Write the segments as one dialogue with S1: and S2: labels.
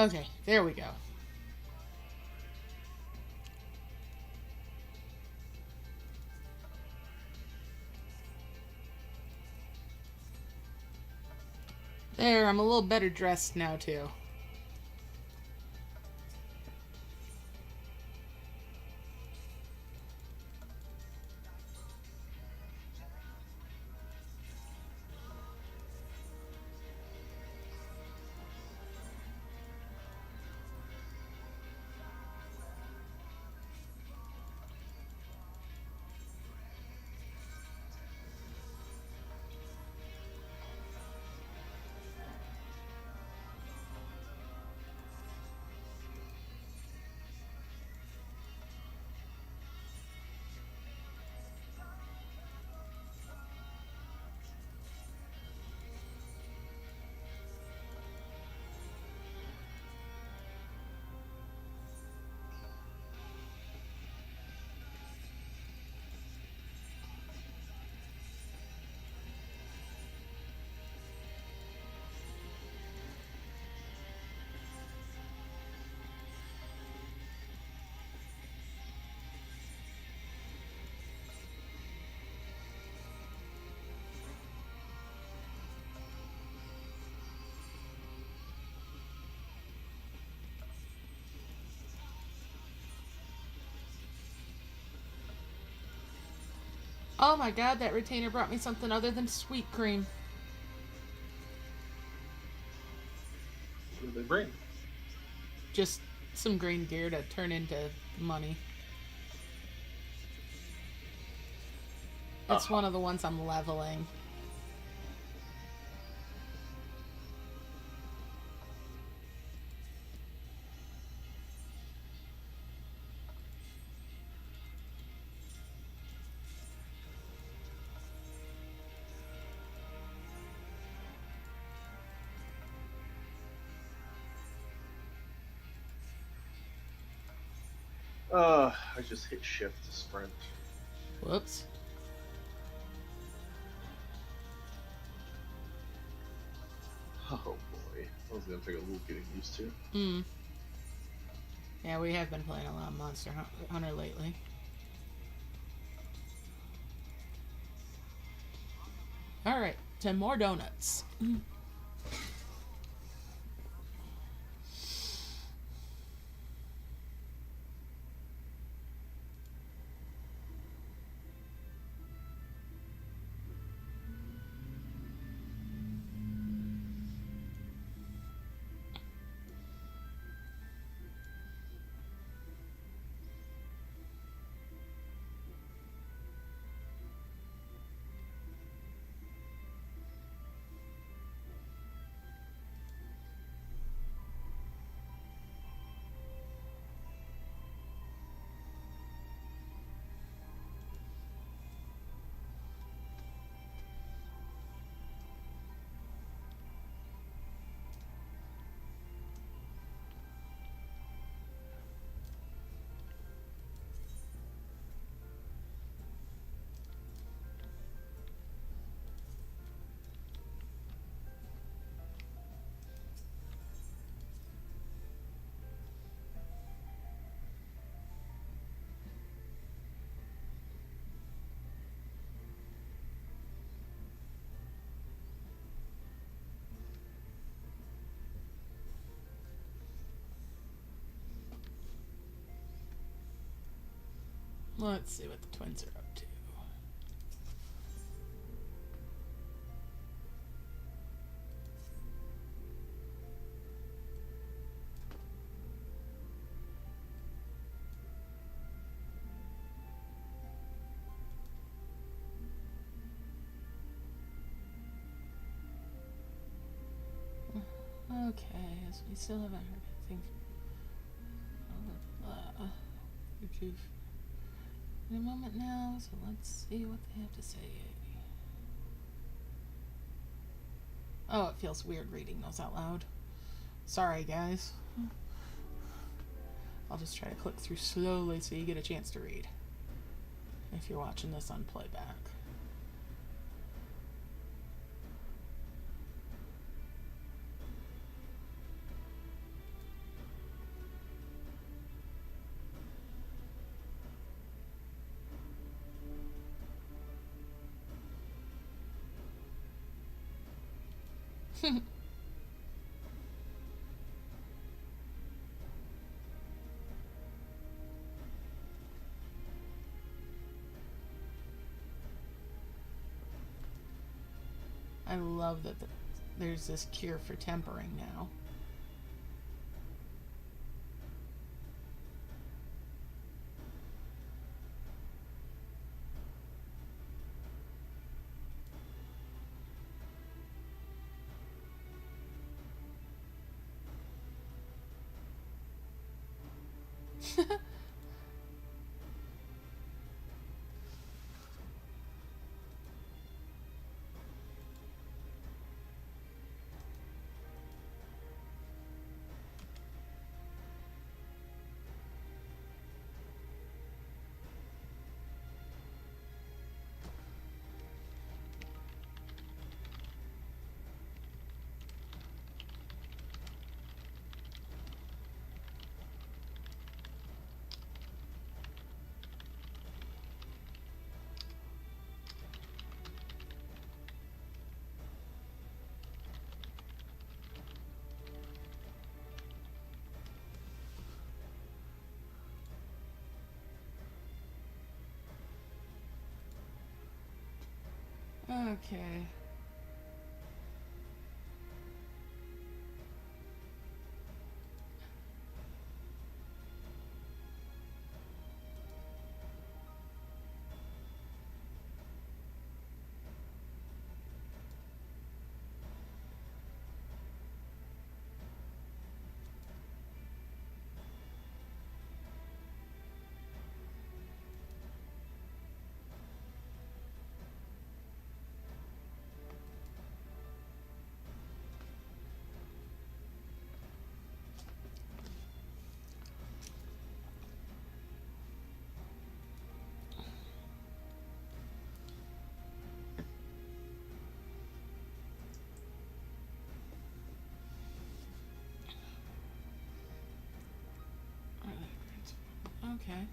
S1: Okay, there we go. There, I'm a little better dressed now, too. Oh my god, that retainer brought me something other than sweet cream.
S2: What did they bring?
S1: Just some green gear to turn into money. It's one of the ones I'm leveling.
S2: I just hit shift to sprint.
S1: Whoops.
S2: Oh boy, that was gonna take a little getting used to.
S1: Yeah, we have been playing a lot of Monster Hunter lately. Alright, 10 more donuts. Let's see what the twins are up to. Okay, as we still haven't heard anything. Retrieve in a moment now, so let's see what they have to say. Oh, it feels weird reading those out loud. Sorry, guys. I'll just try to click through slowly so you get a chance to read. If you're watching this on playback. I love that there's this cure for tempering now. Okay. Okay.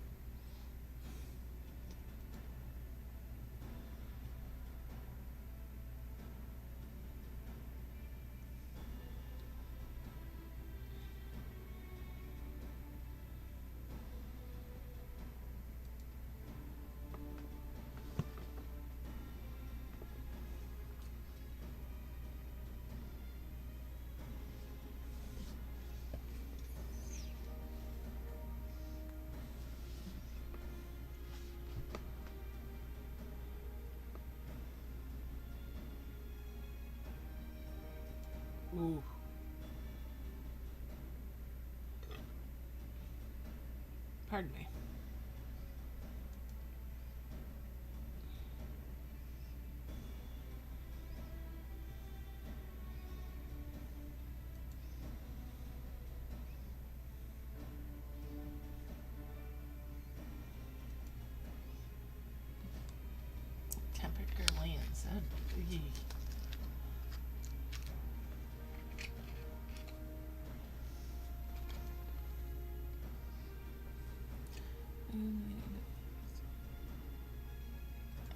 S1: Ooh. Pardon me. Temperature lands.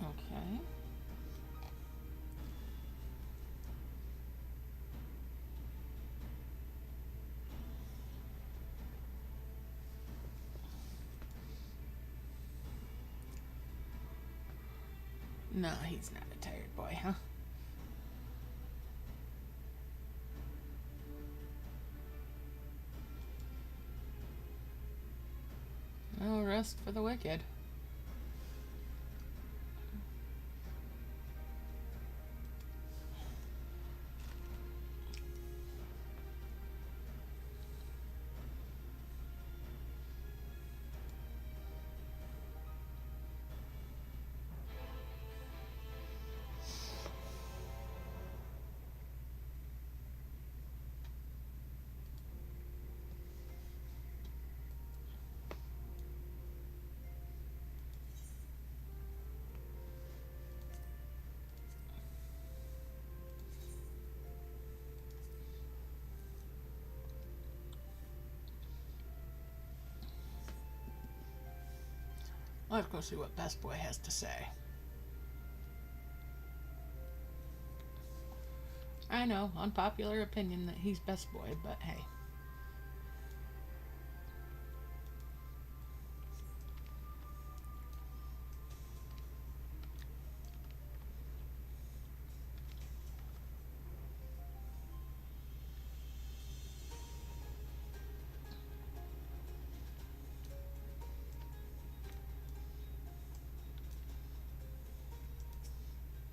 S1: Okay. No, he's not a tired boy, huh? No rest for the wicked. Let's go see what Best Boy has to say. I know, unpopular opinion that he's best boy, but hey.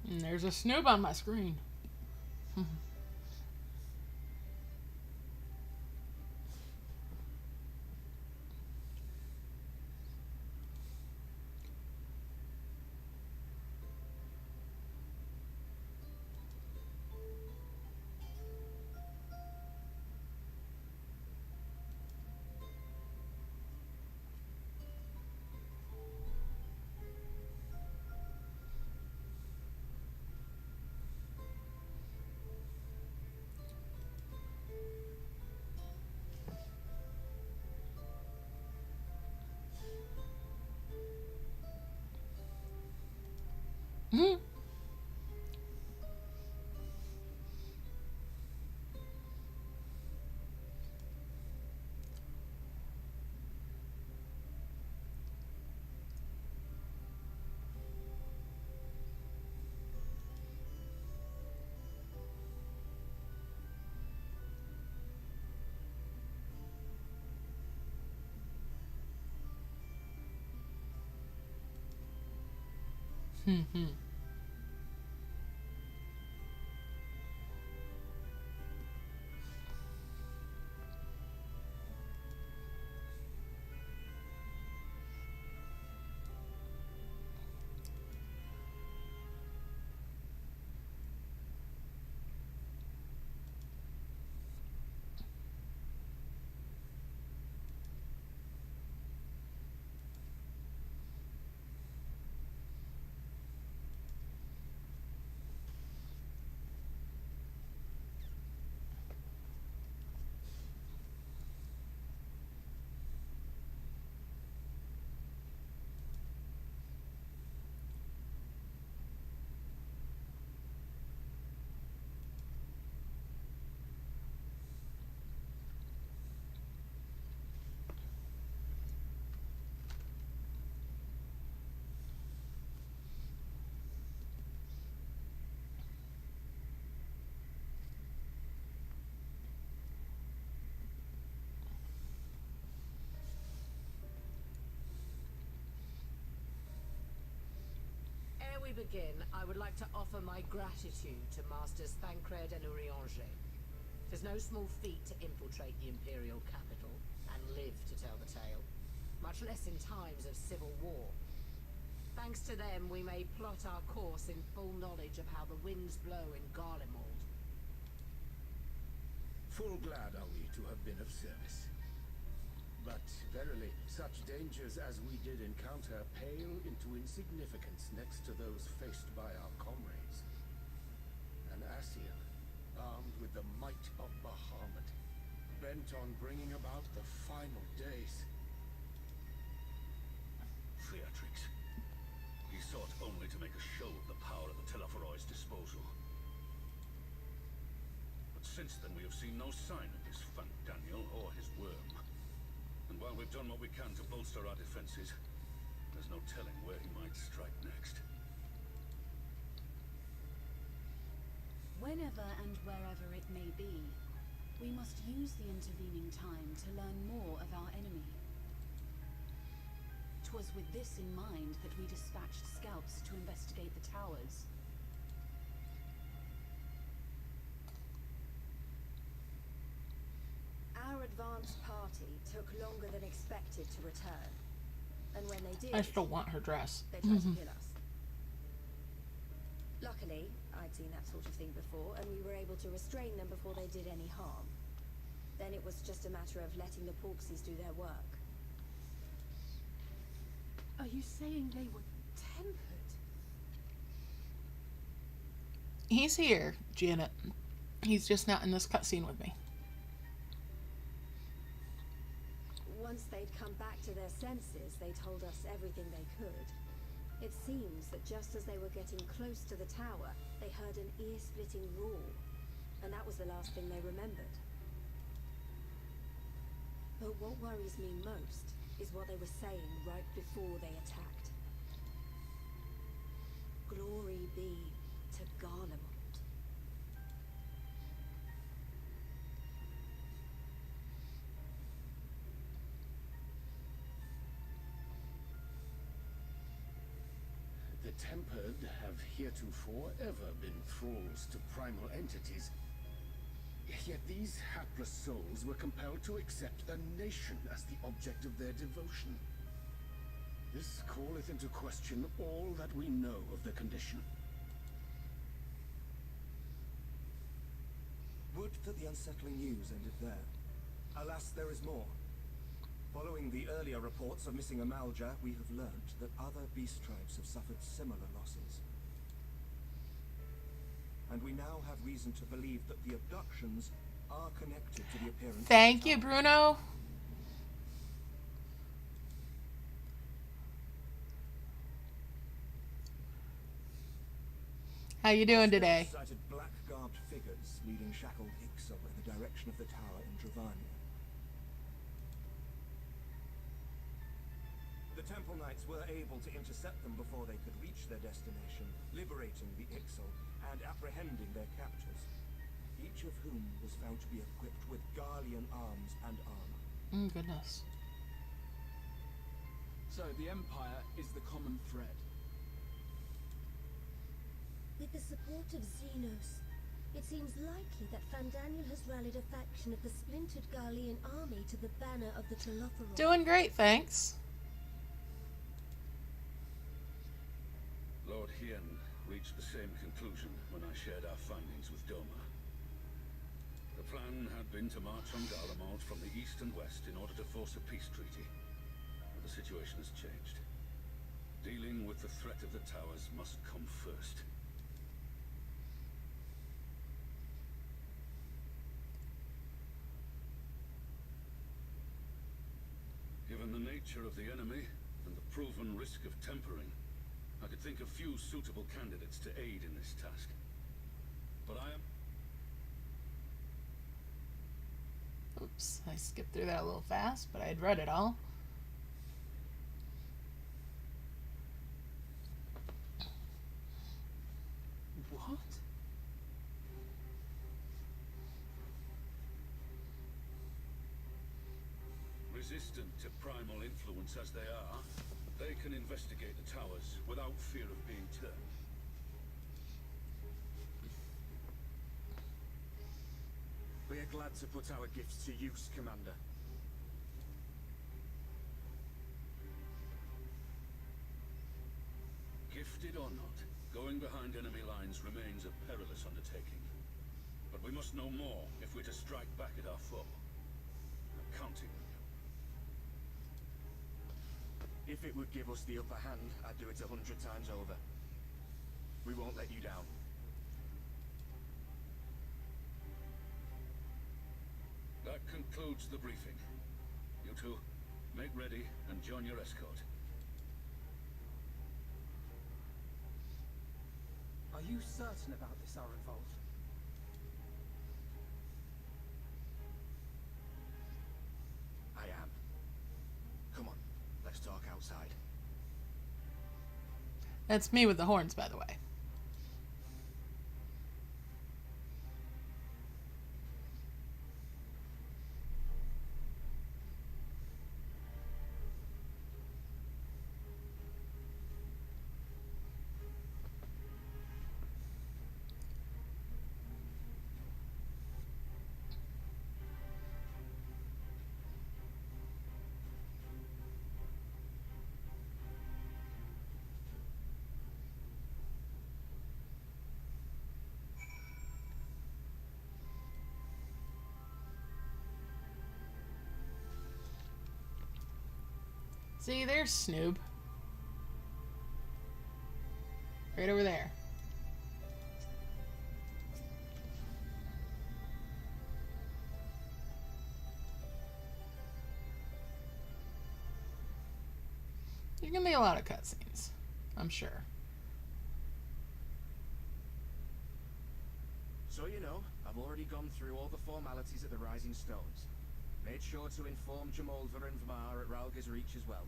S1: And there's a snoob on my screen. Hmm. Hmm.
S3: Ere we begin, I would like to offer my gratitude to Masters Thancred and Urianger. 'Tis no small feat to infiltrate the Imperial capital and live to tell the tale, much less in times of civil war. Thanks to them, we may plot our course in full knowledge of how the winds blow in Garlemald.
S4: Full glad are we to have been of service. But verily, such dangers as we did encounter pale into insignificance next to those faced by our comrades. An Ascian, armed with the might of Bahamut, bent on bringing about the final days.
S5: Theatrics. He sought only to make a show of the power at the Teleforoi's disposal. But since then we have seen no sign of this Fant Daniel or his worm. And while we've done what we can to bolster our defenses, there's no telling where he might strike next.
S6: Whenever and wherever it may be, we must use the intervening time to learn more of our enemy. 'Twas with this in mind that we dispatched scouts to investigate the towers.
S7: Our advance party took longer than expected to return. And when they did,
S1: I still want her dress.
S7: they tried to kill us. Luckily, I'd seen that sort of thing before, and we were able to restrain them before they did any harm. Then it was just a matter of letting the Porksies do their work.
S6: Are you saying they were tempered?
S1: He's here, Janet. He's just not in this cutscene with me.
S7: Once they'd come back to their senses, they told us everything they could. It seems that just as they were getting close to the tower, they heard an ear-splitting roar. and that was the last thing they remembered. But what worries me most is what they were saying right before they attacked. Glory be to Garlemald.
S4: The Tempered have heretofore ever been thralls to primal entities. Yet these hapless souls were compelled to accept a nation as the object of their devotion. This calleth into question all that we know of the condition.
S8: Would that the unsettling news ended there. Alas, there is more. Following the earlier reports of missing Amalja, we have learned that other beast tribes have suffered similar losses. And we now have reason to believe that the abductions are connected to the appearance.
S1: Thank you, Bruno. How you doing today?
S8: Sighted black-garbed figures leading shackled Ixal in the direction of the tower in Dravania. The Temple Knights were able to intercept them before they could reach their destination, liberating the Ixal and apprehending their captors, each of whom was found to be equipped with Garlean arms and armor.
S1: Goodness.
S9: So the Empire is the common thread.
S10: With the support of Xenos, it seems likely that Fandaniel has rallied a faction of the splintered Garlean army to the banner of the Telophoroi.
S1: Doing great, thanks.
S5: Lord Hien reached the same conclusion when I shared our findings with Doma. The plan had been to march on Garlemald from the east and west in order to force a peace treaty. But the situation has changed. Dealing with the threat of the towers must come first. Given the nature of the enemy and the proven risk of tempering, I could think of few suitable candidates to aid in this task. But I am...
S1: Oops, I skipped through that a little fast, but I had read it all.
S9: What?
S5: Resistant to primal influence as they are, they can investigate the towers without fear of being turned.
S8: We are glad to put our gifts to use, Commander.
S5: Gifted or not, going behind enemy lines remains a perilous undertaking. But we must know more if we're to strike back at our foe. I'm counting on you.
S8: If it would give us the upper hand, I'd do it 100 times over. We won't let you down.
S5: That concludes the briefing. You two, make ready and join your escort.
S9: Are you certain about this, our revolt?
S8: I am. Come on, let's talk outside.
S1: That's me with the horns, by the way. See, there's Snoob. Right over there. There's gonna be a lot of cutscenes, I'm sure.
S8: So you know, I'm
S11: I've already gone through all the formalities at the Rising Stones. Made sure to inform Jamolva and Vmar at Ralga's Reach as well.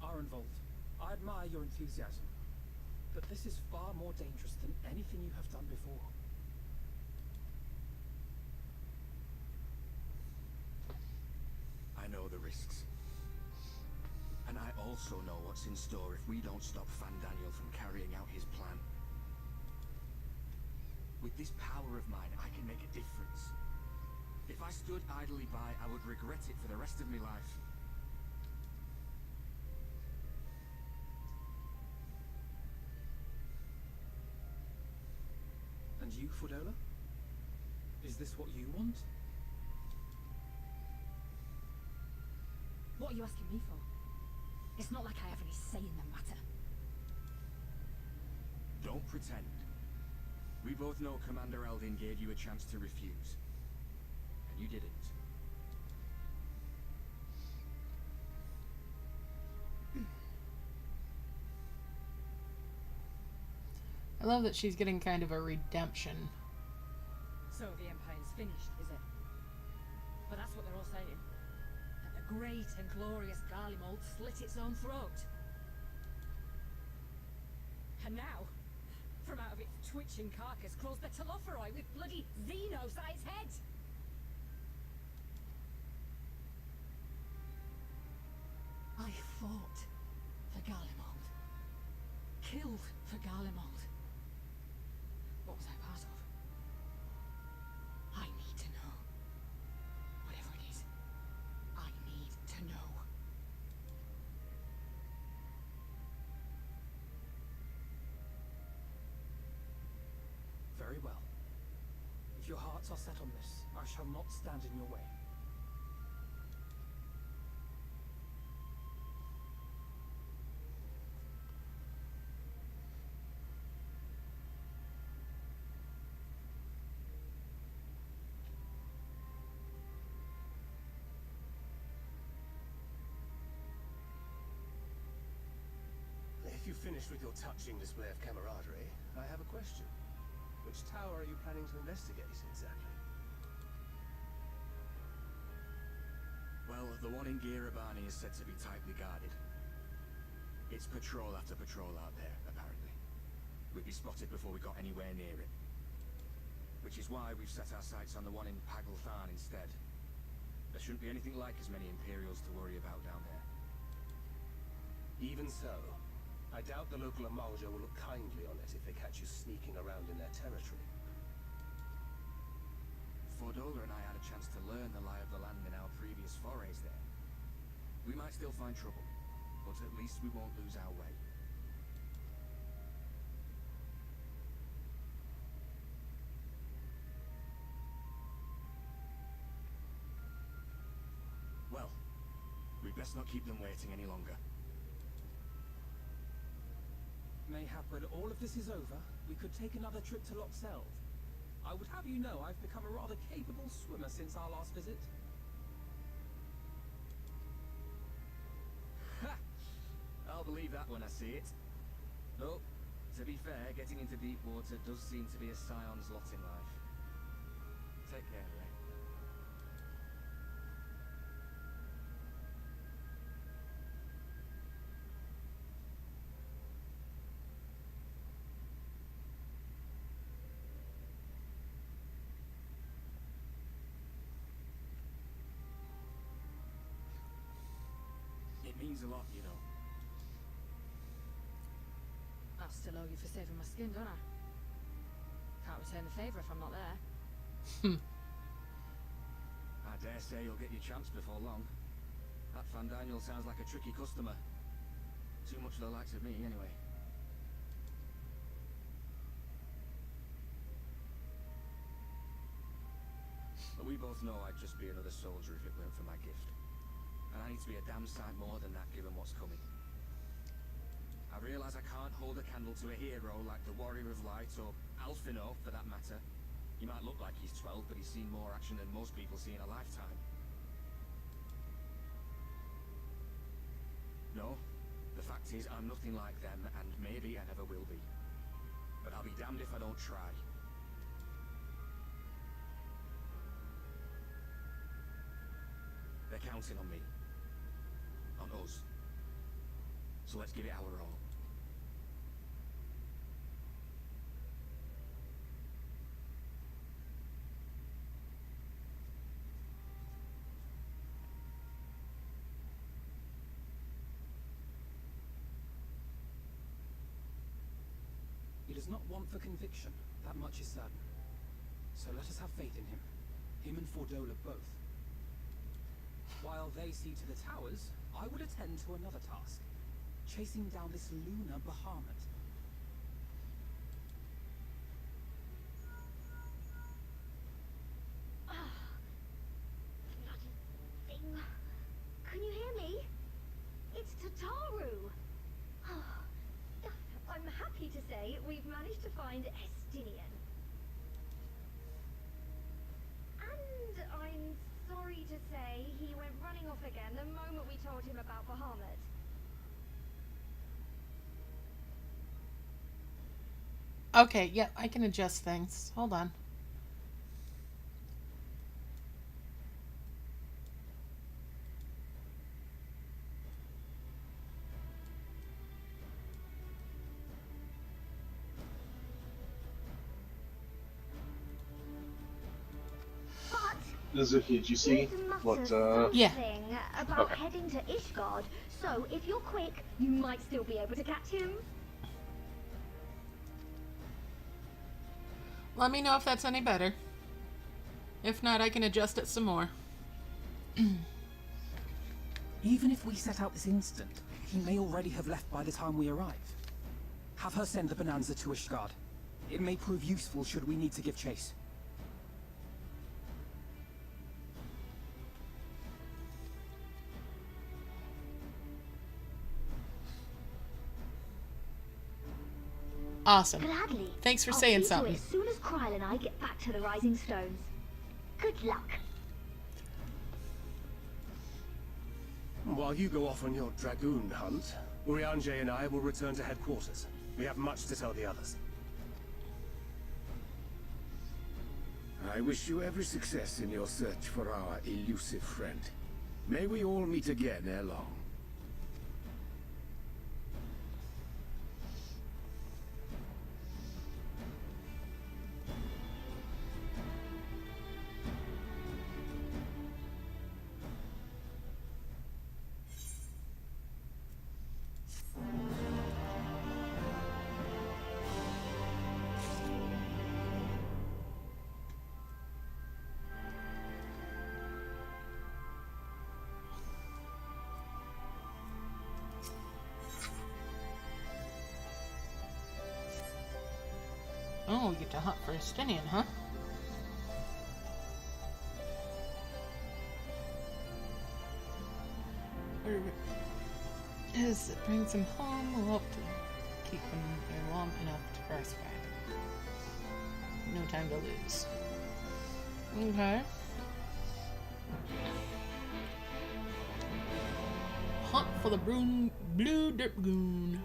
S9: Arenvold, I admire your enthusiasm, but this is far more dangerous than anything you have done before.
S11: I know the risks. And I also know what's in store if we don't stop Fandaniel from carrying out his plan. With this power of mine, I can make a difference. If I stood idly by, I would regret it for the rest of my life.
S9: And you, Fordola? Is this what you want?
S12: What are you asking me for? It's not like I have any say in the matter.
S11: Don't pretend. We both know Commander Eldin gave you a chance to refuse. And you didn't.
S1: I love that she's getting kind of a redemption.
S12: So the Empire's finished, is it? But that's what they're all saying. That the great and glorious Garlemald slit its own throat. And now, from out of its twitching carcass crawls the Telophoroi with bloody Xenos at its head! I fought for Garlemald. Killed for Garlemald. What was I part of? I need to know. Whatever it is, I need to know.
S9: Very well. If your hearts are set on this, I shall not stand in your way.
S4: If you finished with your touching display of camaraderie, I have a question. Which tower are you planning to investigate, exactly?
S11: Well, the one in Girabani is said to be tightly guarded. It's patrol after patrol out there, apparently. We'd be spotted before we got anywhere near it. Which is why we've set our sights on the one in Paglthan instead. There shouldn't be anything like as many Imperials to worry about down there.
S4: Even so, I doubt the local Amalja will look kindly on it if they catch you sneaking around in their territory.
S11: Fordola and I had a chance to learn the lie of the land in our previous forays there. We might still find trouble, but at least we won't lose our way. Well, we'd best not keep them waiting any longer.
S9: Mayhap when all of this is over, we could take another trip to Loxelve. I would have you know I've become a rather capable swimmer since our last visit.
S11: Ha! I'll believe that when I see it. Though, to be fair, getting into deep water does seem to be a scion's lot in life. Take care, Ray. It means a lot, you know.
S12: I still owe you for saving my skin, don't I? Can't return the favour if I'm not there.
S11: I dare say you'll get your chance before long. That Fandaniel sounds like a tricky customer. Too much for the likes of me, anyway. But we both know I'd just be another soldier if it weren't for my gift. And I need to be a damn sight more than that given what's coming. I realise I can't hold a candle to a hero like the Warrior of Light or Alphino, for that matter. He might look like he's 12, but he's seen more action than most people see in a lifetime. No, the fact is, I'm nothing like them, and maybe I never will be. But I'll be damned if I don't try. They're counting on me. On us. So let's give it our all.
S9: He does not want for conviction, that much is certain. So let us have faith in him. Him and Fordola both. While they see to the towers, I would attend to another task. Chasing down this lunar Bahamut.
S10: Bloody thing. Can you hear me? It's Tataru. I'm happy to say we've managed to find Estinian. And I'm sorry to say he went running off again the moment we told him about Bahamut.
S1: Okay, yep, I can adjust things. Hold on.
S2: Zukira, did you see what,
S1: Yeah.
S10: Thing about heading to Ishgard, so if you're quick, you might still be able to catch him.
S1: Let me know if that's any better. If not, I can adjust it some more.
S9: Even if we set out this instant, he may already have left by the time we arrive. Have her send the Bonanza to Ishgard. It may prove useful should we need to give chase.
S1: Awesome.
S10: Gladly.
S1: Thanks for
S10: I'll
S1: saying
S10: see to it
S1: something.
S10: as soon as Kryl and I get back to the Rising Stones. Good luck.
S4: While you go off on your dragoon hunt, Urianger and I will return to headquarters. We have much to tell the others.
S5: I wish you every success in your search for our elusive friend. May we all meet again ere long.
S1: Oh, we get to hunt for Estinian, huh? Or is it brings him home? We'll hope to keep him there long enough for us back. No time to lose. Okay. Hunt for the blue Dirtgoon.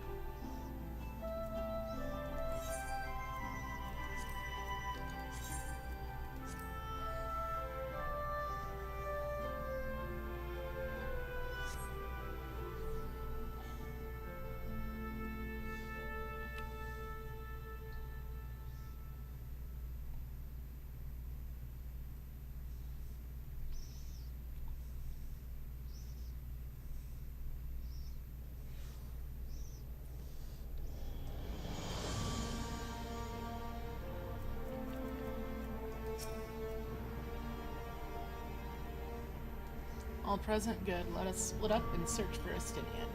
S1: All present, good. Let us split up and search for Estinian.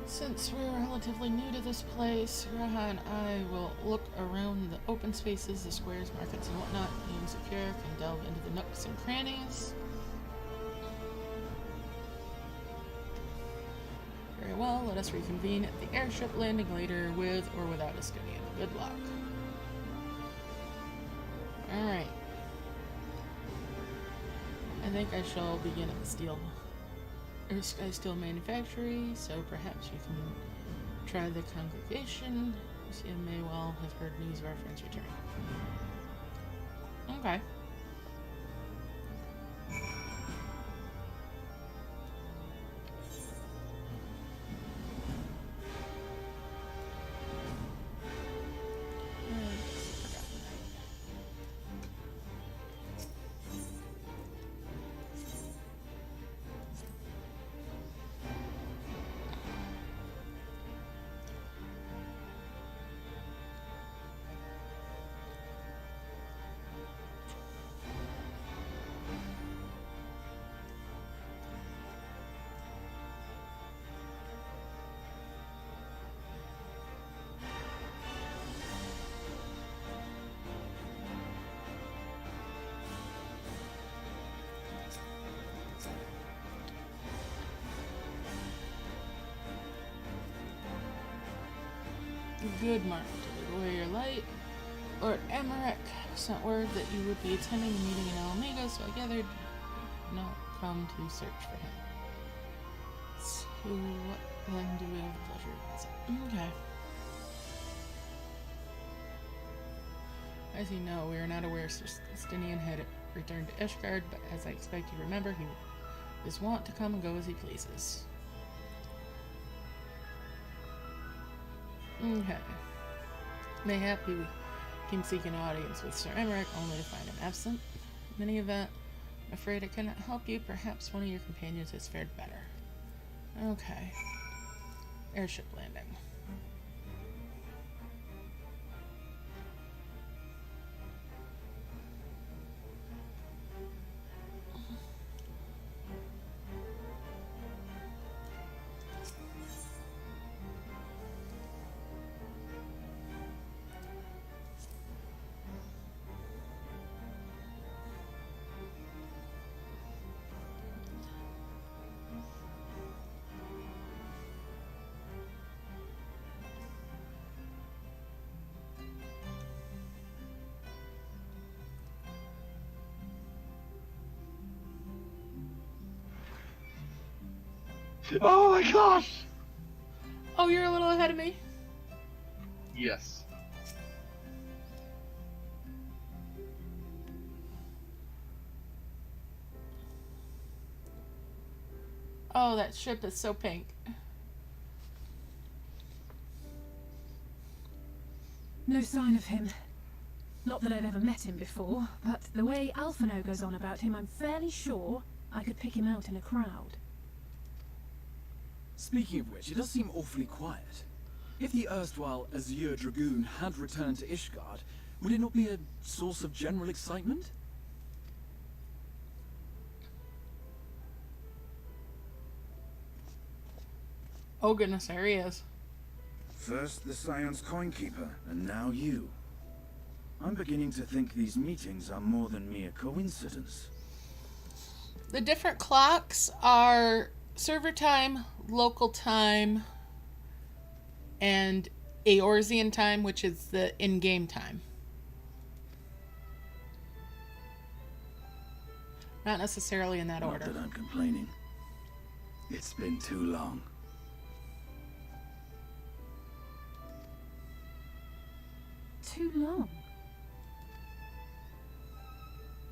S1: Since we're relatively new to this place, Raha and I will look around the open spaces, the squares, markets, and whatnot. You and Zukira can delve into the nooks and crannies. Very well, let us reconvene at the airship landing later with or without Estinian. Good luck. Alright. I think I shall begin at the steel Sky Steel Manufactory, so perhaps you can try the congregation. You may well have heard news of our friend's return. Okay. Good, Mark. Deliver away your light. Lord Emmerich sent word that you would be attending the meeting in Omega, so I gathered not come to search for him. So what then do we have the pleasure of visit? Okay. As you know, we are not aware Justinian had returned to Ishgard, but as I expect you remember, he is wont to come and go as he pleases. Okay. Mayhap you came seeking an audience with Sir Emmerich, only to find him absent. In any event, I'm afraid I cannot help you. Perhaps one of your companions has fared better. Okay. Airship landing.
S2: Oh my gosh!
S1: Oh, you're a little ahead of me.
S2: Yes.
S1: Oh, that ship is so pink.
S12: No sign of him. Not that I've ever met him before, but the way Alphino goes on about him, I'm fairly sure I could pick him out in a crowd.
S11: Speaking of which, it does seem awfully quiet. If the erstwhile Azure Dragoon had returned to Ishgard, would it not be a source of general excitement?
S1: Oh goodness, there he is.
S13: First the Scion's Coinkeeper, and now you. I'm beginning to think these meetings are more than mere coincidence.
S1: The different clocks are server time, local time, and Eorzean time, which is the in-game time. Not necessarily in that order.
S13: Not that I'm complaining. It's been too long.
S12: Too long?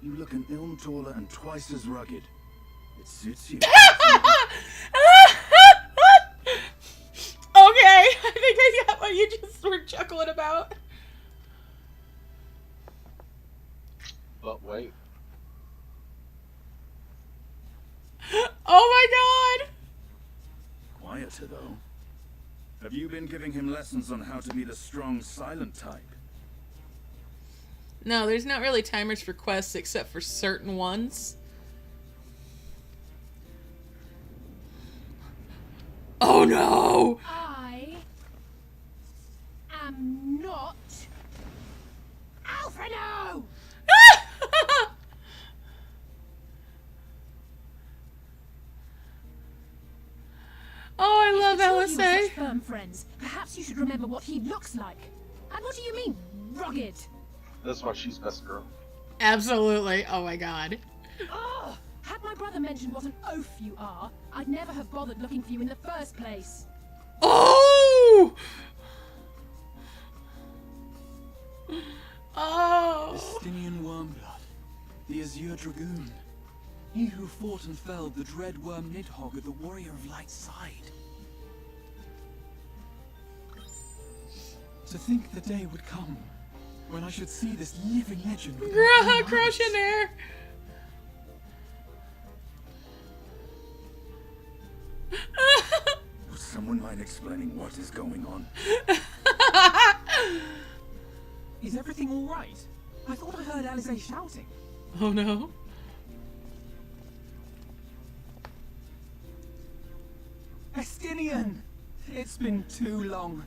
S13: You look an ilm taller and twice as rugged. It suits you.
S1: Okay, I think I got what you just were chuckling about.
S2: But wait.
S1: Oh my god!
S13: Quieter, though. Have you been giving him lessons on how to be the strong, silent type?
S1: No, there's not really timers for quests except for certain ones. Oh no!
S12: I am not Alphino!
S1: Oh, I love
S12: If you were
S1: LSA.
S12: such firm friends, perhaps you should remember what he looks like. And what do you mean, rugged?
S2: That's why she's best girl.
S1: Absolutely. Oh my god.
S12: Oh, had my brother mentioned what an oaf you are, I'd never have bothered looking for you in the first place.
S1: Oh! Oh!
S9: Estinian Wormblood, the Azure Dragoon. He who fought and felled the dread worm Nidhogg at the Warrior of Light's side. To think the day would come when I should see this living legend with my own eyes.
S1: Crush in there!
S13: Would someone mind explaining what is going on?
S9: Is everything alright? I thought I heard Alize shouting.
S1: Oh no.
S9: Estinian! It's been too long.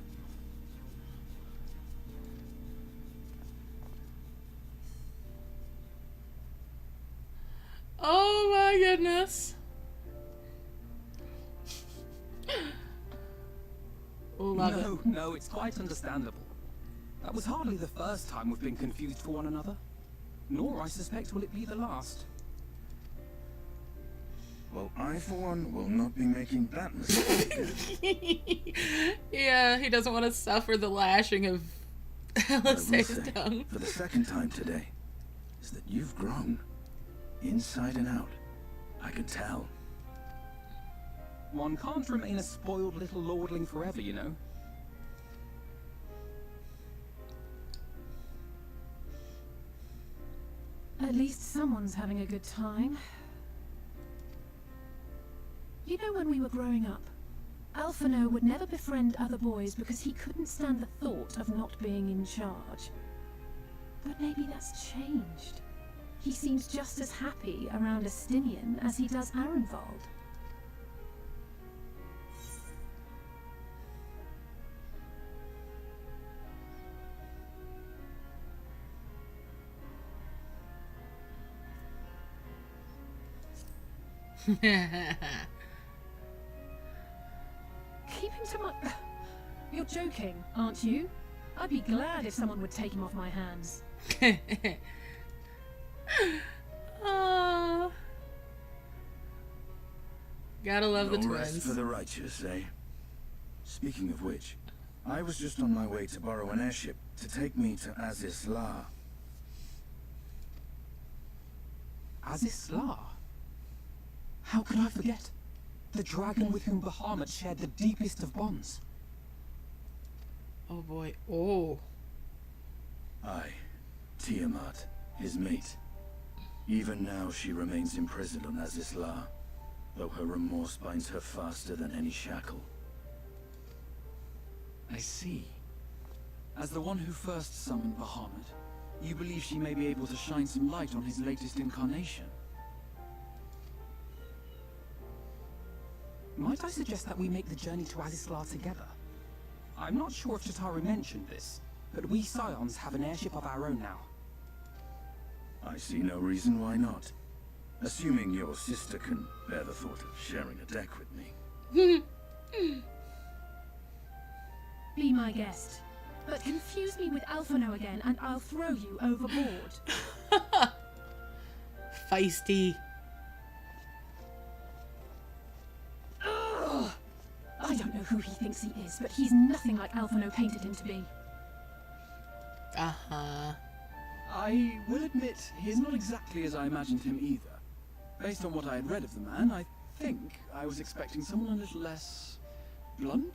S1: Oh my goodness. Love it.
S9: No, it's quite understandable. That was hardly the first time we've been confused for one another. Nor, I suspect, will it be the last.
S13: Well, I, for one, will not be making that mistake.
S1: Yeah, he doesn't want to suffer the lashing of Alice's
S13: say,
S1: tongue.
S13: for the second time today, is that you've grown. Inside and out. I can tell.
S9: One can't remain a spoiled little lordling forever, you know.
S12: At least someone's having a good time. You know, when we were growing up, Alphino would never befriend other boys because he couldn't stand the thought of not being in charge. But maybe that's changed. He seems just as happy around Estinian as he does Arenvald. Keep him to my... You're joking, aren't you? I'd be glad if someone would take him off my hands.
S1: Gotta love the
S13: No rest
S1: twins.
S13: for the righteous, eh? Speaking of which, I was just on my way to borrow an airship to take me to Azis La.
S9: Azis La? How could I forget? The dragon with whom Bahamut shared the deepest of bonds.
S1: Oh boy. Oh.
S13: Aye, Tiamat, his mate. Even now she remains imprisoned on Azis La, though her remorse binds her faster than any shackle.
S9: I see. As the one who first summoned Bahamut, you believe she may be able to shine some light on his latest incarnation? Might I suggest that we make the journey to Azis La together? I'm not sure if Chitauri mentioned this, but we Scions have an airship of our own now.
S13: I see no reason why not. Assuming your sister can bear the thought of sharing a deck with me.
S12: Be my guest. But confuse me with Alphino again and I'll throw you overboard.
S1: Feisty.
S12: Ugh. I don't know who he thinks he is, but he's nothing like Alphino painted him to be.
S1: Uh-huh.
S9: I will admit, he's not exactly as I imagined him either. Based on what I had read of the man, I think I was expecting someone a little less... blunt?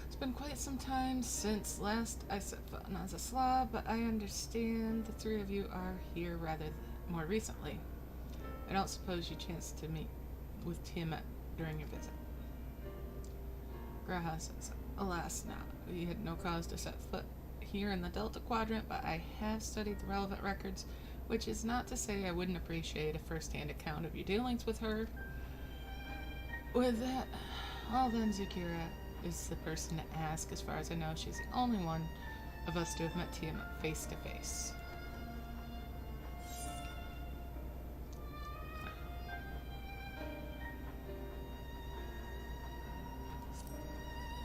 S1: It's been quite some time since last I set foot on Azis La, but I understand the three of you are here rather more recently. I don't suppose you chanced to meet with Tiamat during your visit. Graha says, alas not. We had no cause to set foot here in the Delta Quadrant, but I have studied the relevant records, which is not to say I wouldn't appreciate a first-hand account of your dealings with her. With that, well then, Zukira is the person to ask. As far as I know, she's the only one of us to have met Tiamat face to face.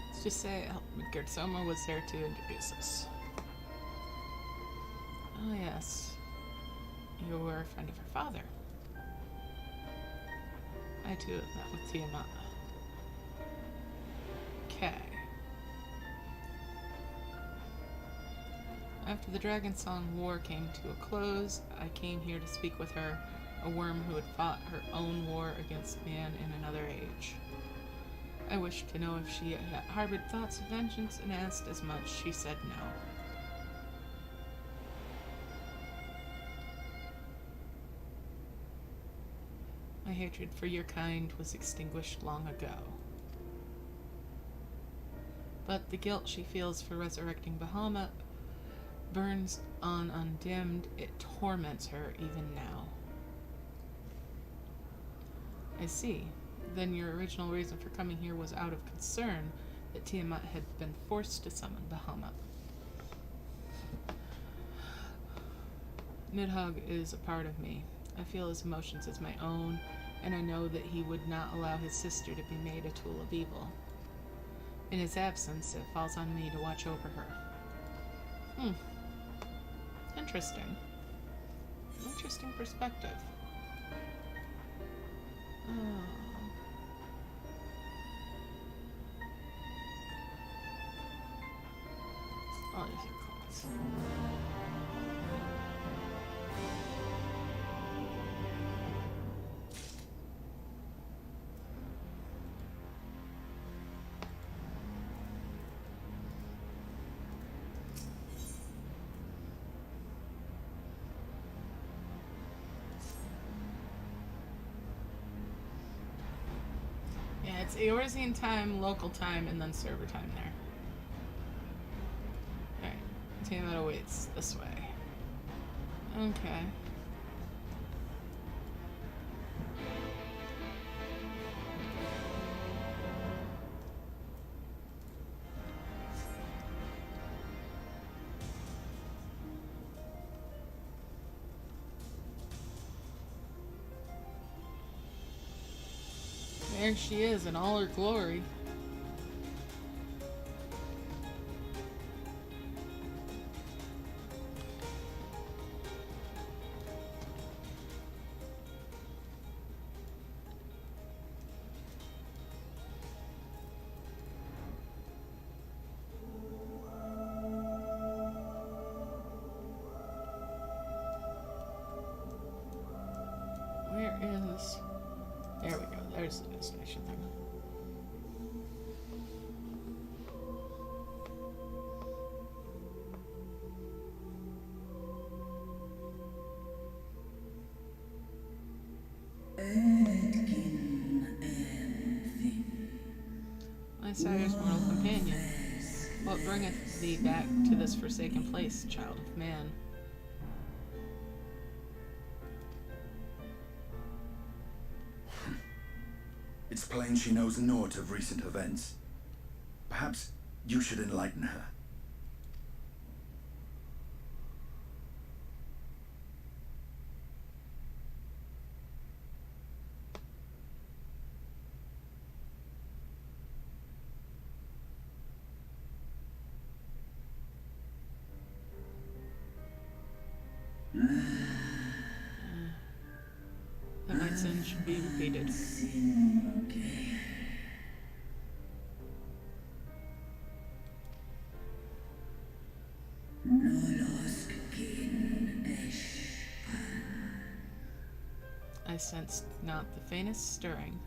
S1: Let's just say Gertsoma was there to introduce us. Oh yes, you were a friend of her father. I too have met with Tiamat. Okay. After the Dragonsong War came to a close, I came here to speak with her, a worm who had fought her own war against man in another age. I wished to know if she had harbored thoughts of vengeance and asked as much. She said no. My hatred for your kind was extinguished long ago. But the guilt she feels for resurrecting Bahamut burns on undimmed. It torments her even now. I see. Then your original reason for coming here was out of concern that Tiamat had been forced to summon Bahamut. Nidhogg is a part of me. I feel his emotions as my own, and I know that he would not allow his sister to be made a tool of evil. In his absence, it falls on me to watch over her. Interesting. Interesting perspective. Oh, there's your comments. Yeah, it's Eorzean time, local time, and then server time there. Alright, Tiamat awaits this way. Okay. There she is in all her glory. Where is... There we go, there's the destination thing. My sire's mortal companion, what bringeth thee back to this forsaken place, child of man?
S13: It's plain she knows naught of recent events. Perhaps you should enlighten her.
S1: That my sin should be repeated. I sensed not the faintest stirring.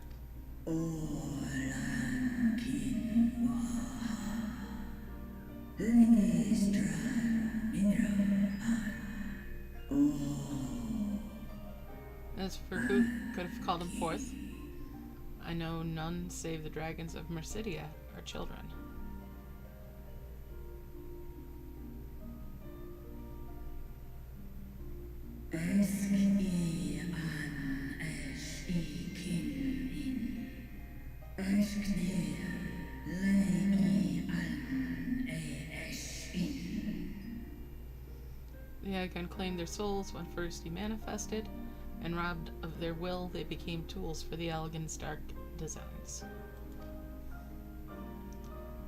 S1: As for who could have called him forth, I know none save the dragons of Mercidia, our children. The icon claimed their souls when first demanifested, and robbed of their will, they became tools for the Elegant's dark designs.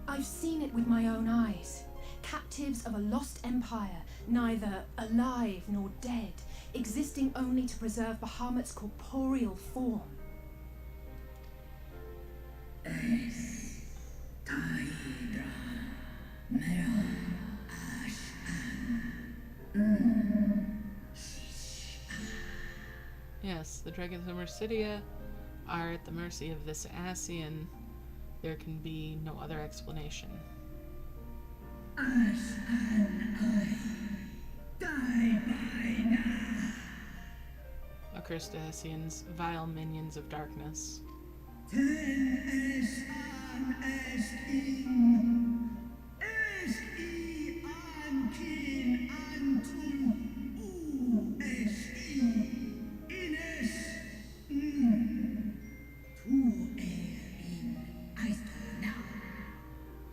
S12: I've seen it with my own eyes. Captives of a lost empire, neither alive nor dead, existing only to preserve Bahamut's corporeal form.
S1: Yes, the dragons of Mercidia are at the mercy of this Ascian. There can be no other explanation. Accursed Ascians, vile minions of darkness.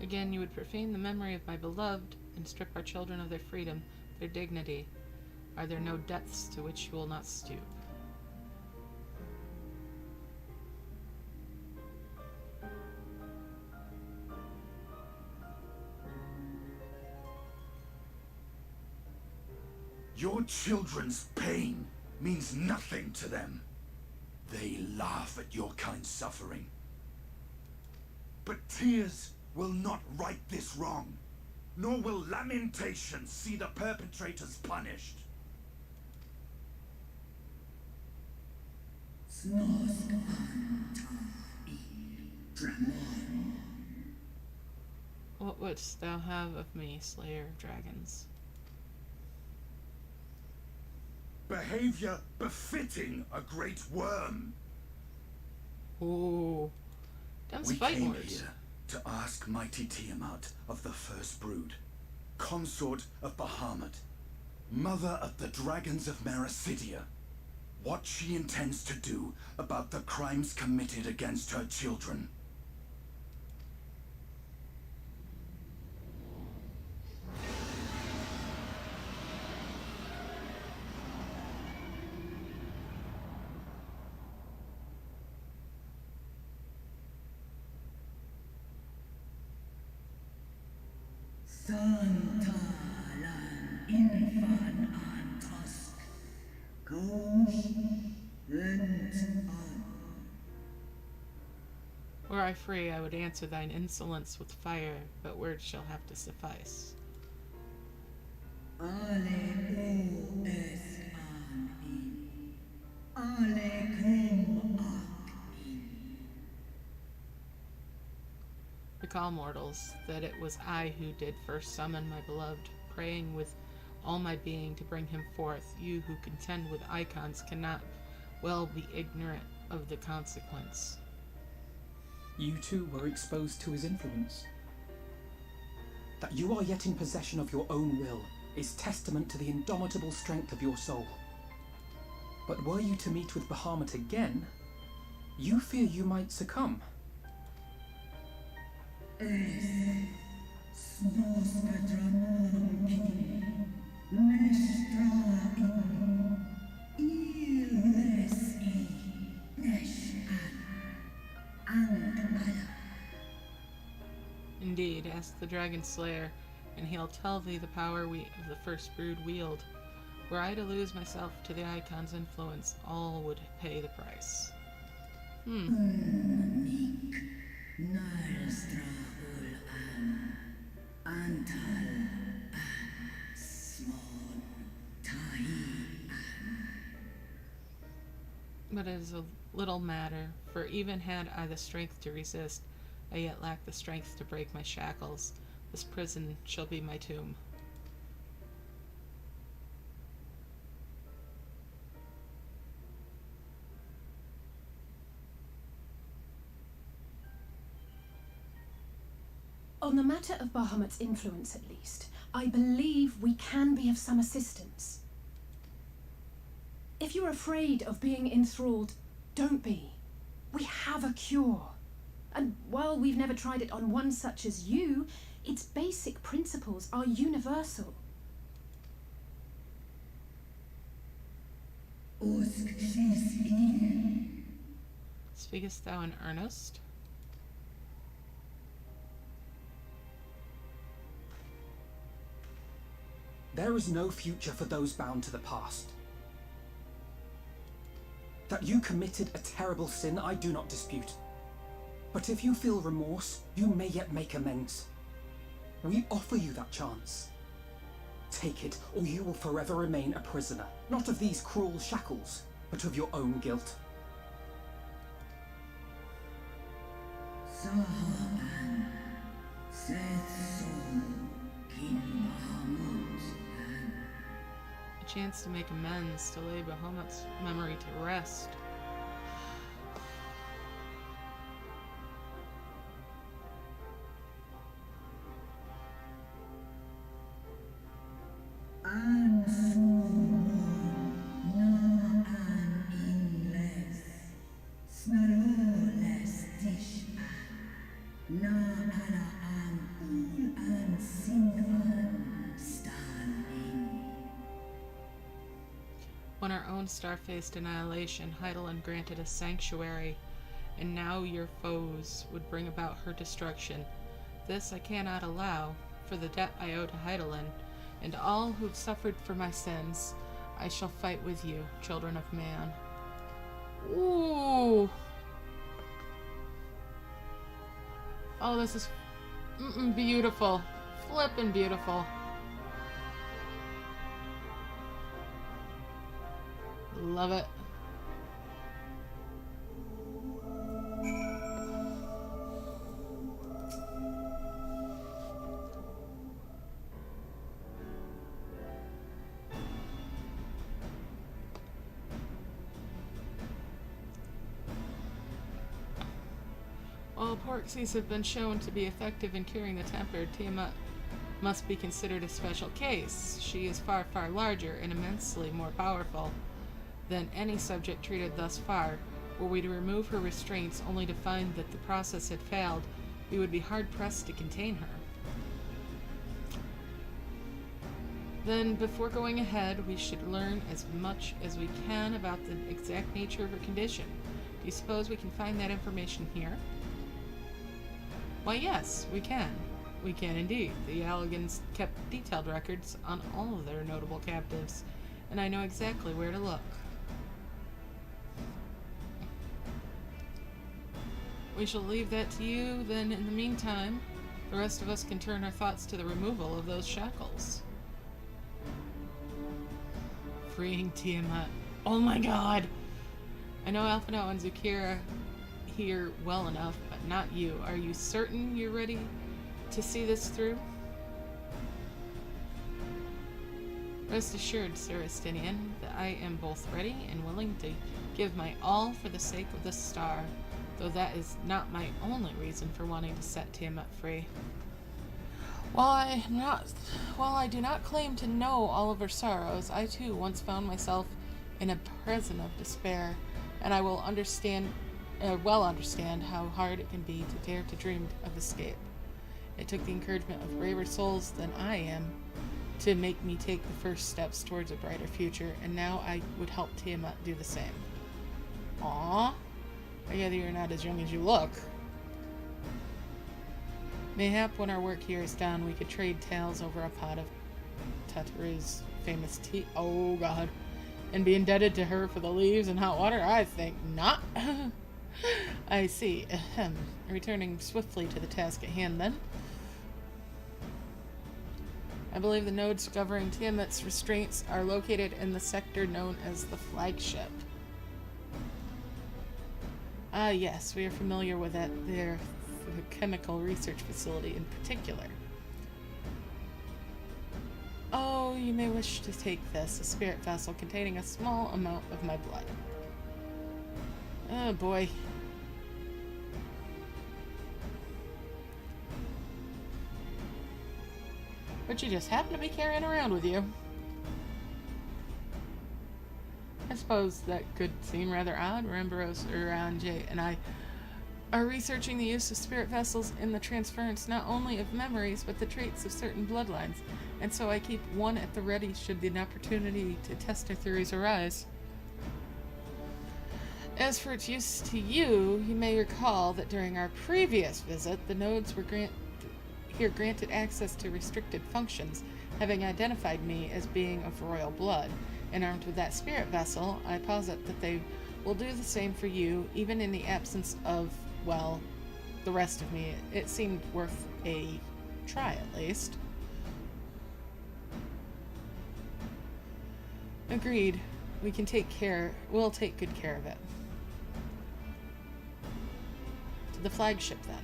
S1: Again, you would profane the memory of my beloved and strip our children of their freedom, their dignity. Are there no depths to which you will not stoop?
S13: Your children's pain means nothing to them. They laugh at your kind suffering. But tears will not right this wrong, nor will lamentation see the perpetrators punished.
S1: What wouldst thou have of me, Slayer of Dragons?
S13: Behavior befitting a great worm.
S1: Ooh.
S13: We
S1: fight
S13: came
S1: words.
S13: here to ask mighty Tiamat of the First Brood, consort of Bahamut, mother of the dragons of Mericidia, what she intends to do about the crimes committed against her children.
S1: Were I free, I would answer thine insolence with fire, but words shall have to suffice. Recall, mortals, that it was I who did first summon my beloved, praying with all my being to bring him forth. You who contend with icons cannot well be ignorant of the consequence.
S9: You too were exposed to his influence. That you are yet in possession of your own will is testament to the indomitable strength of your soul. But were you to meet with Bahamut again, you fear you might succumb.
S1: Indeed, ask the Dragon Slayer, and he'll tell thee the power we of the First Brood wield. Were I to lose myself to the Icon's influence, all would pay the price. But it is a little matter, for even had I the strength to resist, I yet lack the strength to break my shackles. This prison shall be my tomb.
S12: On the matter of Bahamut's influence, at least, I believe we can be of some assistance. If you're afraid of being enthralled, don't be. We have a cure. And while we've never tried it on one such as you, its basic principles are universal.
S1: Speakest thou in earnest?
S9: There is no future for those bound to the past. That you committed a terrible sin, I do not dispute. But if you feel remorse, you may yet make amends. We offer you that chance. Take it, or you will forever remain a prisoner, not of these cruel shackles, but of your own guilt.
S1: A chance to make amends, to lay Bahamut's memory to rest. When our own star-faced annihilation, Heidelin granted us sanctuary, and now your foes would bring about her destruction. This I cannot allow, for the debt I owe to Heidelin, and all who've suffered for my sins. I shall fight with you, children of man. Ooh! Oh, this is beautiful. Flippin' beautiful. Love it. While Porxies have been shown to be effective in curing the temper, Tiamat must be considered a special case. She is far, far larger and immensely more powerful than any subject treated thus far. Were we to remove her restraints only to find that the process had failed, we would be hard-pressed to contain her. Then, before going ahead, we should learn as much as we can about the exact nature of her condition. Do you suppose we can find that information here? Why, yes, we can. We can indeed. The Allagans kept detailed records on all of their notable captives, and I know exactly where to look. We shall leave that to you, then in the meantime, the rest of us can turn our thoughts to the removal of those shackles. Freeing Tiamat. Oh my god! I know Alphino and Zukira here well enough, but not you. Are you certain you're ready to see this through? Rest assured, Sir Estinian, that I am both ready and willing to give my all for the sake of the star, though that is not my only reason for wanting to set Tiamat free. While I do not claim to know all of her sorrows, I too once found myself in a prison of despair, and I will well understand how hard it can be to dare to dream of escape. It took the encouragement of braver souls than I am to make me take the first steps towards a brighter future, and now I would help Tiamat do the same. Aww. I gather you're not as young as you look. Mayhap when our work here is done, we could trade tales over a pot of Tataru's famous tea. Oh god. And be indebted to her for the leaves and hot water? I think not. I see. Ahem. Returning swiftly to the task at hand then. I believe the nodes governing Tiamat's restraints are located in the sector known as the Flagship. Ah, yes, we are familiar with their chemical research facility in particular. Oh, you may wish to take this, a spirit vessel containing a small amount of my blood. Oh boy. But you just happen to be carrying around with you. I suppose that could seem rather odd. Rambros, Uranje, and I are researching the use of spirit vessels in the transference not only of memories, but the traits of certain bloodlines, and so I keep one at the ready should an opportunity to test our theories arise. As for its use to you, you may recall that during our previous visit, the nodes were granted access to restricted functions, having identified me as being of royal blood. And armed with that spirit vessel, I posit that they will do the same for you, even in the absence of, well, the rest of me. It seemed worth a try, at least. Agreed. We'll take good care of it. To the flagship, then.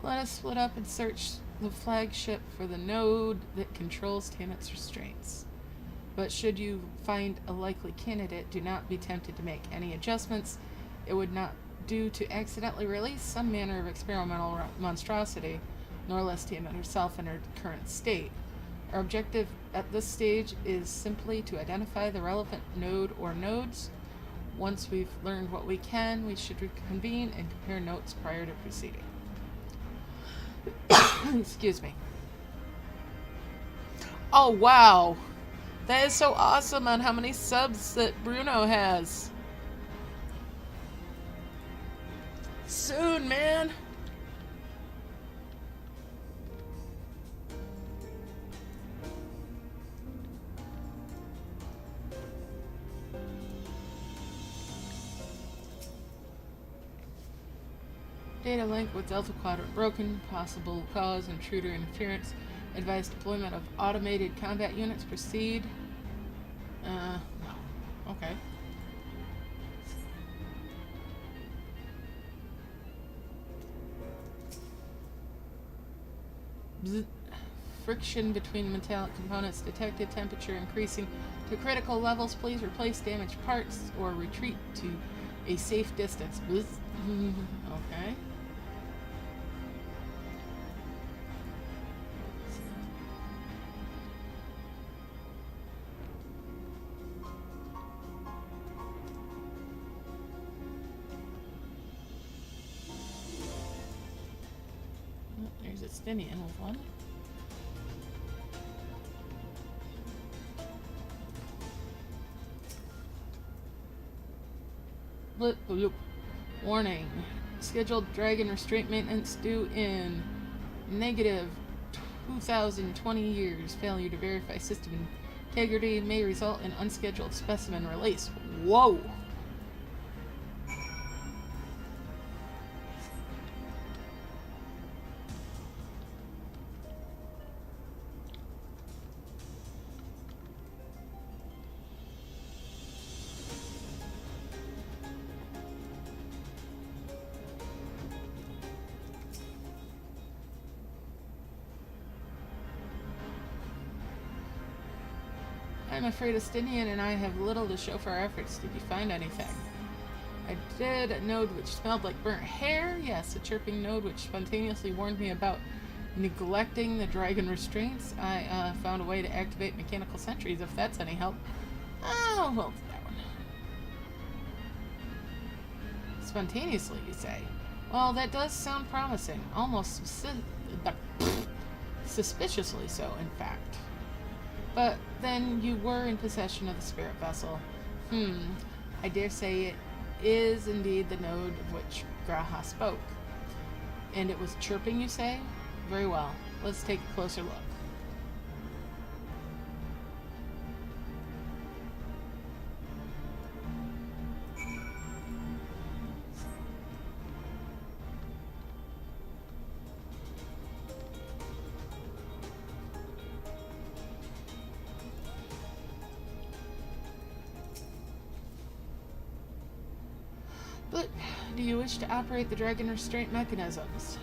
S1: Let us split up and search the flagship for the node that controls Tiamat's restraints. But should you find a likely candidate, do not be tempted to make any adjustments. It would not do to accidentally release some manner of experimental monstrosity, nor less Tiamat herself in her current state. Our objective at this stage is simply to identify the relevant node or nodes. Once we've learned what we can, we should reconvene and compare notes prior to proceeding. Excuse me. Oh, wow. That is so awesome on how many subs that Bruno has. Soon, man. Data link with Delta Quadrant broken. Possible cause intruder interference. Advised deployment of automated combat units. Proceed. No. Okay. Bzz. Friction between metallic components detected. Temperature increasing to critical levels. Please replace damaged parts or retreat to a safe distance. Bzz. Okay. There's a Stinian with one. Blip, bloop. Warning. Scheduled dragon restraint maintenance due in negative 2,020 years. Failure to verify system integrity may result in unscheduled specimen release. Whoa! I'm afraid Estinian and I have little to show for our efforts. Did you find anything? I did a node which smelled like burnt hair. Yes, a chirping node which spontaneously warned me about neglecting the dragon restraints. I found a way to activate mechanical sentries, if that's any help. Oh, well, that one. Spontaneously, you say? Well, that does sound promising. Almost suspiciously so, in fact. But then you were in possession of the spirit vessel. I dare say is indeed the node of which Graha spoke. And it was chirping, you say? Very well. Let's take a closer look. But do you wish to operate the dragon restraint mechanisms?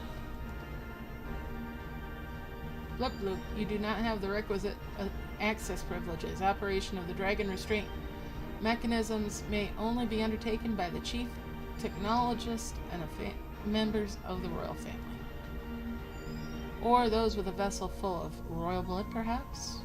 S1: Bloop bloop, you do not have the requisite access privileges. Operation of the dragon restraint mechanisms may only be undertaken by the chief technologist and members of the royal family. Or those with a vessel full of royal blood, perhaps?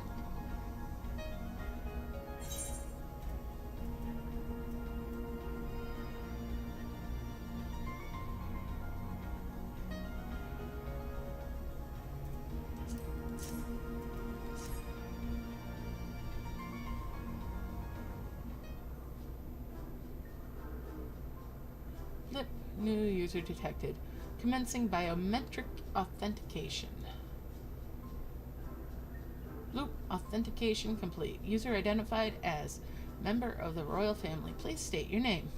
S1: New user detected. Commencing biometric authentication. Loop authentication complete. User identified as member of the royal family. Please state your name.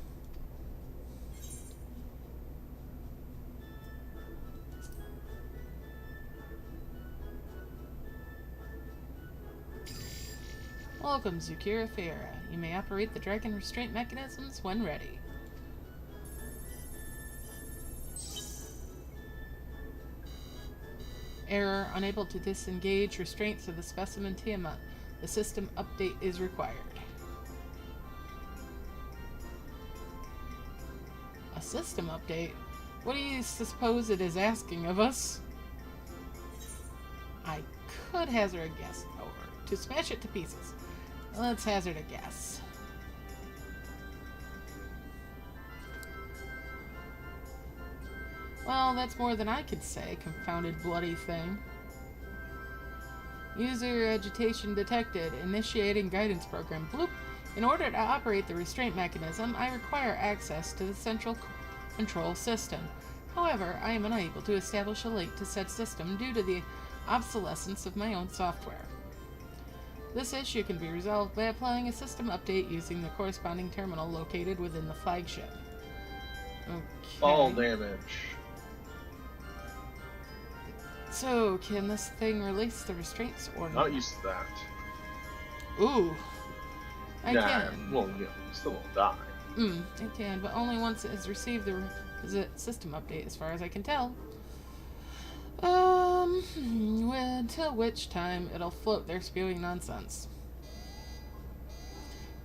S1: Welcome, Zukira Phaera. You may operate the dragon restraint mechanisms when ready. Error, unable to disengage restraints of the specimen Tiamat. The system update is required. A system update? What do you suppose it is asking of us? I could hazard a guess, however. To smash it to pieces. Let's hazard a guess. Well, that's more than I could say, confounded bloody thing. User agitation detected. Initiating guidance program. Bloop. In order to operate the restraint mechanism, I require access to the central control system. However, I am unable to establish a link to said system due to the obsolescence of my own software. This issue can be resolved by applying a system update using the corresponding terminal located within the flagship. Okay.
S2: Fall damage.
S1: So, can this thing release the restraints or
S2: Not used to that.
S1: Ooh. I can.
S2: Well, yeah, you still won't die.
S1: It can, but only once it has received the system update, as far as I can tell. Until which time it'll float there spewing nonsense.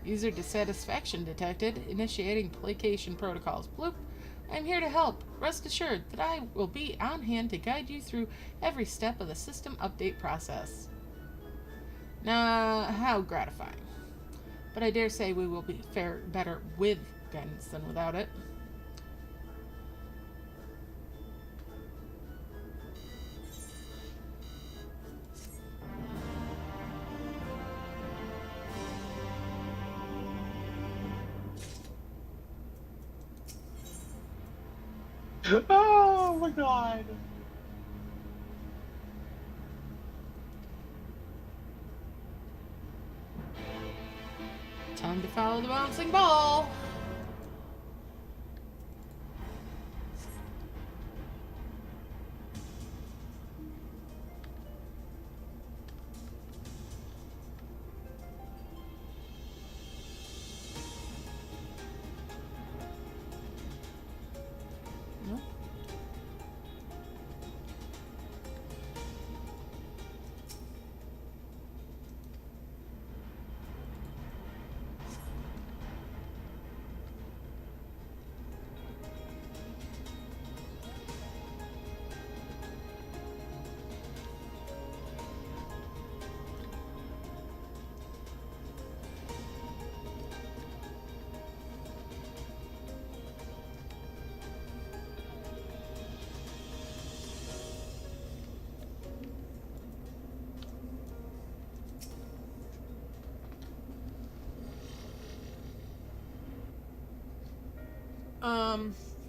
S1: User dissatisfaction detected. Initiating placation protocols. Bloop. I'm here to help. Rest assured that I will be on hand to guide you through every step of the system update process. Now, how gratifying. But I dare say we will fare better with guidance than without it.
S2: Oh my god!
S1: Time to follow the bouncing ball.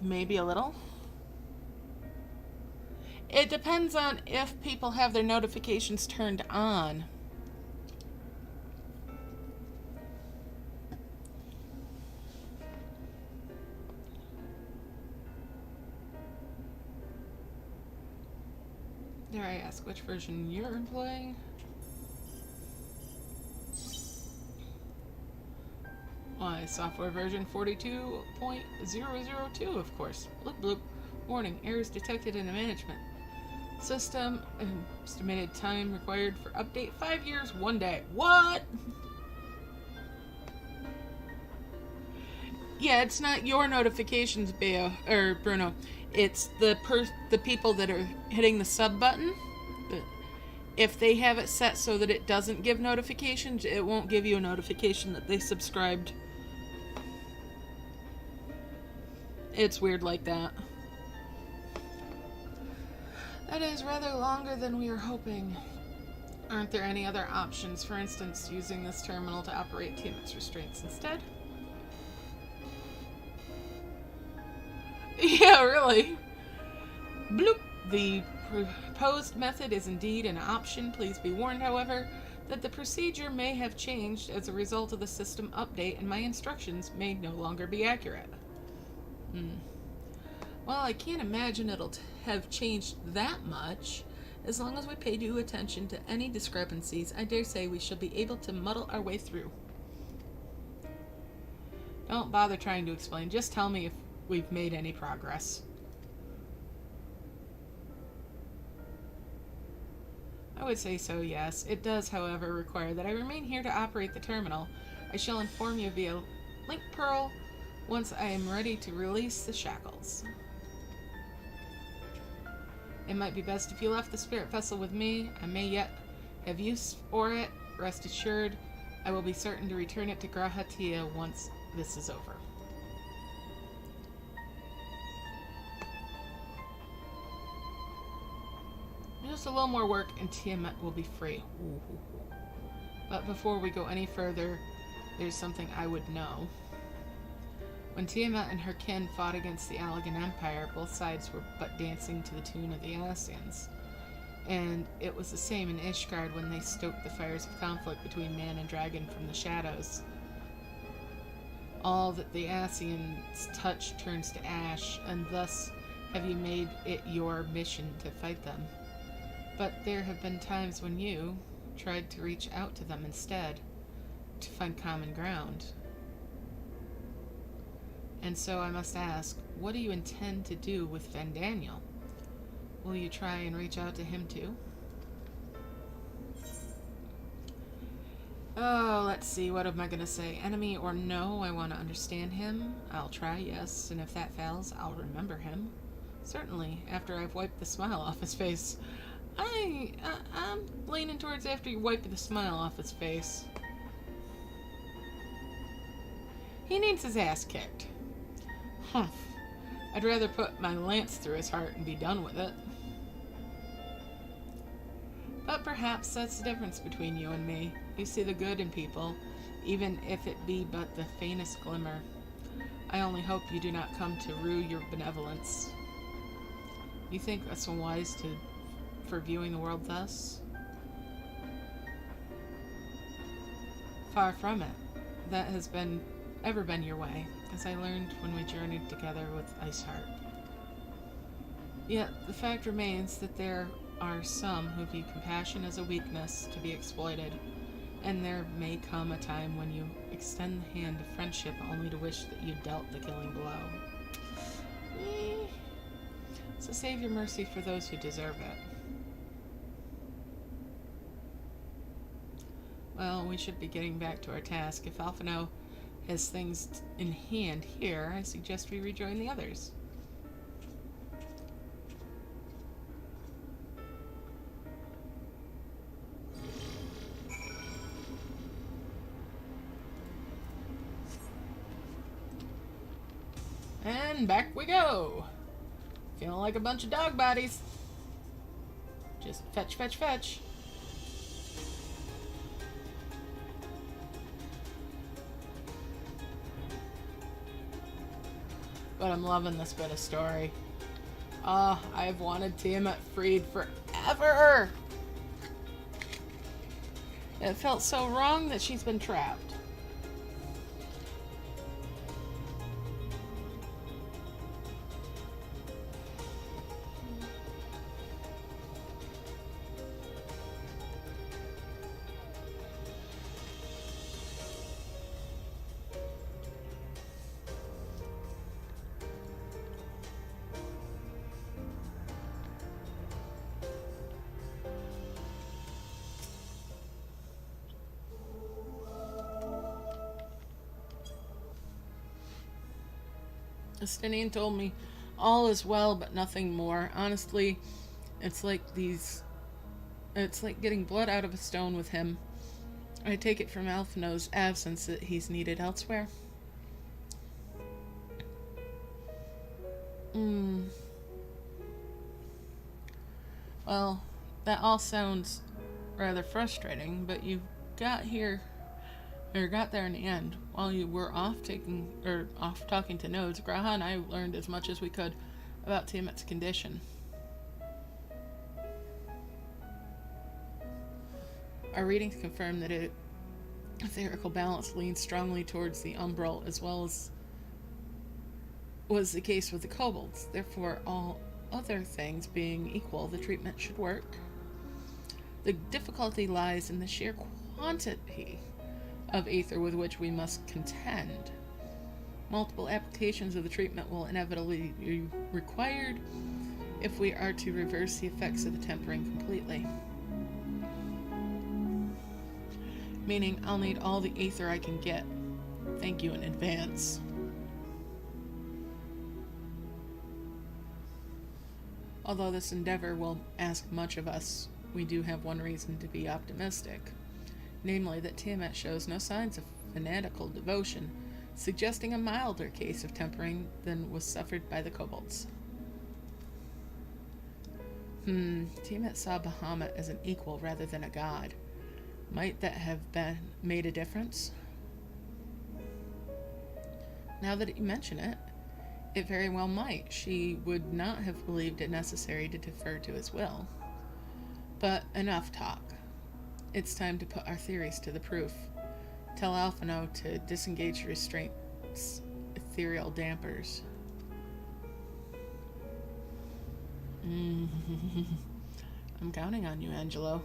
S1: Maybe a little. It depends on if people have their notifications turned on. Dare I ask which version you're playing? Why, software version 42.002, of course. Bloop bloop. Warning, errors detected in the management system. Estimated time required for update 5 years, 1 day. What? Yeah, it's not your notifications, Beo, or Bruno. It's the people that are hitting the sub button. If they have it set so that it doesn't give notifications, it won't give you a notification that they subscribed. It's weird like that. That is rather longer than we were hoping. Aren't there any other options? For instance, using this terminal to operate Tiamat's restraints instead? Yeah, really. Bloop. The proposed method is indeed an option. Please be warned, however, that the procedure may have changed as a result of the system update, and my instructions may no longer be accurate. Well, I can't imagine it'll have changed that much. As long as we pay due attention to any discrepancies, I dare say we shall be able to muddle our way through. Don't bother trying to explain. Just tell me if we've made any progress. I would say so, yes. It does, however, require that I remain here to operate the terminal. I shall inform you via link pearl once I am ready to release the shackles. It might be best if you left the spirit vessel with me. I may yet have use for it. Rest assured, I will be certain to return it to Grahatia once this is over. Just a little more work and Tiamat will be free. Ooh. But before we go any further, there's something I would know. When Tiamat and her kin fought against the Allegan Empire, both sides were but dancing to the tune of the Ascians. And it was the same in Ishgard when they stoked the fires of conflict between man and dragon from the shadows. All that the Ascians touch turns to ash, and thus have you made it your mission to fight them. But there have been times when you tried to reach out to them instead, to find common ground. And so I must ask, what do you intend to do with Vandaniel? Will you try and reach out to him too? Oh, let's see, what am I gonna say? Enemy or no, I want to understand him. I'll try, yes, and if that fails, I'll remember him. Certainly, after I've wiped the smile off his face. I'm leaning towards after you wipe the smile off his face. He needs his ass kicked. Humph. I'd rather put my lance through his heart and be done with it. But perhaps that's the difference between you and me. You see the good in people, even if it be but the faintest glimmer. I only hope you do not come to rue your benevolence. You think us wise for viewing the world thus? Far from it. That has ever been your way, as I learned when we journeyed together with Iceheart. Yet the fact remains that there are some who view compassion as a weakness to be exploited, and there may come a time when you extend the hand of friendship only to wish that you dealt the killing blow. So save your mercy for those who deserve it. Well, we should be getting back to our task. If Alphino has things in hand here, I suggest we rejoin the others. And back we go! Feeling like a bunch of dog bodies. Just fetch, fetch, fetch. But I'm loving this bit of story. I've wanted Tiamat freed forever! It felt so wrong that she's been trapped. Justinian told me all is well, but nothing more. Honestly, it's like getting blood out of a stone with him. I take it from Alphino's absence that he's needed elsewhere. Well, that all sounds rather frustrating, but you got there in the end. While you were off talking to Nodes, Graha and I learned as much as we could about Tiamat's condition. Our readings confirm that its etherical balance leans strongly towards the umbral, as well as was the case with the kobolds. Therefore, all other things being equal, the treatment should work. The difficulty lies in the sheer quantity of ether with which we must contend. Multiple applications of the treatment will inevitably be required if we are to reverse the effects of the tempering completely. Meaning, I'll need all the ether I can get. Thank you in advance. Although this endeavor will ask much of us, we do have one reason to be optimistic. Namely, that Tiamat shows no signs of fanatical devotion, suggesting a milder case of tempering than was suffered by the kobolds. Tiamat saw Bahamut as an equal rather than a god. Might that have made a difference? Now that you mention it, it very well might. She would not have believed it necessary to defer to his will. But enough talk. It's time to put our theories to the proof. Tell Alphino to disengage restraint's ethereal dampers. I'm counting on you, Angelo.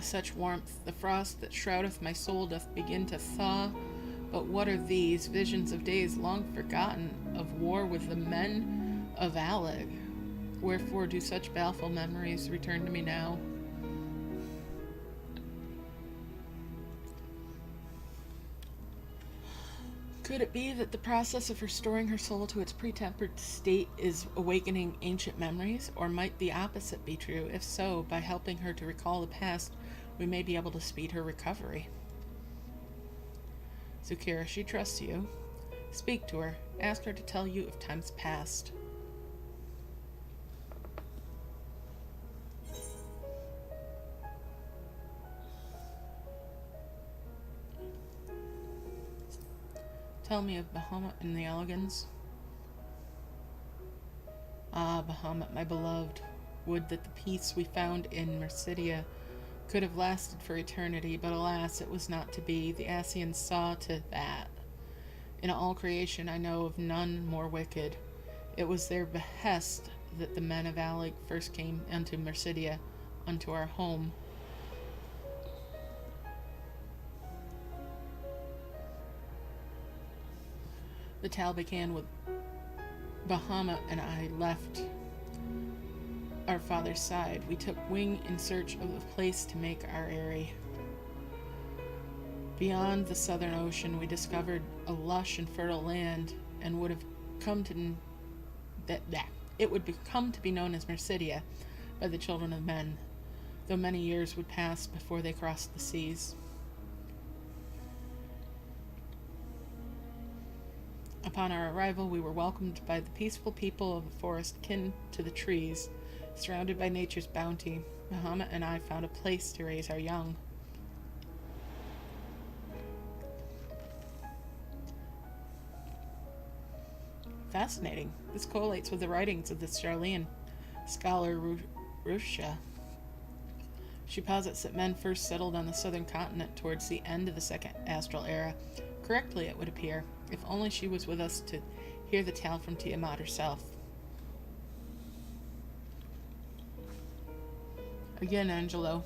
S1: Such warmth, the frost that shroudeth my soul doth begin to thaw. But what are these visions of days long forgotten, of war with the men of Alig? Wherefore do such baleful memories return to me now? Could it be that the process of restoring her soul to its pre-tempered state is awakening ancient memories? Or might the opposite be true? If so, by helping her to recall the past, we may be able to speed her recovery. Zukira, she trusts you. Speak to her. Ask her to tell you if time's past. Tell me of Bahamut and the Elegans. Ah, Bahamut, my beloved. Would that the peace we found in Mercidia could have lasted for eternity, but alas, it was not to be. The Ascians saw to that. In all creation I know of none more wicked. It was their behest that the men of Alig first came unto Mercidia, unto our home. The tale began with Bahamut and I left our father's side. We took wing in search of a place to make our eyrie. Beyond the southern ocean, we discovered a lush and fertile land, and would have come to it would come to be known as Mercidia by the children of men, though many years would pass before they crossed the seas. Upon our arrival, we were welcomed by the peaceful people of the forest kin to the trees. Surrounded by nature's bounty, Muhammad and I found a place to raise our young. Fascinating. This correlates with the writings of the Charlean scholar Rusha. She posits that men first settled on the southern continent towards the end of the Second Astral Era. Correctly, it would appear, if only she was with us to hear the tale from Tiamat herself. Again, Angelo.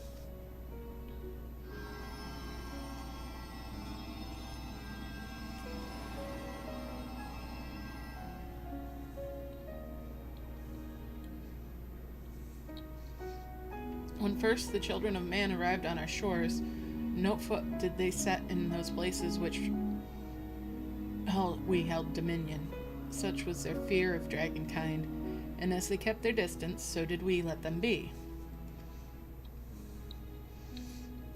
S1: When first the children of man arrived on our shores, no foot did they set in those places which we held dominion. Such was their fear of dragonkind, and as they kept their distance, so did we let them be.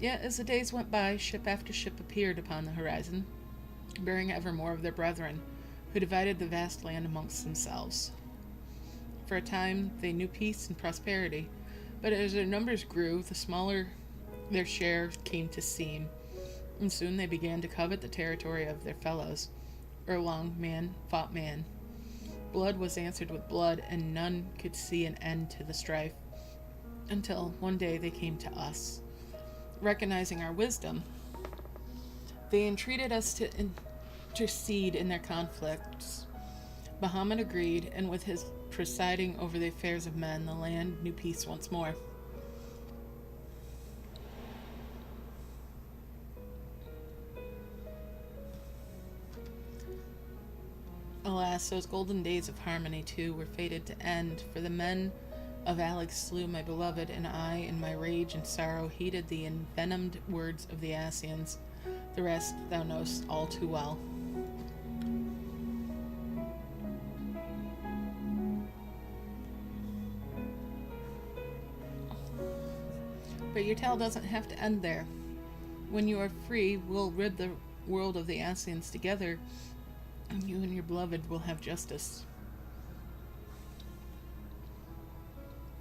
S1: Yet as the days went by, ship after ship appeared upon the horizon, bearing ever more of their brethren, who divided the vast land amongst themselves. For a time they knew peace and prosperity, but as their numbers grew, the smaller their share came to seem, and soon they began to covet the territory of their fellows. Erelong, man fought man. Blood was answered with blood, and none could see an end to the strife, until one day they came to us. Recognizing our wisdom, they entreated us to intercede in their conflicts. Bahamut agreed, and with his presiding over the affairs of men, the land knew peace once more. Alas, those golden days of harmony, too, were fated to end, for the men of Alex slew my beloved, and I, in my rage and sorrow, heeded the envenomed words of the Ascians. The rest thou knowest all too well. But your tale doesn't have to end there. When you are free, we'll rid the world of the Ascians together, and you and your beloved will have justice.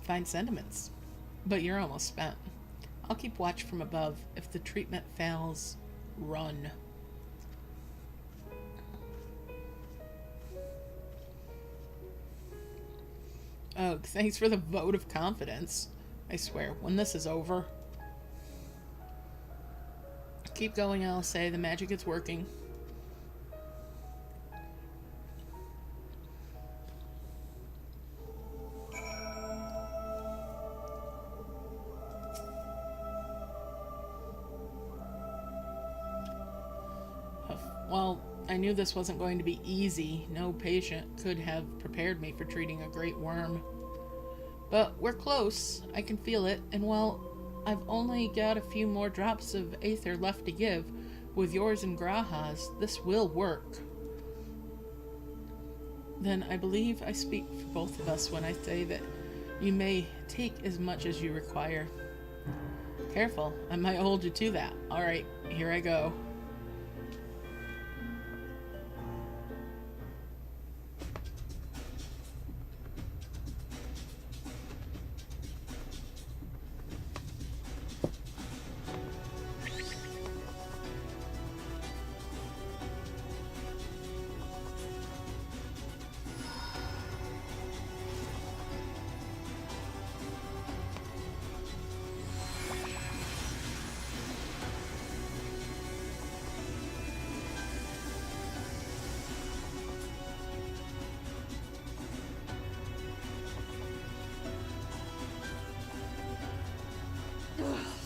S1: Fine sentiments, but you're almost spent. I'll keep watch from above. If the treatment fails, run. Oh, thanks for the vote of confidence. I swear, when this is over. Keep going, I'll say. The magic is working. Well, I knew this wasn't going to be easy. No patient could have prepared me for treating a great worm. But we're close. I can feel it. And while I've only got a few more drops of aether left to give, with yours and Graha's, this will work. Then I believe I speak for both of us when I say that you may take as much as you require. Careful, I might hold you to that. Alright, here I go.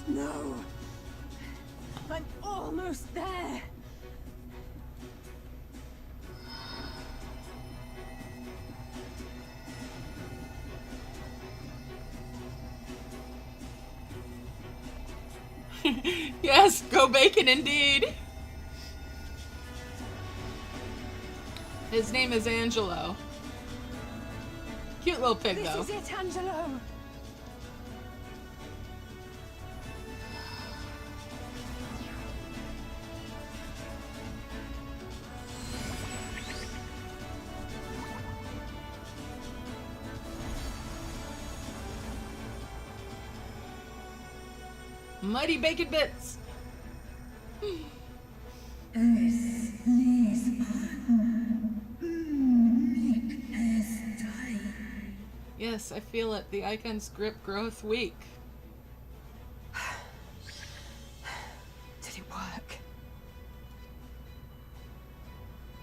S10: No. I'm almost there.
S1: Yes, go bacon indeed. His name is Angelo. Cute little pig, though.
S10: This is it, Angelo.
S1: Mighty bacon bits! Yes, I feel it. The icon's grip growth weak.
S12: Did it work?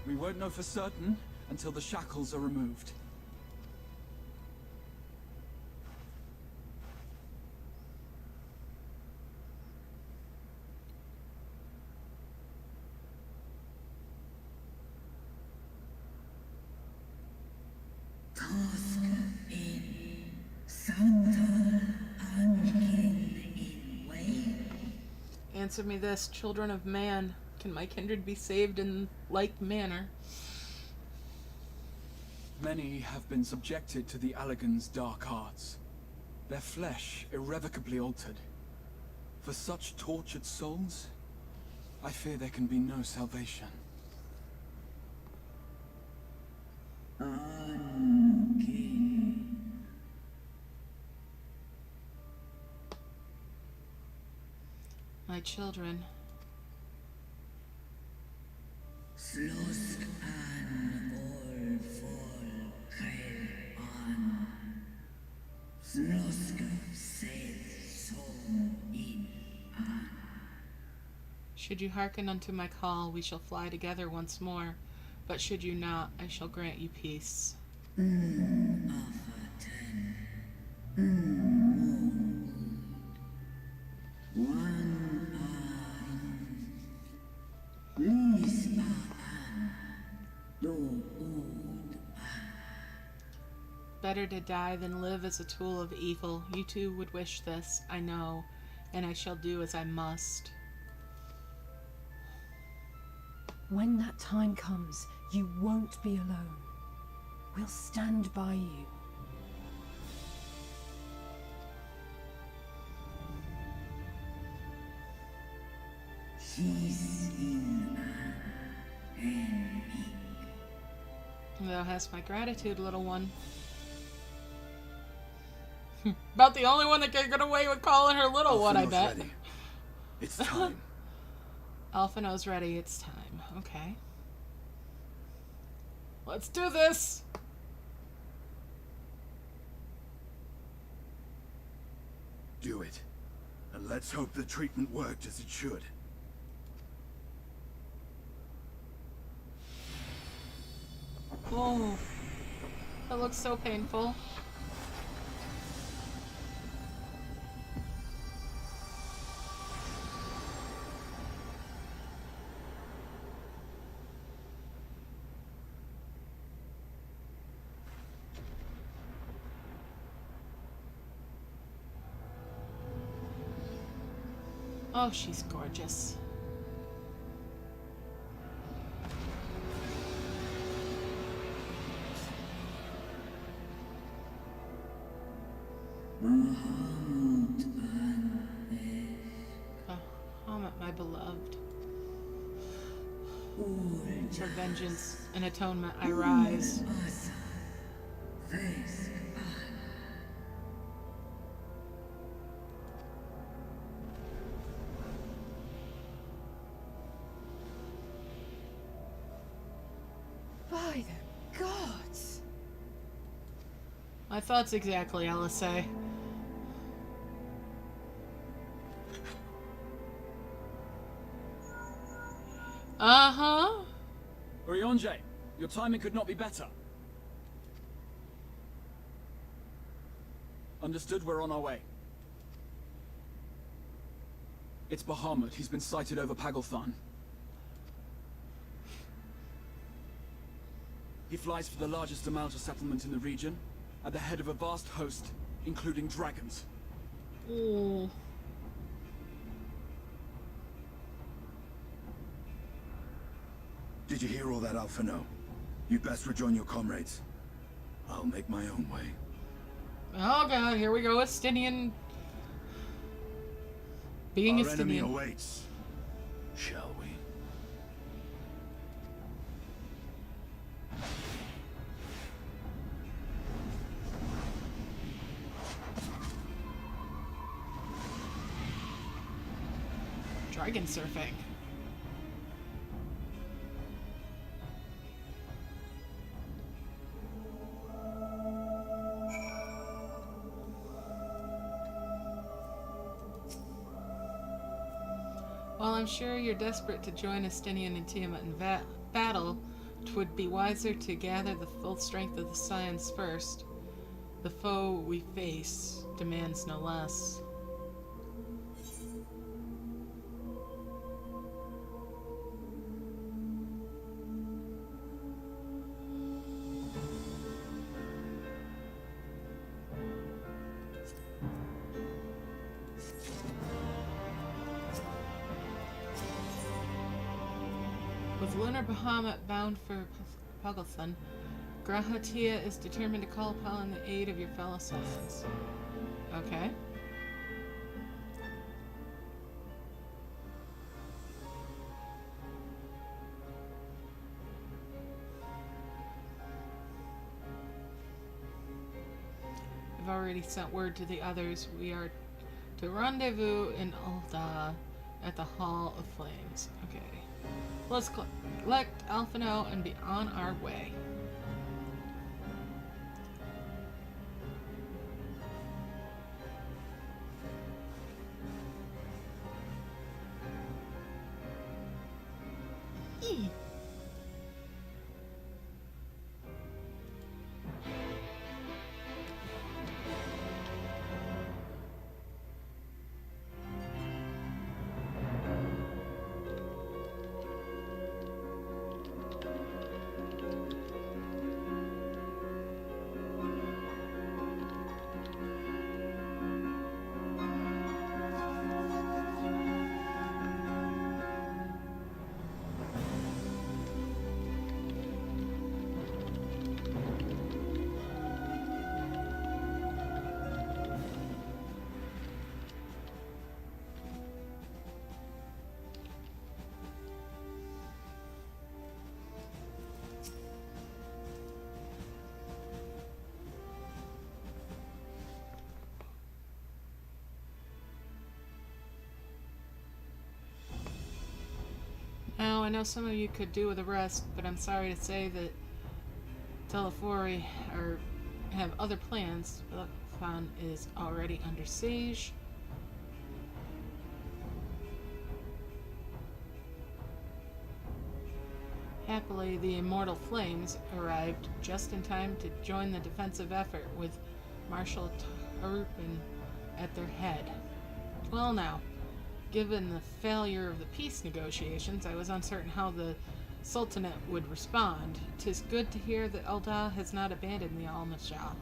S9: We won't know for certain until the shackles are removed.
S1: Answer me this, children of man. Can my kindred be saved in like manner?
S9: Many have been subjected to the Allagan's dark arts, their flesh irrevocably altered. For such tortured souls, I fear there can be no salvation.
S1: My children. Should you hearken unto my call, we shall fly together once more. But should you not, I shall grant you peace. Better to die than live as a tool of evil. You too would wish this, I know, and I shall do as I must.
S12: When that time comes, you won't be alone. We'll stand by you.
S1: Thou hast my gratitude, little one. About the only one that can get away with calling her little one, I bet.
S13: Ready. It's time.
S1: Alphino's ready, it's time. Okay. Let's do this!
S13: Do it. And let's hope the treatment worked as it should.
S1: Oh, that looks so painful. Oh, she's gorgeous. Bahamut, my beloved. For vengeance and atonement I rise.
S12: By the gods!
S1: My thoughts exactly, Alisei. Uh-huh.
S9: Urianger, your timing could not be better. Understood, we're on our way. It's Bahamut. He's been sighted over Pagalthan. He flies for the largest Amalta settlement in the region, at the head of a vast host, including dragons.
S1: Ooh.
S13: Did you hear all that, Alphino? You'd best rejoin your comrades. I'll make my own way.
S1: Oh god, here we go, Estinian. Being
S13: Our enemy
S1: Estinian.
S13: awaits. Shall we?
S1: dragon surfing. While I'm sure you're desperate to join Estinian and Tiamat in battle, 'twould be wiser to gather the full strength of the scions first. The foe we face demands no less. With Lunar Bahamut bound for Pugglethan, Grahatia is determined to call upon the aid of your fellow scions. Okay. I've already sent word to the others. We are to rendezvous in Ul'dah at the Hall of Flames. Okay. Let's collect Alphino and be on our way. Now, I know some of you could do with a rest, but I'm sorry to say that Telefori have other plans. Belakhan is already under siege. Happily, the Immortal Flames arrived just in time to join the defensive effort with Marshal Tarupin at their head. Well now, given the failure of the peace negotiations, I was uncertain how the Sultanate would respond. 'Tis good to hear that Ul'dah has not abandoned the Al-Majah.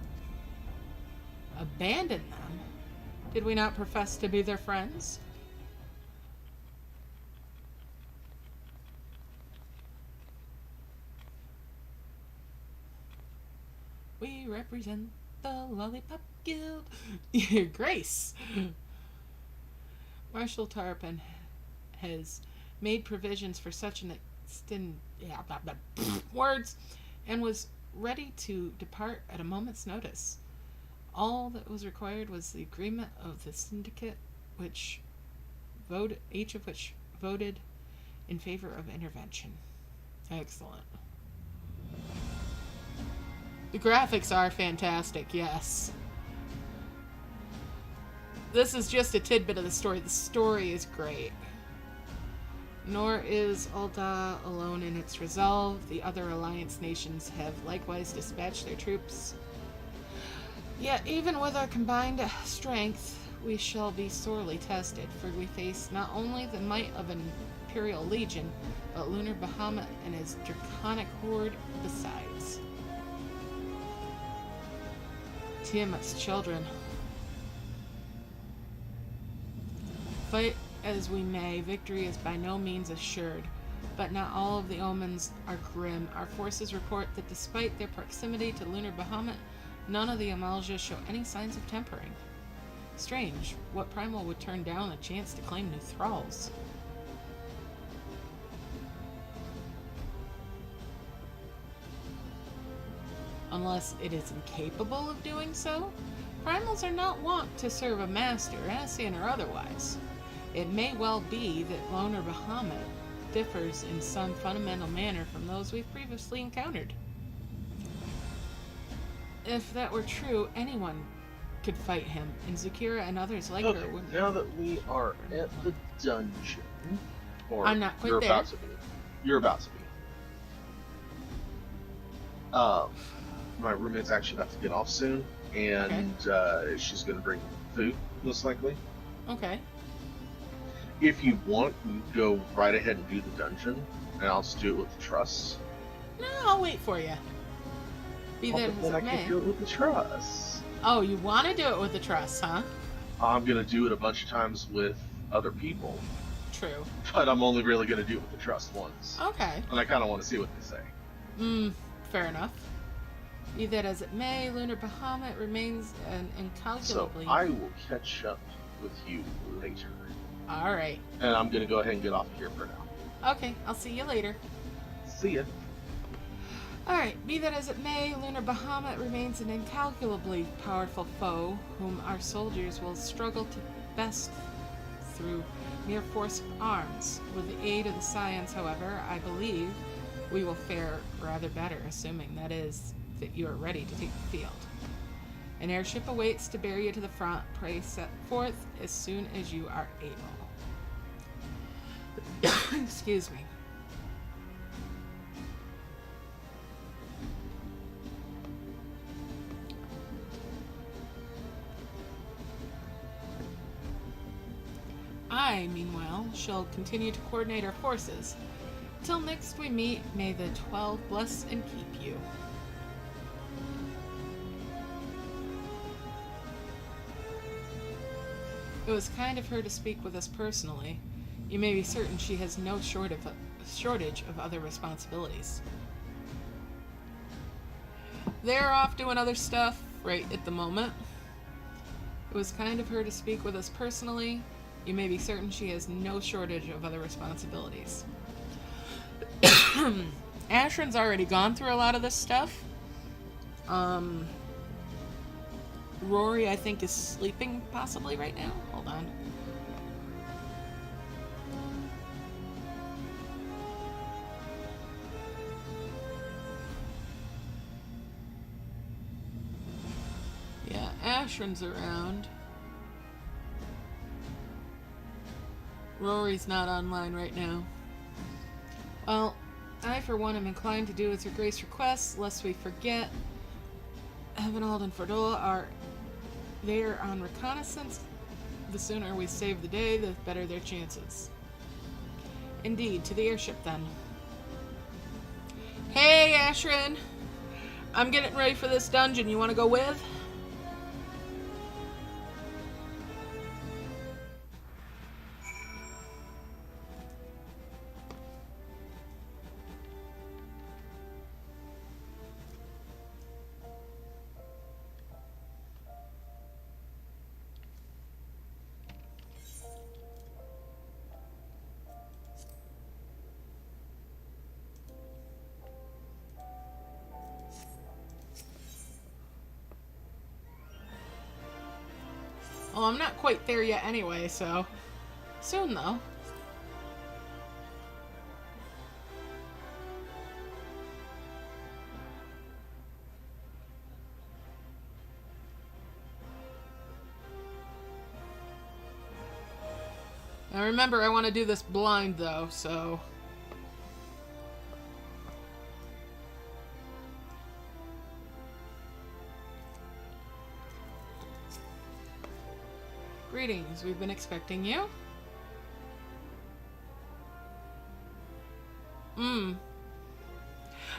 S1: Abandoned them? Did we not profess to be their friends? We represent the Lollipop Guild. Your Grace. Marshal Tarpon has made provisions for such an words, and was ready to depart at a moment's notice. All that was required was the agreement of the syndicate, each of which voted in favor of intervention. Excellent. The graphics are fantastic, yes. This is just a tidbit of the story. The story is great. Nor is Ul'dah alone in its resolve. The other alliance nations have likewise dispatched their troops. Yet, even with our combined strength, we shall be sorely tested, for we face not only the might of an Imperial Legion, but Lunar Bahamut and his draconic horde besides. Tiamat's children. Fight as we may, victory is by no means assured, but not all of the omens are grim. Our forces report that despite their proximity to Lunar Bahamut, none of the Amalja show any signs of tempering. Strange, what primal would turn down a chance to claim new thralls? Unless it is incapable of doing so? Primals are not wont to serve a master, Ascian or otherwise. It may well be that Loner Bahamut differs in some fundamental manner from those we've previously encountered. If that were true, anyone could fight him, and Zukira and others like her would...
S2: Now that we are at the dungeon, or
S1: I'm not quite
S2: you're
S1: there.
S2: about to be. You're about to be. My roommate's actually about to get off soon, and she's going to bring food, most likely.
S1: Okay.
S2: If you want, you can go right ahead and do the dungeon, and I'll just do it with the trusts.
S1: No, I'll wait for you. Be that as
S2: Then I
S1: it may.
S2: can do it with the trusts.
S1: Oh, you want to do it with the trust, huh?
S2: I'm going to do it a bunch of times with other people,
S1: True.
S2: but I'm only really going to do it with the trust once.
S1: Okay.
S2: And I kind of want to see what they say.
S1: Fair enough. Be that as it may, Lunar Bahamut remains an
S2: So
S1: incalculably...
S2: I will catch up with you later.
S1: Alright.
S2: And I'm going to go ahead and get off of here for now.
S1: Okay, I'll see you later.
S2: See ya.
S1: Alright, be that as it may, Lunar Bahamut remains an incalculably powerful foe whom our soldiers will struggle to best through mere force of arms. With the aid of the science, however, I believe we will fare rather better, assuming, that is, that you are ready to take the field. An airship awaits to bear you to the front. Pray set forth as soon as you are able. Excuse me. I, meanwhile, shall continue to coordinate our forces. Till next we meet, may the 12 bless and keep you. It was kind of her to speak with us personally. You may be certain she has no shortage of other responsibilities. They're off doing other stuff right at the moment. It was kind of her to speak with us personally. You may be certain she has no shortage of other responsibilities. Ashran's already gone through a lot of this stuff. Rory, I think, is sleeping possibly right now. Hold on. Yeah, Ashran's around. Rory's not online right now. Well, I, for one, am inclined to do as Her Grace requests, lest we forget. Heavenald and Fordola are there on reconnaissance. The sooner we save the day, the better their chances. Indeed, to the airship then. Hey, Ashran! I'm getting ready for this dungeon. You want to go with? Well, I'm not quite there yet anyway, so... Soon, though. Now remember, I want to do this blind, though, so... Greetings, we've been expecting you.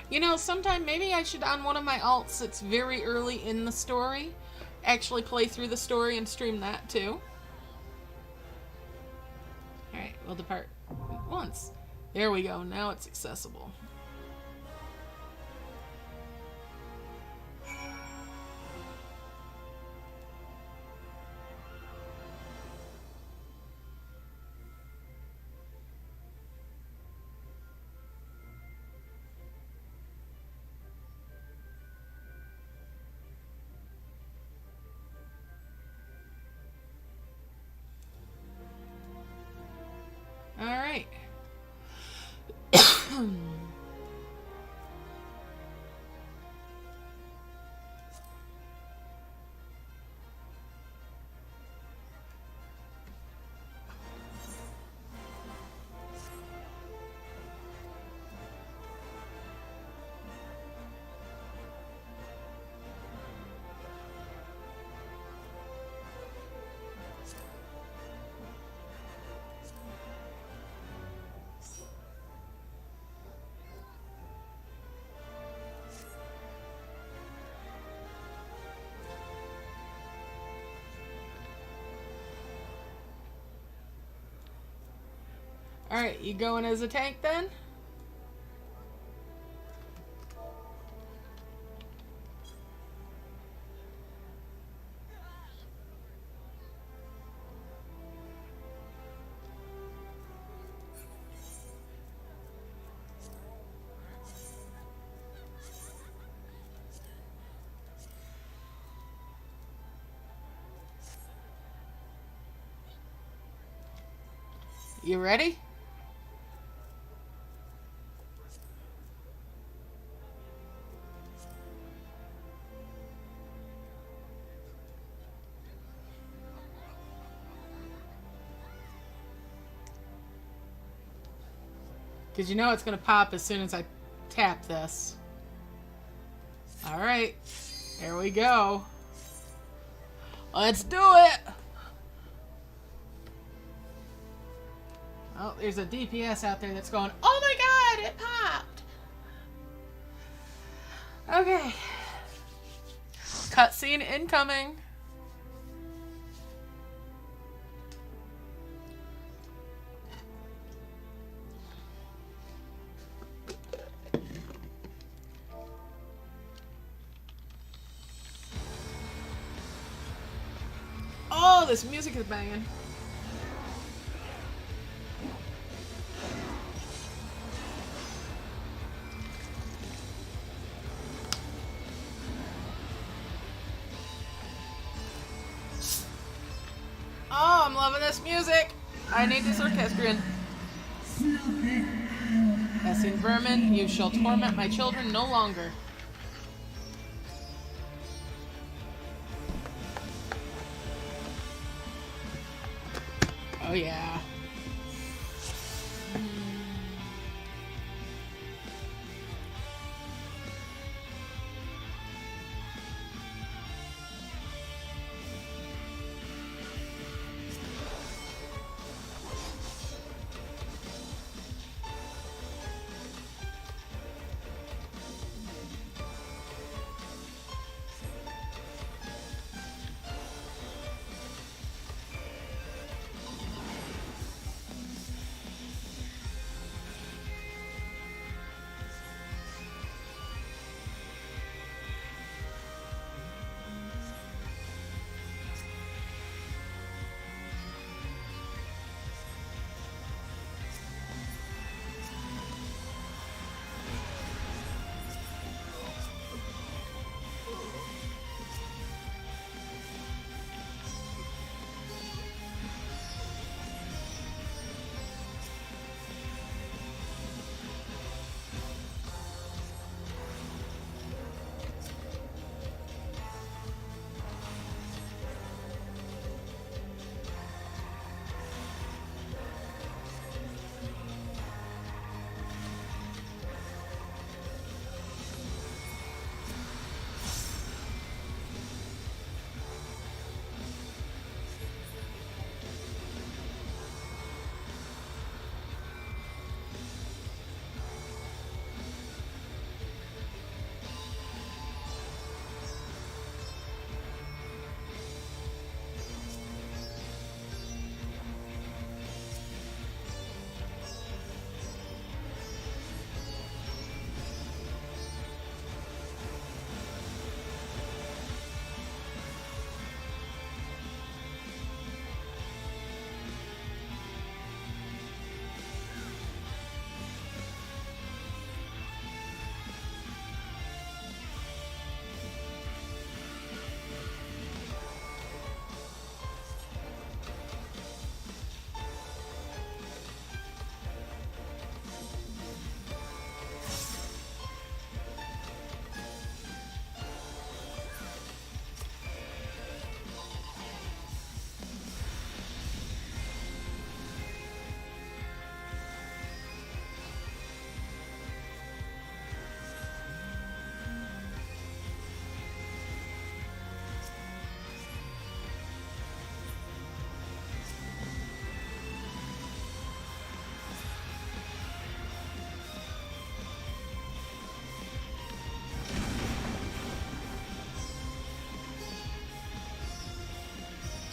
S1: You know, sometime maybe I should, on one of my alts that's very early in the story, actually play through the story and stream that too. Alright, we'll depart once. There we go, now it's accessible. Alright, you going as a tank then? You ready? Because you know it's going to pop as soon as I tap this. Alright. Here we go. Let's do it! Oh, there's a DPS out there that's going, oh my god, it popped! Okay. Cutscene incoming. Oh, this music is banging. Oh, I'm loving this music. I need this orchestrion. Hessing vermin, you shall torment my children no longer. Oh yeah.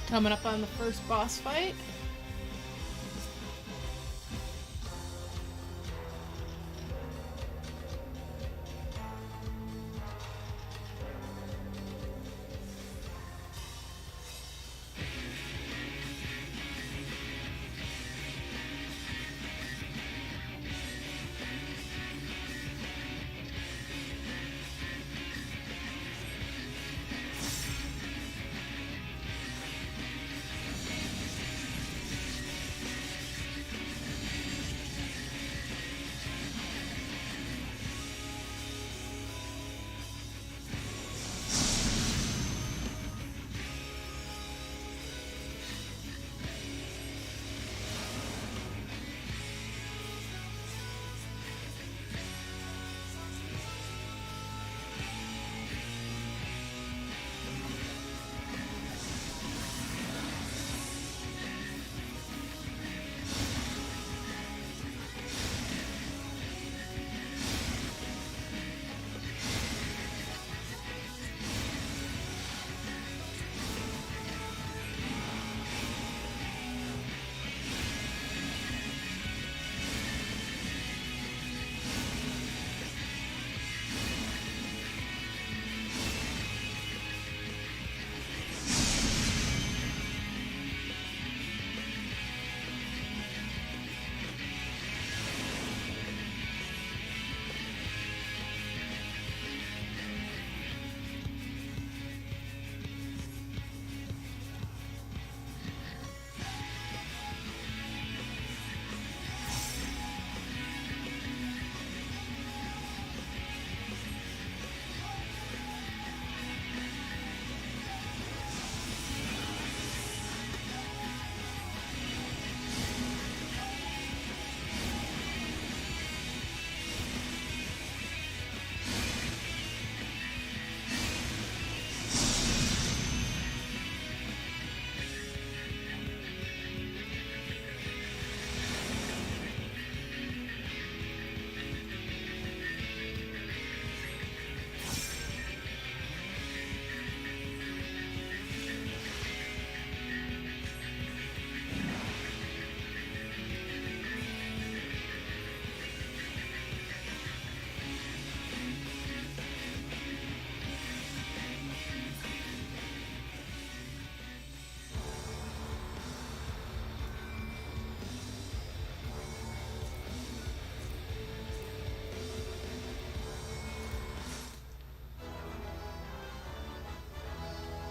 S1: Coming up on the first boss fight.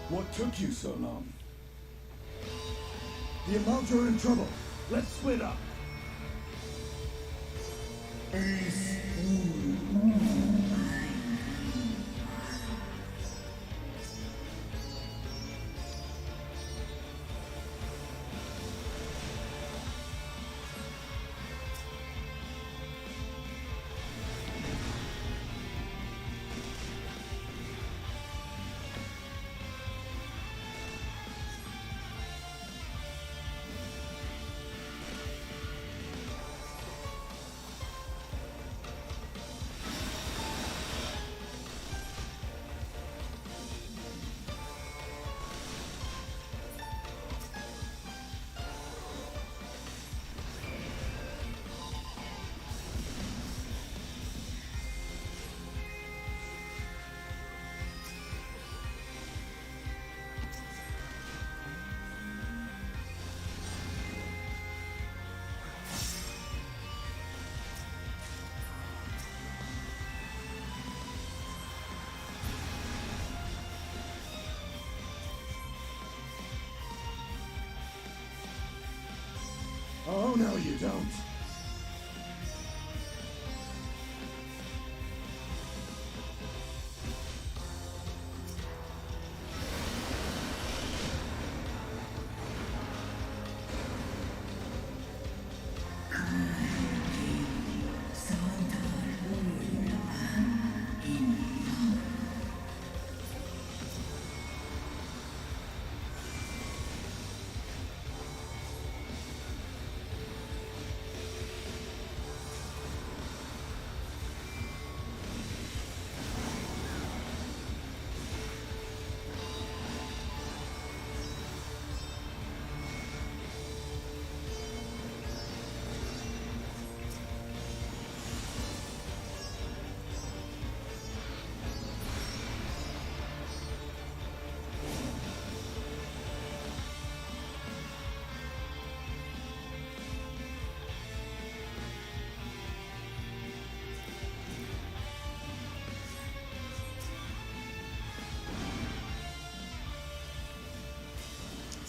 S13: What took you so long? The Amalja are in trouble. Let's split up. Oh, no, you don't.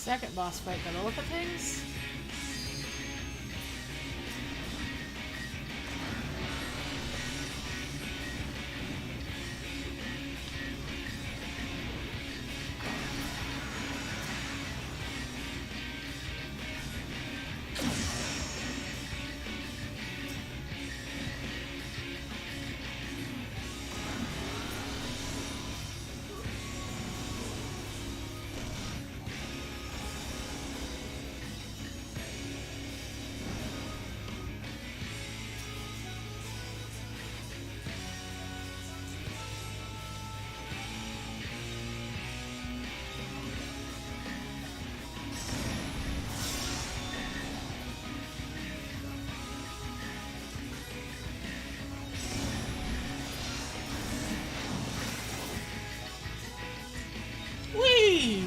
S1: Second boss fight, by the look of things. Whee!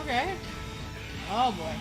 S1: Okay. Oh boy.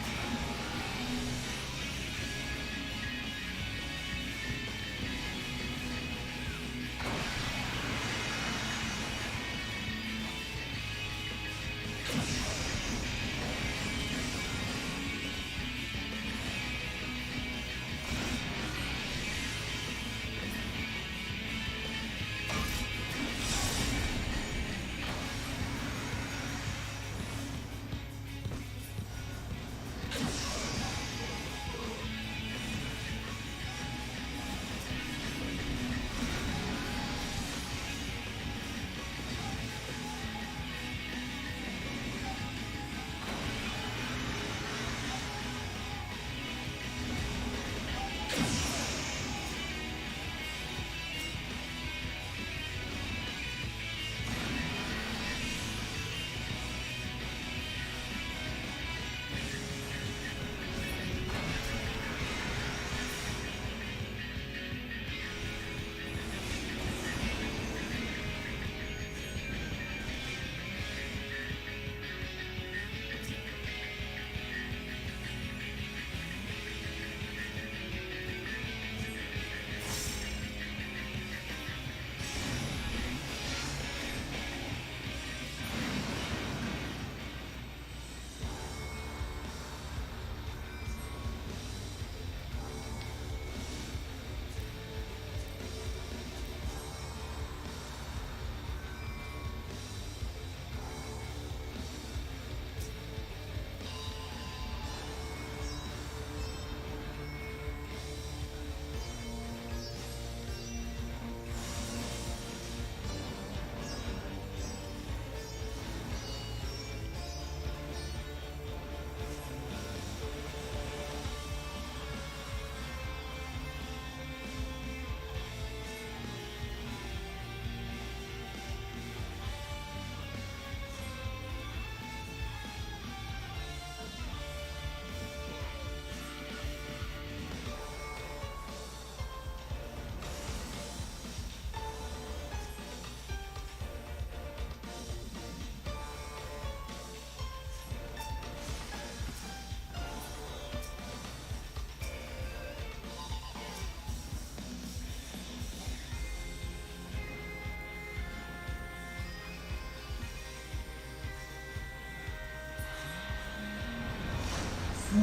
S14: Hi,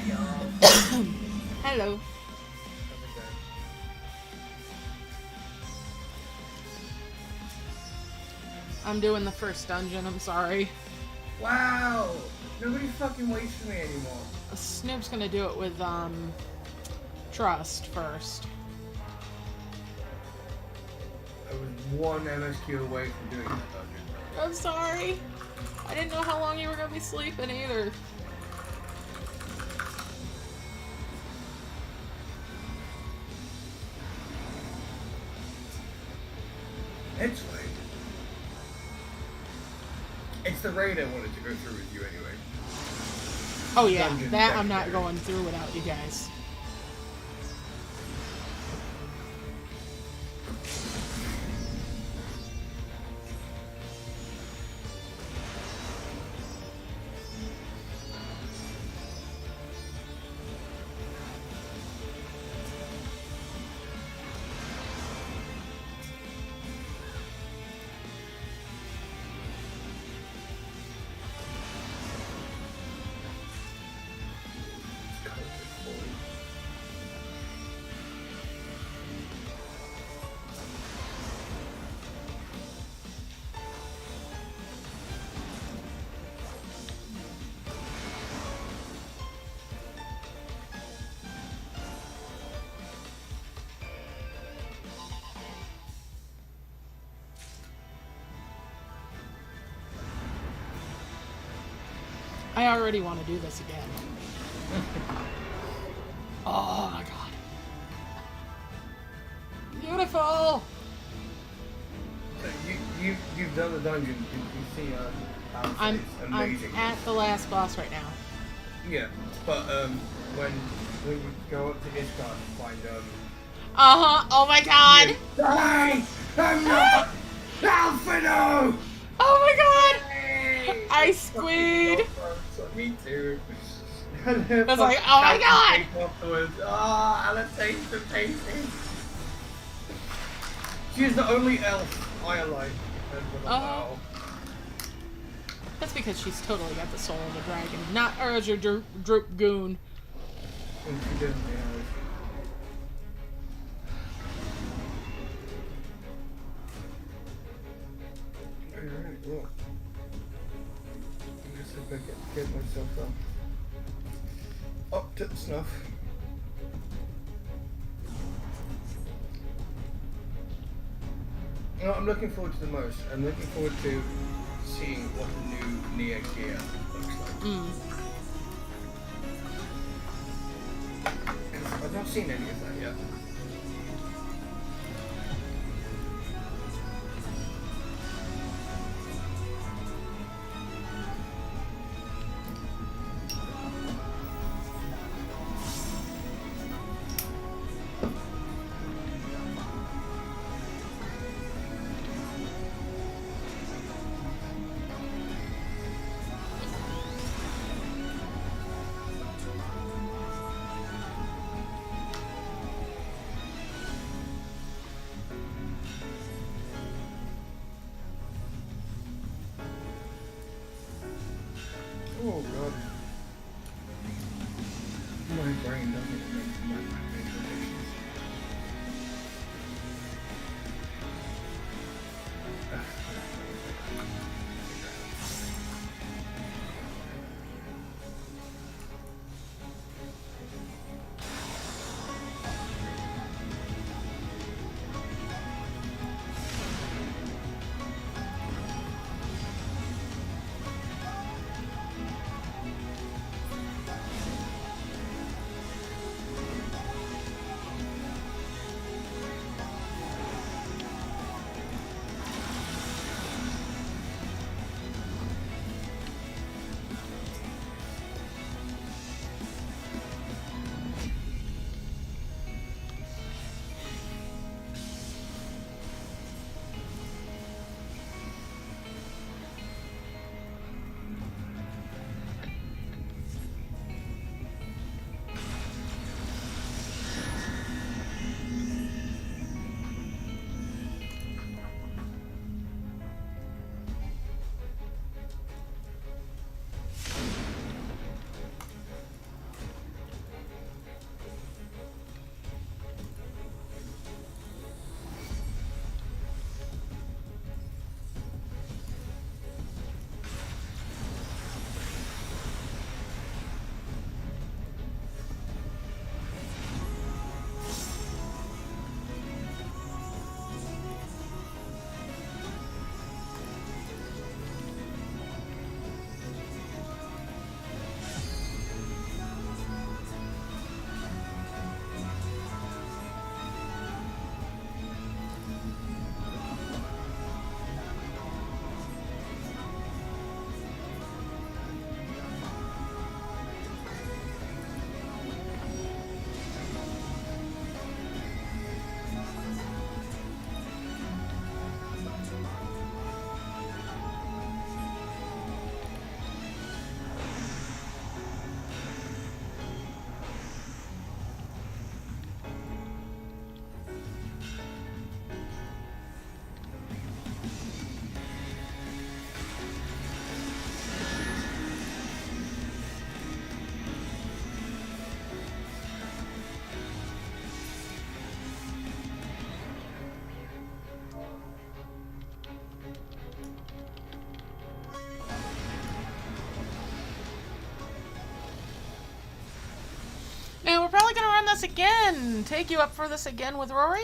S14: y'all.
S1: Hello. I'm doing the first dungeon, I'm sorry.
S14: Wow! Nobody fucking waits for me anymore.
S1: Snoop's gonna do it with, Trust first.
S14: I was one MSQ away from doing that dungeon.
S1: I'm sorry. I didn't know how long you were gonna be sleeping either.
S14: It's fine. It's the raid I wanted to go through with you anyway.
S1: Oh yeah,
S14: Dungeon
S1: that I'm not
S14: secondary.
S1: going through without you guys. I already want to do this again. Oh my god. Beautiful!
S14: So you've done the dungeon. You see
S1: I'm
S14: amazing.
S1: at the last boss right now.
S14: Yeah, but when you go up to Ishgard and find
S1: Oh my god!
S14: Hey! I'm not Alphino!
S1: Oh my god! I squeed!
S14: Me too.
S1: I was like, oh my god!
S14: Afterwards. Oh, Allotation faces. She is the only elf I like.
S1: Oh. That's because she's totally got the soul of a dragon, not as your droop goon.
S14: And she doesn't have. Alright, well. I guess I better get myself up to the snuff. No, I'm looking forward to the most. I'm looking forward to seeing what the new Nia gear looks like. I've not seen any of that yet. Oh god. My brain doesn't make my visualizations.
S1: run this again. Take you up for this again with Rory.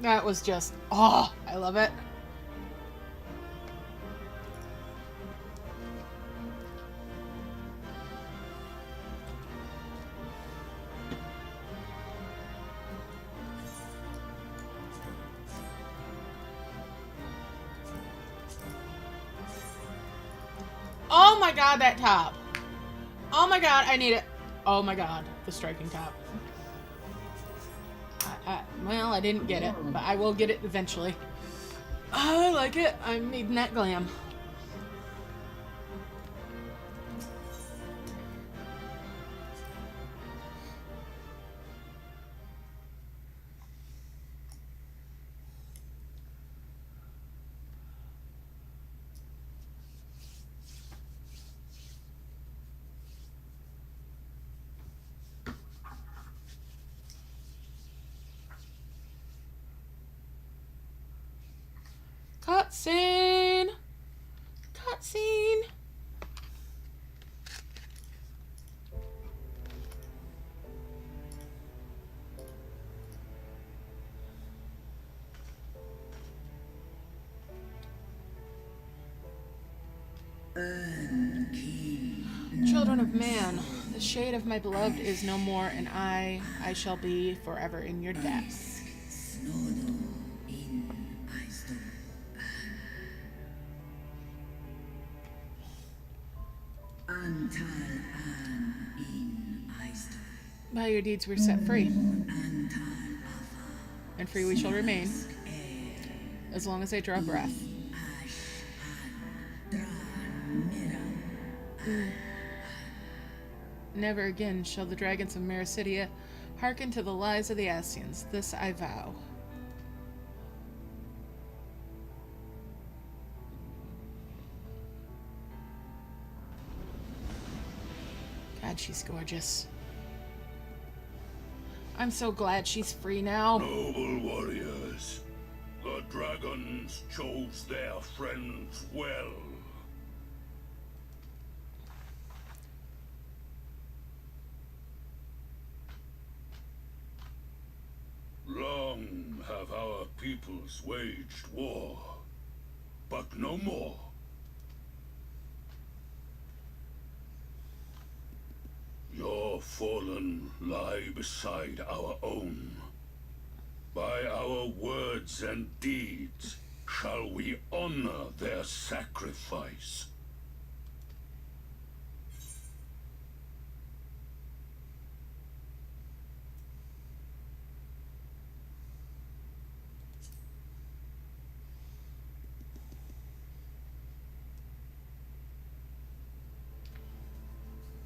S1: That was just, oh, I love it. Oh my god, that top. Oh my god, I need it. Oh my god, the striking top. Well, I didn't get it, but I will get it eventually. I like it. I'm needing that glam. Cutscene! Cutscene! Children of man, the shade of my beloved is no more, and I shall be forever in your depths. By your deeds we're set free, and free we shall remain, as long as I draw breath. Never again shall the dragons of Mericidia hearken to the lies of the Ascians. This I vow. God, she's gorgeous. I'm so glad she's free now.
S5: Noble warriors, the dragons chose their friends well. Long have our peoples waged war, but no more. Your fallen lie beside our own. By our words and deeds shall we honor their sacrifice.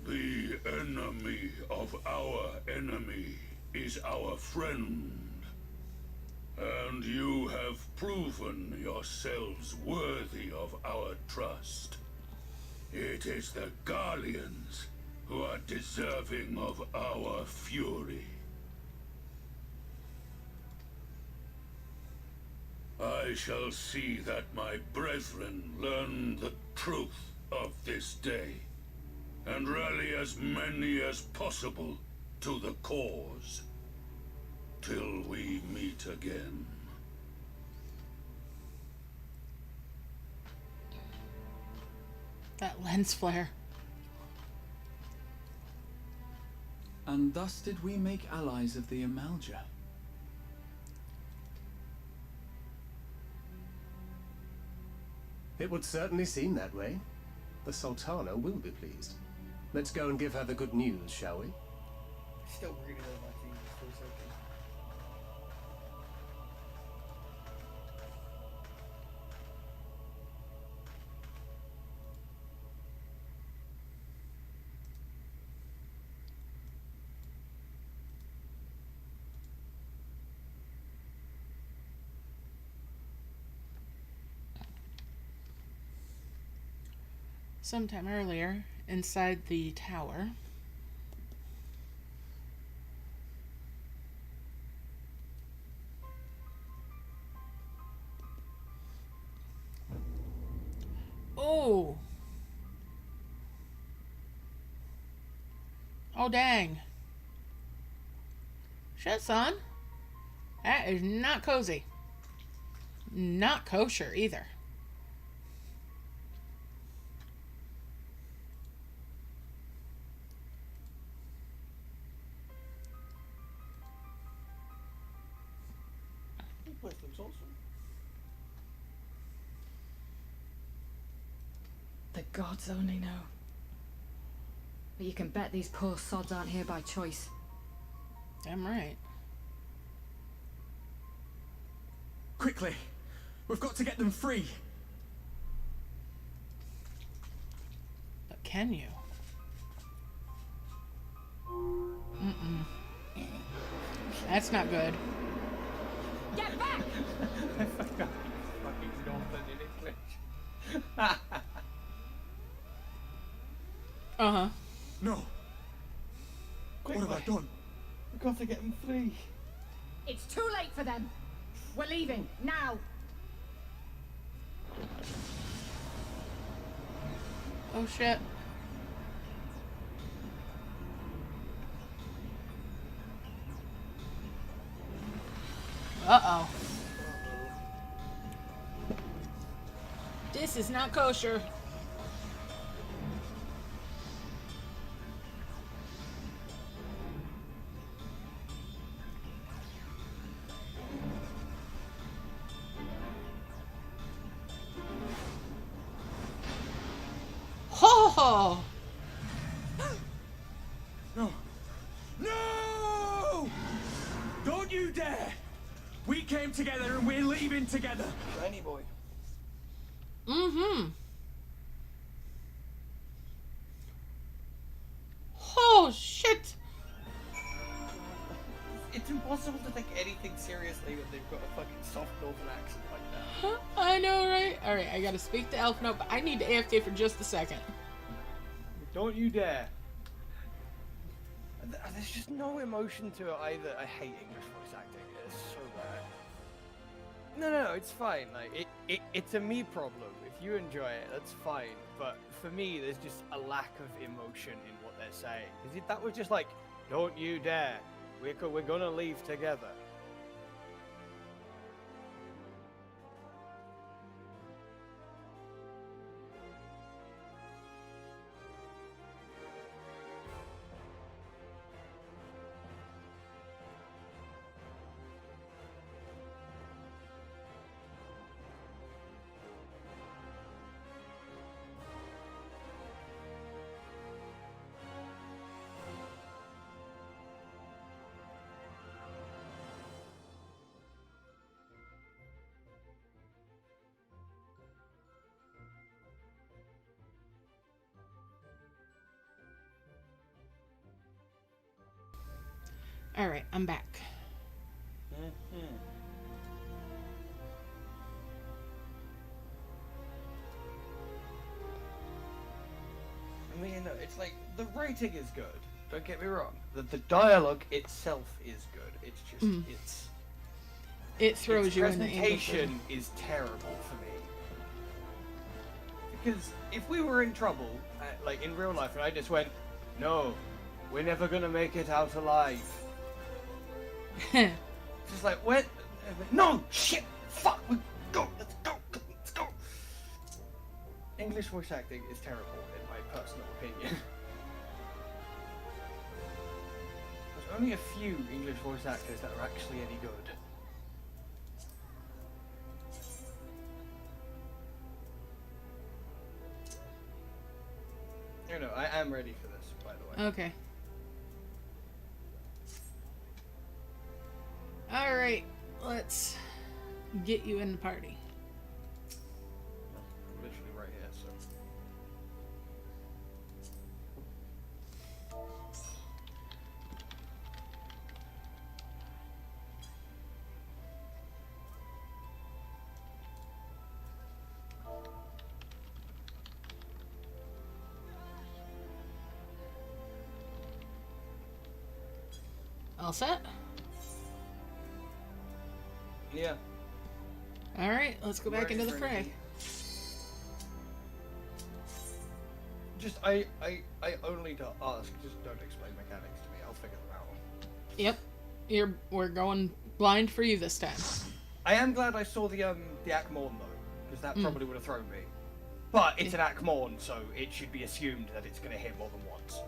S5: The enemy of our enemy is our friend. And you have proven yourselves worthy of our trust. It is the Garleans who are deserving of our fury. I shall see that my brethren learn the truth of this day, and rally as many as possible to the cause, till we meet again.
S1: That lens flare.
S15: And thus did we make allies of the Amalja.
S16: It would certainly seem that way. The Sultana will be pleased. Let's go and give her the good news, shall we?
S14: Still reading all my things for a second.
S1: Sometime earlier, inside the tower, Oh. Oh, dang. Shit, son. That is not cozy. Not kosher either.
S14: This place looks awesome.
S17: The gods only know. But you can bet these poor sods aren't here by choice.
S1: Damn right.
S11: Quickly! We've got to get them free!
S1: But can you? Mm-mm. That's not good.
S17: Get back!
S14: I forgot. Fucking Northern in English.
S1: Uh-huh.
S11: No!
S14: Quick,
S11: what have I done?
S14: We've got to get them free.
S17: It's too late for them. We're leaving, now.
S1: Oh, shit. Uh-oh. This is not kosher. Oh!
S11: No! No! Don't you dare! We came together and we're leaving together!
S14: Shiny boy.
S1: Mm-hmm. Oh, shit!
S14: It's impossible to take anything seriously when they've got a fucking soft northern accent like that.
S1: I know, right? Alright, I gotta speak to Elf Note, but I need to AFK for just a second.
S14: Don't you dare. There's just no emotion to it either. I hate English voice acting. It's so bad. No, it's fine. Like it's a me problem. If you enjoy it, that's fine. But for me, there's just a lack of emotion in what they're saying. Because that was just like, don't you dare. We're gonna leave together.
S1: Alright, I'm back.
S14: I mean, it's like, the writing is good. Don't get me wrong. The dialogue itself is good. It's just,
S1: It throws you in the
S14: presentation is terrible for me. Because if we were in trouble, like in real life, and I just went, no, we're never gonna make it out alive. Just like, what? No, shit, fuck, let's go. English voice acting is terrible, in my personal opinion. There's only a few English voice actors that are actually any good. You know, I am ready for this, by the way.
S1: Okay. Alright, let's get you in the party.
S14: I'm literally right here, so.
S1: All set?
S14: Yeah.
S1: Alright, let's go back
S14: Ready
S1: into the
S14: for
S1: fray.
S14: anything. Just, I only to ask, just don't explain mechanics to me, I'll figure them out.
S1: Yep. We're going blind for you this time.
S14: I am glad I saw the Akmorn though, because that probably would have thrown me. But it's an Akmorn, so it should be assumed that it's going to hit more than once.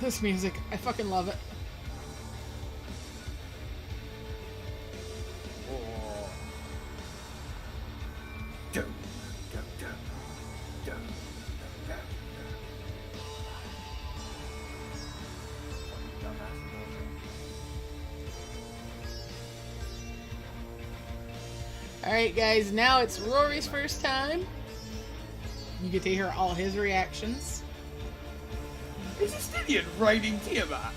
S1: This music, I fucking love it.
S14: Oh.
S1: Alright guys, now it's Rory's first time. You get to hear all his reactions.
S14: Is Justinian riding Tiamat?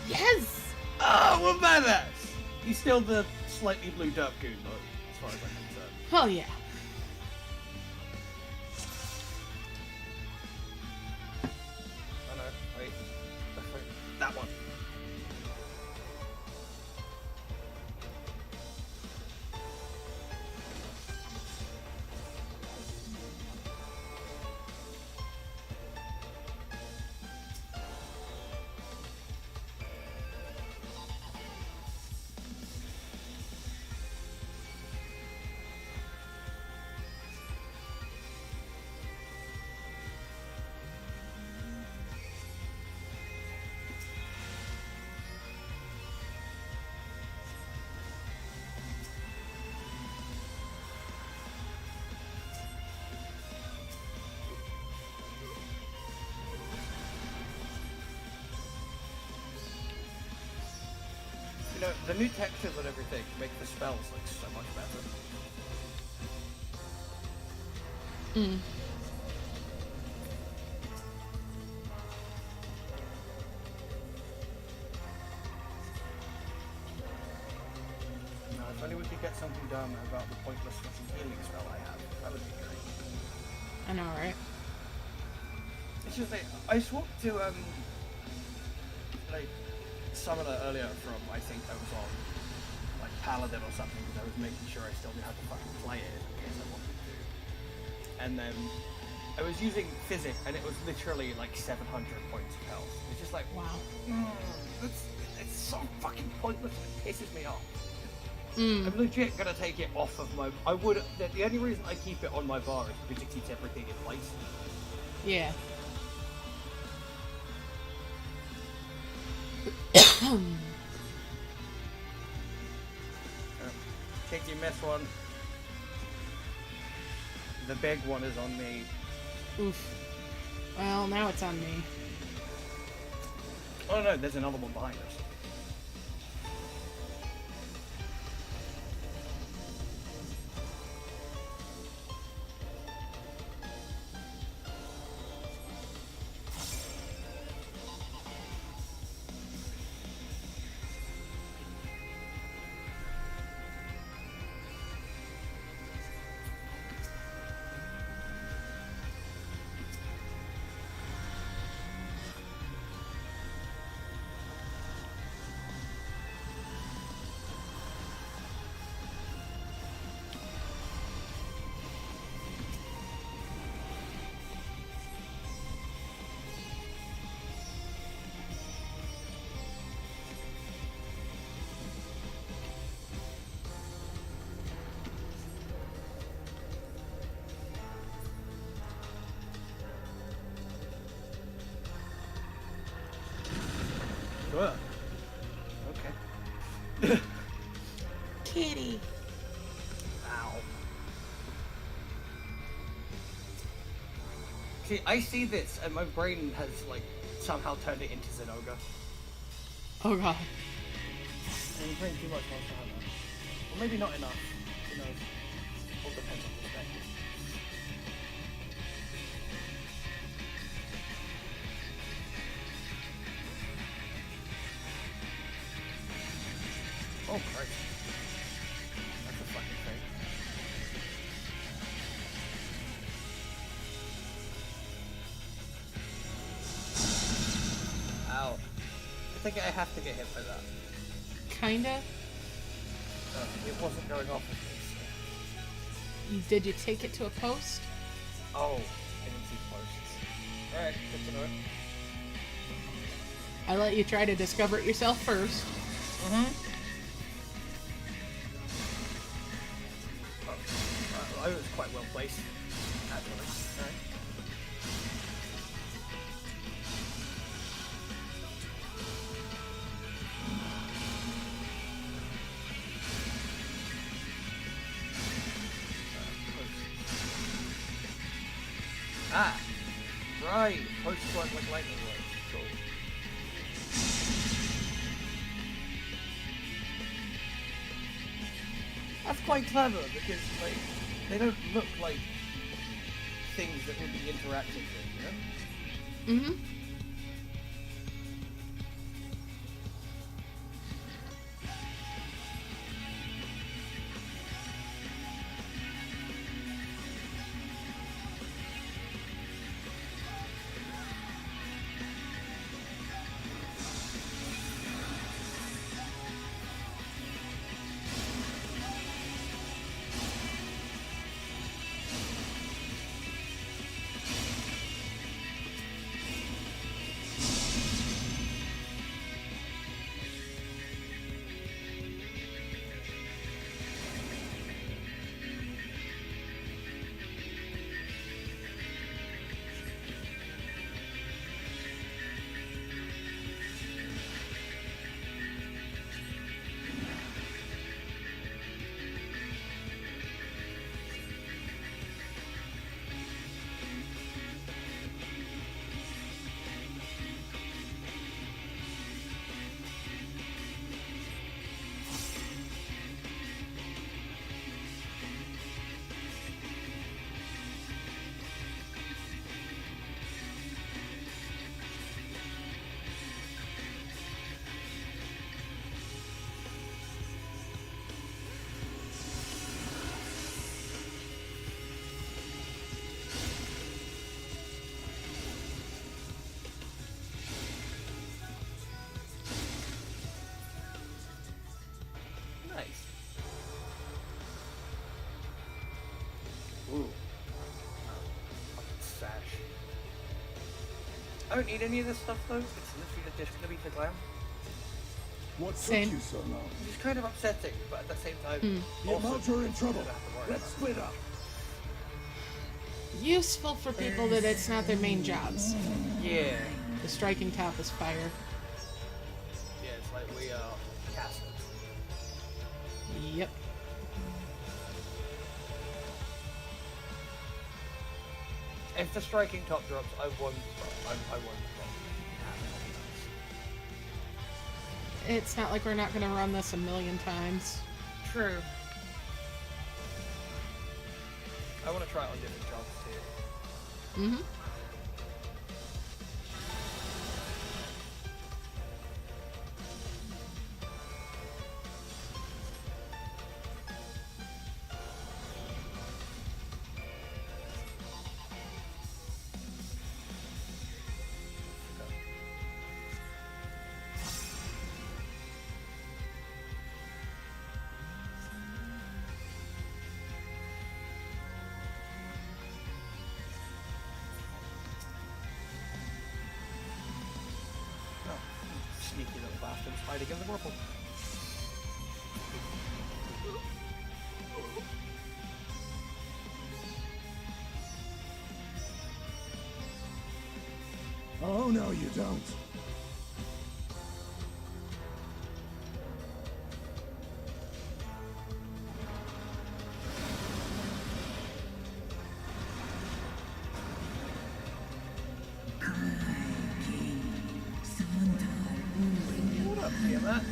S1: Yes!
S14: Oh, well badass! He's still the slightly blued up goon though, as far as I'm concerned.
S1: Hell yeah.
S14: Oh no, wait. That one. You know, the new textures and everything make the spells look so much better. No, if only we could get something done about the pointless fucking healing spell I have, that would be great.
S1: I know, right?
S14: It's just like, I swapped to, like, Summoner earlier from, I think I was on, like, Paladin or something, because I was making sure I still knew how to fucking play it in case I wanted to. And then I was using Physic, and it was literally like 700 points of health. It's just like, wow, it's so fucking pointless and it pisses me off. I'm legit gonna take it off of my. The only reason I keep it on my bar is because it keeps everything in place.
S1: Yeah.
S14: Kick you miss one. The big one is on me.
S1: Oof. Well, now it's on me.
S14: Oh no, there's another one behind us. Sure. Okay.
S1: Kitty.
S14: Ow. See, I see this, and my brain has, like, somehow turned it into Zenogre.
S1: Oh god.
S14: I'm playing too much Monster Hunter. Or maybe not enough. Who knows? All depends on perspective. Oh, Christ. That's a fucking thing. Ow. I think I have to get hit by that.
S1: Kinda.
S14: It wasn't going off with
S1: Did you take it to a post?
S14: Oh, I didn't see posts. Alright, good to know it.
S1: I let you try to discover it yourself first.
S14: I was quite well placed. Actually. Alright. Ah! Right! Post work like lightning works. Cool. That's quite clever because, like, they don't look like things that would be interactive with, you know?
S1: Mm-hmm.
S14: Nice. Ooh. Sash. I don't need any of this stuff though. It's literally just gonna be for glam.
S13: What
S1: Same.
S13: took you so long?
S14: Which is kind of upsetting, but at the same time,
S13: The Amalj are in trouble. Let's split up.
S1: Useful for people that it's not their main jobs.
S14: Yeah.
S1: The striking top is fire.
S14: Yeah, it's like we are casters.
S1: Yep.
S14: If the striking top drops, I won't.
S1: It's not like we're not going to run this a million times.
S14: True. I want to try it on different jobs too.
S1: Mm-hmm.
S14: Sneaky little bastards hiding in the purple.
S13: Oh, no, you don't.
S14: What up, Tiamat?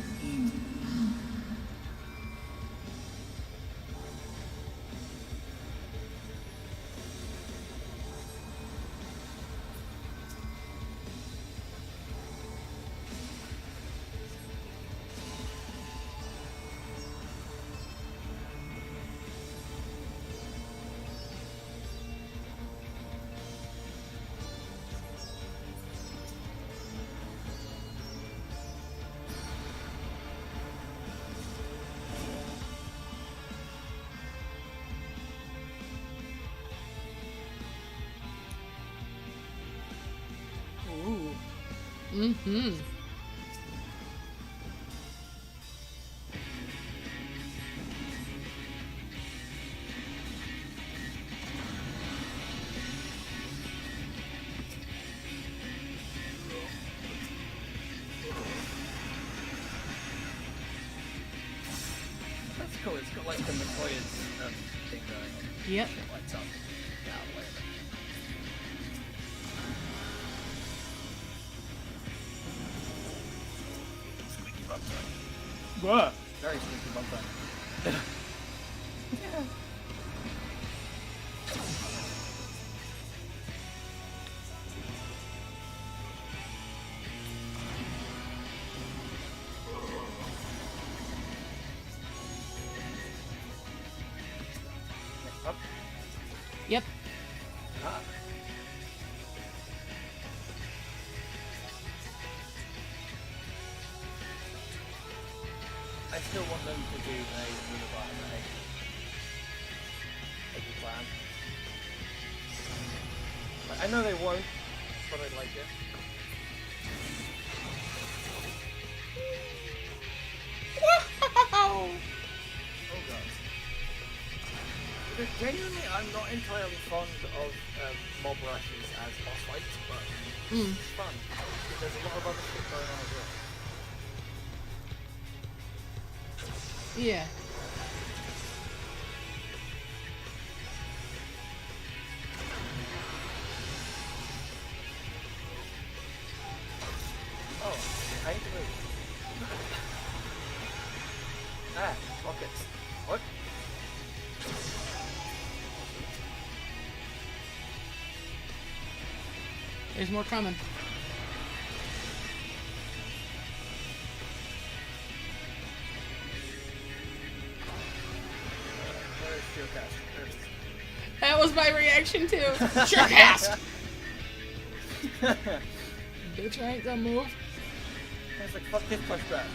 S1: Mm-hmm.
S14: That's cool. It's got like the Matoya's thing going on.
S1: Yep.
S14: Shit lights up. Yeah, whatever. Squeaky bum time. What? Very squeaky bum time. Yeah. Up.
S1: Yep.
S14: Ah. I still want them to do a Univar and a plan. Like, I know they won't, but I'd like it.
S1: Wow!
S14: Oh god. Because genuinely, I'm not entirely fond of mob rushes as boss fights, but it's fun. There's a lot of other shit going on as well.
S1: Yeah.
S14: Oh, I need to move. Ah, rockets. What?
S1: There's more coming.
S14: Where's Shieldcast? There it is.
S1: That was my reaction too. Sure cast. Bitch, I ain't gonna move.
S14: It's like fuck this pushback.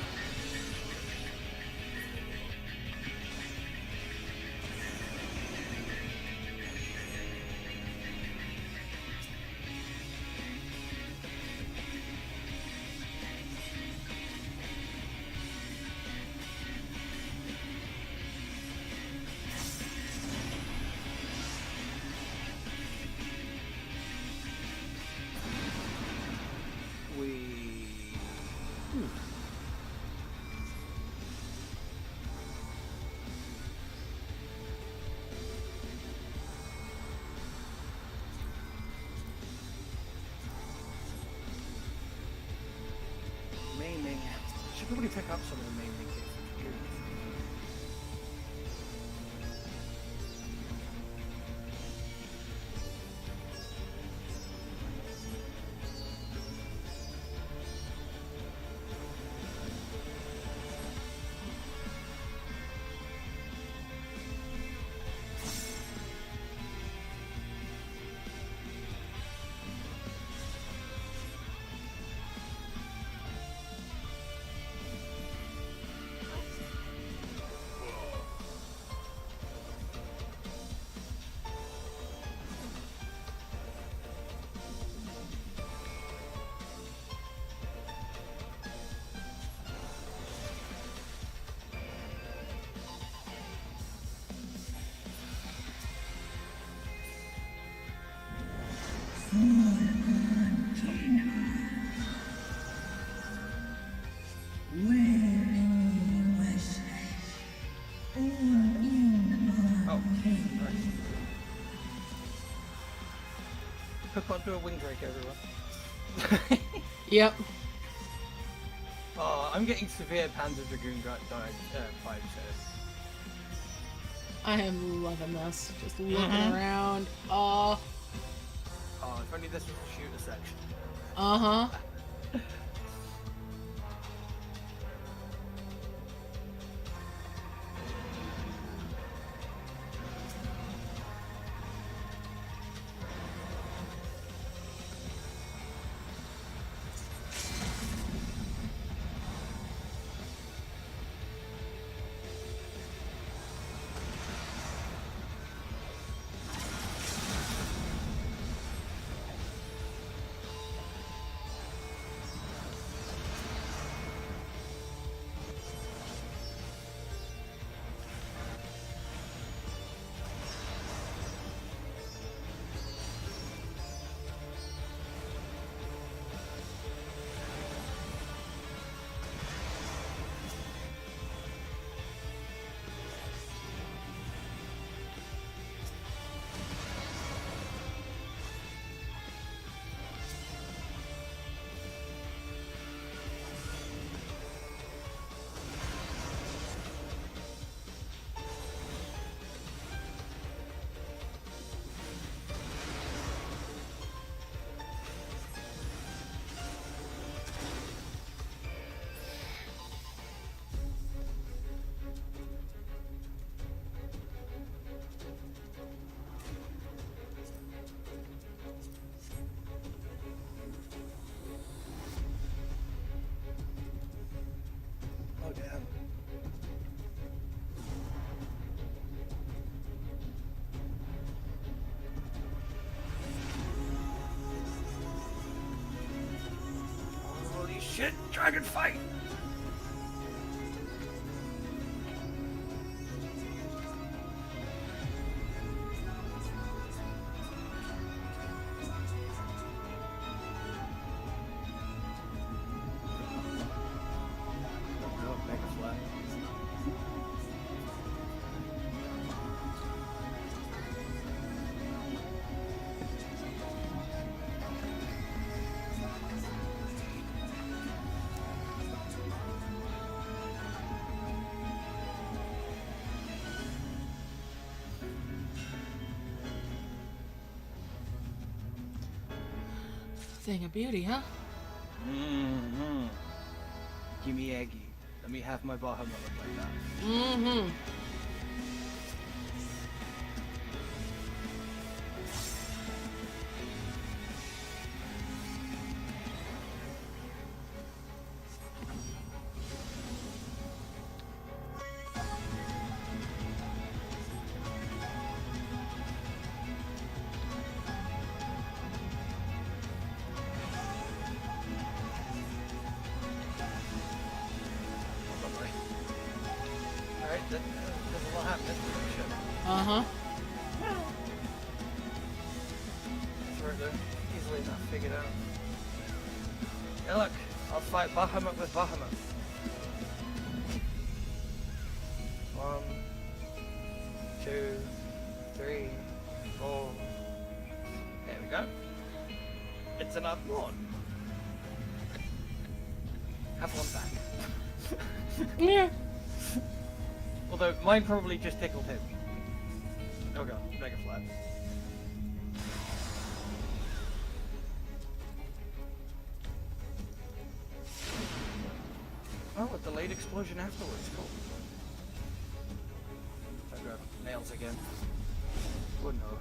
S14: Maiming. Should probably pick up some of the maiming kits. Hook onto a windbreak, everyone.
S1: Yep.
S14: Oh, I'm getting severe Panzer Dragoon vibes here.
S1: I am loving this. Just looking around. Oh,
S14: if only this was the shooter section.
S1: uh-huh.
S14: shit! Dragon fight!
S1: Thing of beauty, huh?
S14: Mm-hmm. Give me Eggy. Let me have my Bahamut look like that.
S1: Mm-hmm.
S14: There's a lot happening.
S1: Uh-huh.
S14: Sure, they're easily not figured out. Hey, look, I'll fight Bahamut with Bahamut. 1, 2, 3, 4. There we go. It's an Upmorn. Have one back.
S1: Yeah.
S14: Although mine probably just tickled him. Oh god, Mega Flat. Oh, a delayed explosion afterwards, cool. Oh god, nails again. Oh no.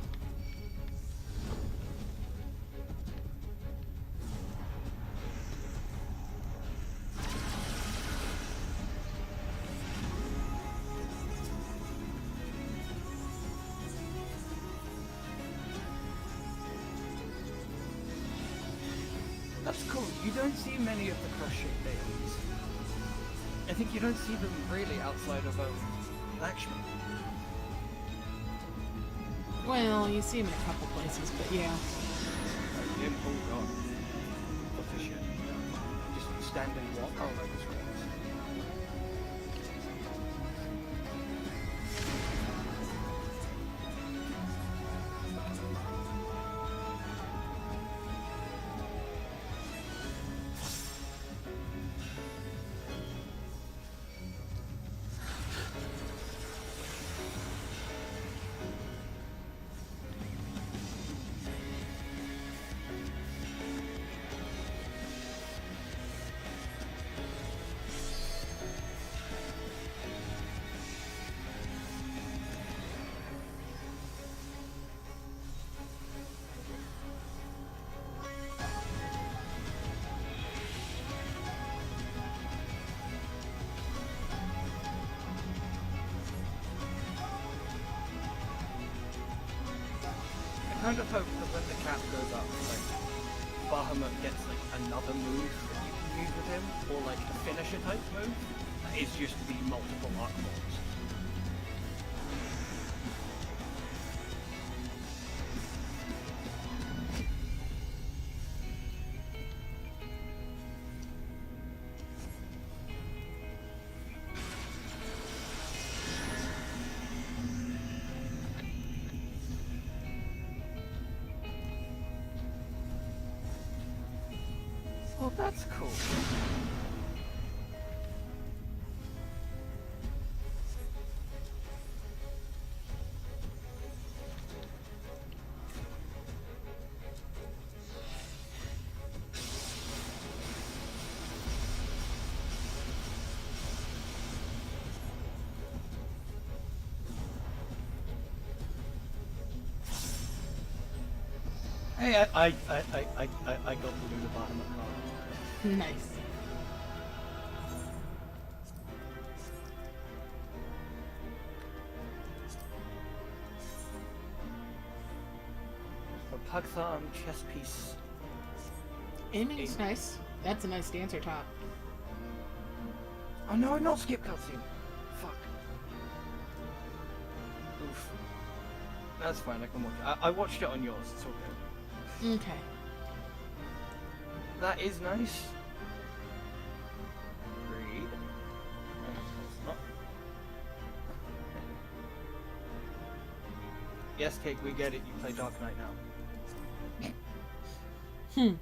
S14: That's cool. You don't see many of the crushing things. I think you don't see them really outside of Lakshmi.
S1: Well, you see him in a couple places, but yeah.
S14: Oh god. What the shit? Just standing walk. Oh, that was great. I kind of hope that when the cap goes up, like, Bahamut gets, like, another move that you can use with him, or, like, a finisher type move, that is just the multiple Archmorns. Oh, that's cool. Hey, I got to do the bottom of the card.
S1: Nice.
S14: A Pugthorn chess piece.
S1: Aiming's nice. That's a nice dancer top.
S14: Oh no, not skip cutscene. Fuck. Oof. That's fine, I can watch it. I watched it on yours, it's all good.
S1: Okay.
S14: That is nice. Read. Yes, Cake, we get it. You play Dark Knight now.
S1: Hmm.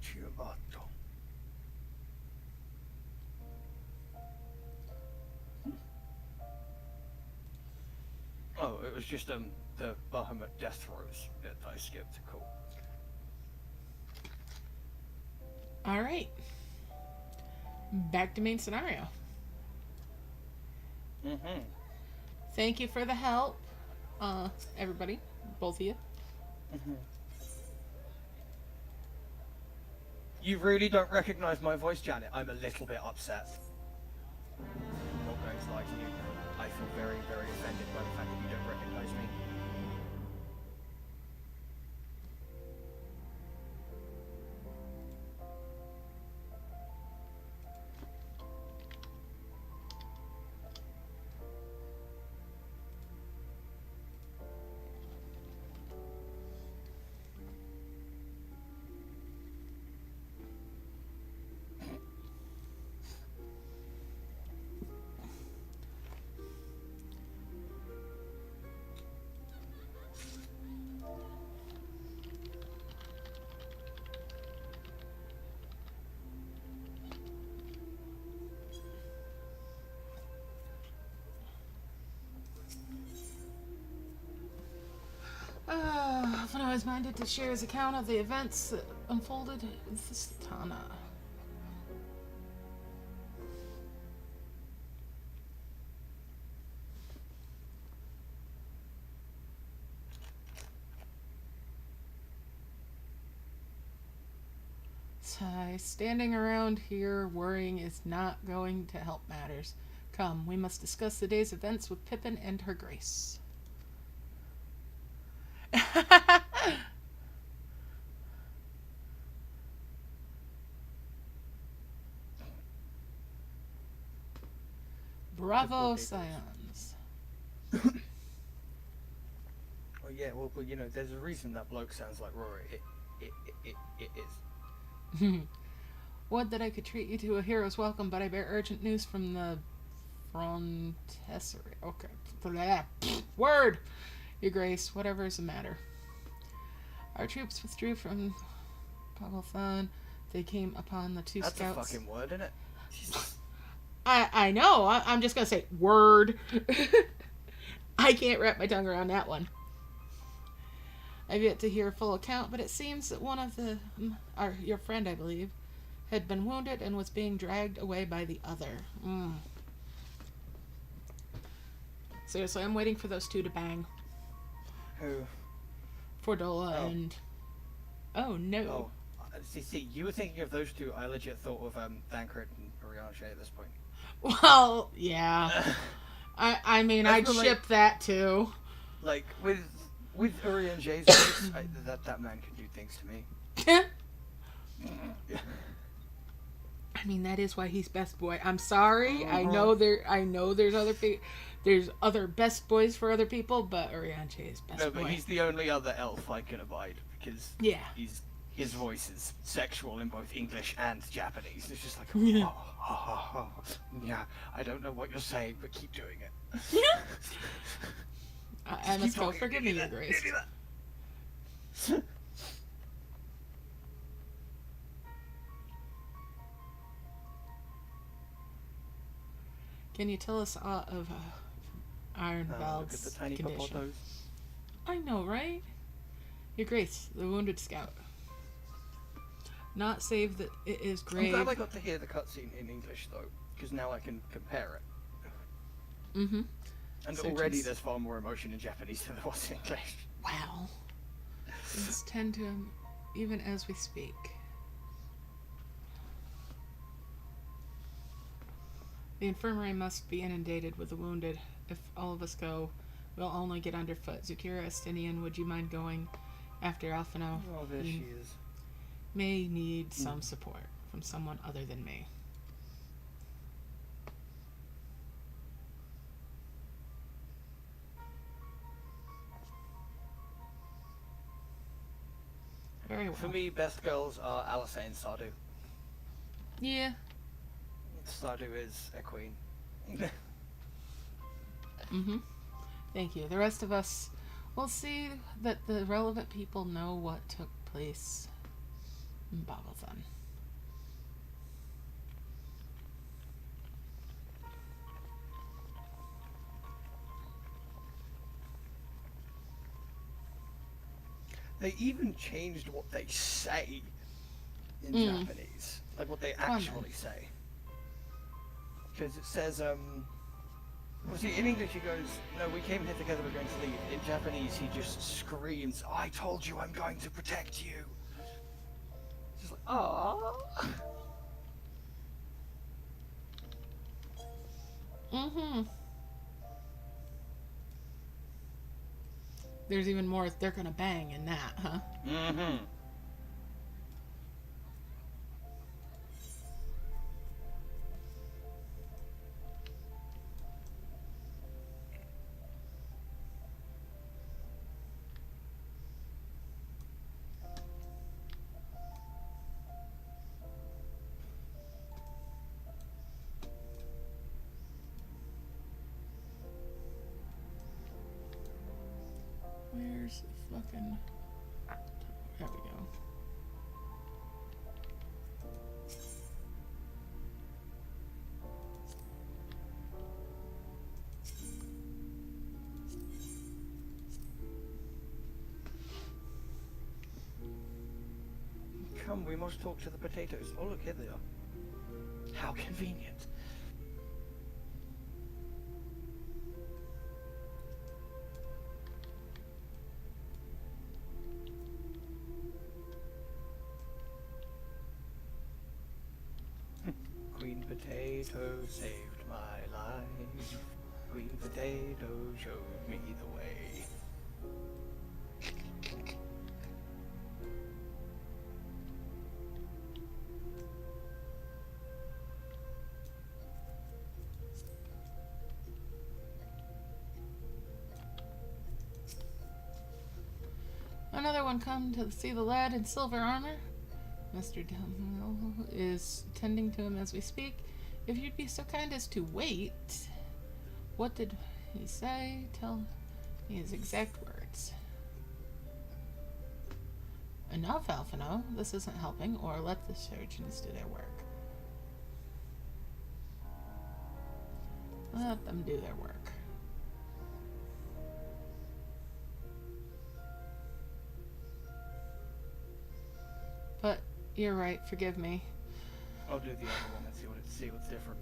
S14: Ciabatta. Oh, it was just the Bahamut death throws that I skipped. Cool.
S1: All right. Back to main scenario.
S14: Mm-hmm.
S1: Thank you for the help, everybody, both of you.
S14: Mm-hmm. You really don't recognize my voice, Janet. I'm a little bit upset. I'm not going to lie to you. I feel very, very offended by the fact that you don't recognize me.
S1: When I was minded to share his account of the events that unfolded with the Sultana. Standing around here worrying is not going to help matters. Come, we must discuss the day's events with Pippin and her grace. Bravo, Scions.
S14: Oh yeah, well, you know, there's a reason that bloke sounds like Rory. It is.
S1: Would that I could treat you to a hero's welcome, but I bear urgent news from the Frontessary. Okay. Word! Your Grace, whatever is the matter. Our troops withdrew from Pagalthan. They came upon the two scouts.
S14: That's a fucking word, isn't it?
S1: I know. I'm just gonna say word. I can't wrap my tongue around that one. I've yet to hear a full account, but it seems that one of the, your friend, I believe, had been wounded and was being dragged away by the other. Seriously, I'm waiting for those two to bang.
S14: Who?
S1: Fordola and... Oh, no.
S14: Oh, see, you were thinking of those two. I legit thought of Thancred and Oriange at this point.
S1: Well, yeah. I mean, I'd ship that too.
S14: Like, with Oriange's voice, that man can do things to me.
S1: I mean, that is why he's best boy. I'm sorry. I know there's other best boys for other people, but Oriange is best boy.
S14: No, but he's the only other elf I can abide because his voice is sexual in both English and Japanese. It's just like, yeah, I don't know what you're saying, but keep doing it.
S1: I must go. Forgive me, Your Grace. Can you tell us of Ironvald's
S14: look at the tiny
S1: condition?
S14: popotos.
S1: I know, right? Your Grace, the wounded scout. Not save that it is grave.
S14: I'm glad I got to hear the cutscene in English though, because now I can compare it.
S1: Mm-hmm.
S14: And
S1: So
S14: already
S1: just-
S14: there's far more emotion in Japanese than there was in English.
S1: Wow. These tend to even as we speak. The infirmary must be inundated with the wounded. If all of us go, we'll only get underfoot. Zukira, Estinian, would you mind going after Alphino?
S14: Oh, there she is.
S1: May need some support from someone other than me. Very well.
S14: For me, best girls are Alyssa and Stardew.
S1: Yeah.
S14: Stardew is a queen.
S1: Thank you. The rest of us will see that the relevant people know what took place in Babylon.
S14: They even changed what they say in Japanese. Like what they actually say. Because it says, well, see, in English he goes, no, we came here together, we're going to leave. In Japanese he just screams, I told you I'm going to protect you. It's just like, aww.
S1: There's even more they're gonna bang in that, huh? Where's the fucking... There we go.
S14: Come, we must talk to the potatoes. Oh, look, here they are. How convenient. Queen Potato saved my life. Queen Potato showed me the way.
S1: Another one come to see the lad in silver armor. Mr. Delmel is tending to him as we speak. If you'd be so kind as to wait. What did he say? Tell me his exact words. Enough, Alphino. This isn't helping, or let the surgeons do their work. Let them do their work. But you're right, forgive me.
S14: I'll do the other one and see what's different.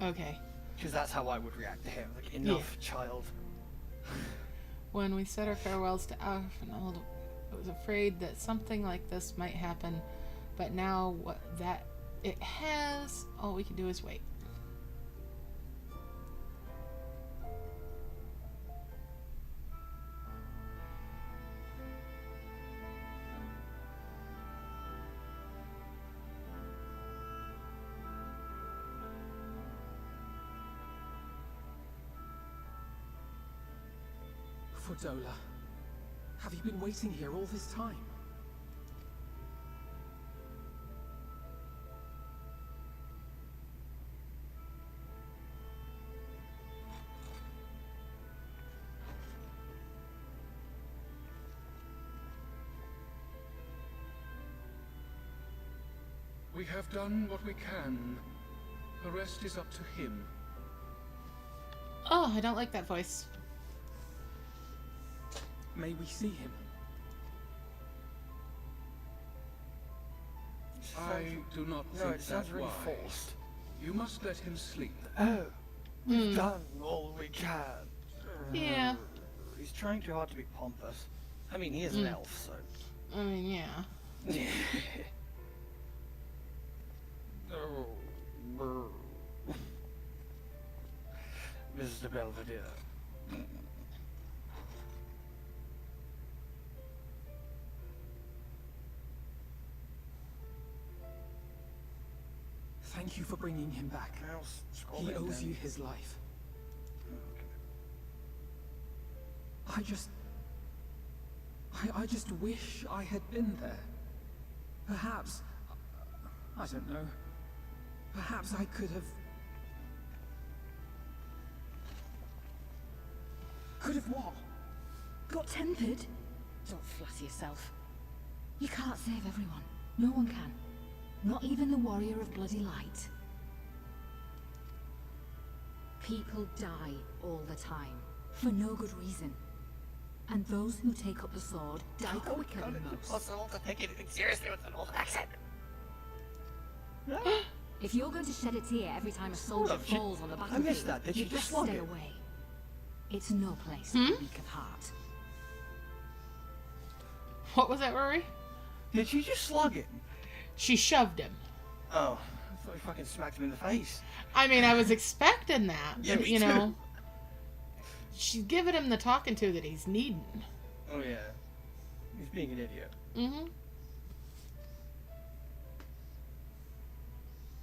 S1: Okay.
S14: Because that's how I would react to him. Like, enough, child.
S1: When we said our farewells to Alphino, I was afraid that something like this might happen, but now that it has, all we can do is wait.
S9: Fordola, have you been waiting here all this time?
S5: We have done what we can. The rest is up to him.
S1: Oh, I don't like that voice.
S9: May we see him?
S5: I do not think
S14: No, it
S5: that
S14: sounds really
S5: wise.
S14: forced.
S5: You must let him sleep.
S14: Oh, we've done all we can.
S1: Yeah.
S14: He's trying too hard to be pompous. I mean, he is an elf, so...
S1: I mean, yeah.
S14: Oh, brr. Mr. Belvedere.
S9: Thank you for bringing him back. He owes you his life. I just wish I had been there. Perhaps, I don't know. Perhaps I could have... Could have what?
S6: Got tempered? Don't flatter yourself. You can't save everyone. No one can. Not even the warrior of bloody light. People die all the time, for no good reason. And those who take up the sword die quicker than most.
S14: Possible to take anything seriously with an old accent.
S6: If you're going to shed a tear every time a soldier falls on the battlefield,
S14: I missed that. Did you
S6: you
S14: just
S6: best
S14: slug
S6: stay
S14: it?
S6: away. It's no place for the weak of heart.
S1: What was that, Rory?
S14: Did she just slug him?
S1: She shoved him.
S14: Oh, I thought you fucking smacked him in the face.
S1: I mean, I was expecting that,
S14: Yeah,
S1: but
S14: me
S1: you
S14: too.
S1: know, she's giving him the talking to that he's needing.
S14: Oh yeah, he's being an idiot.
S1: Mm-hmm.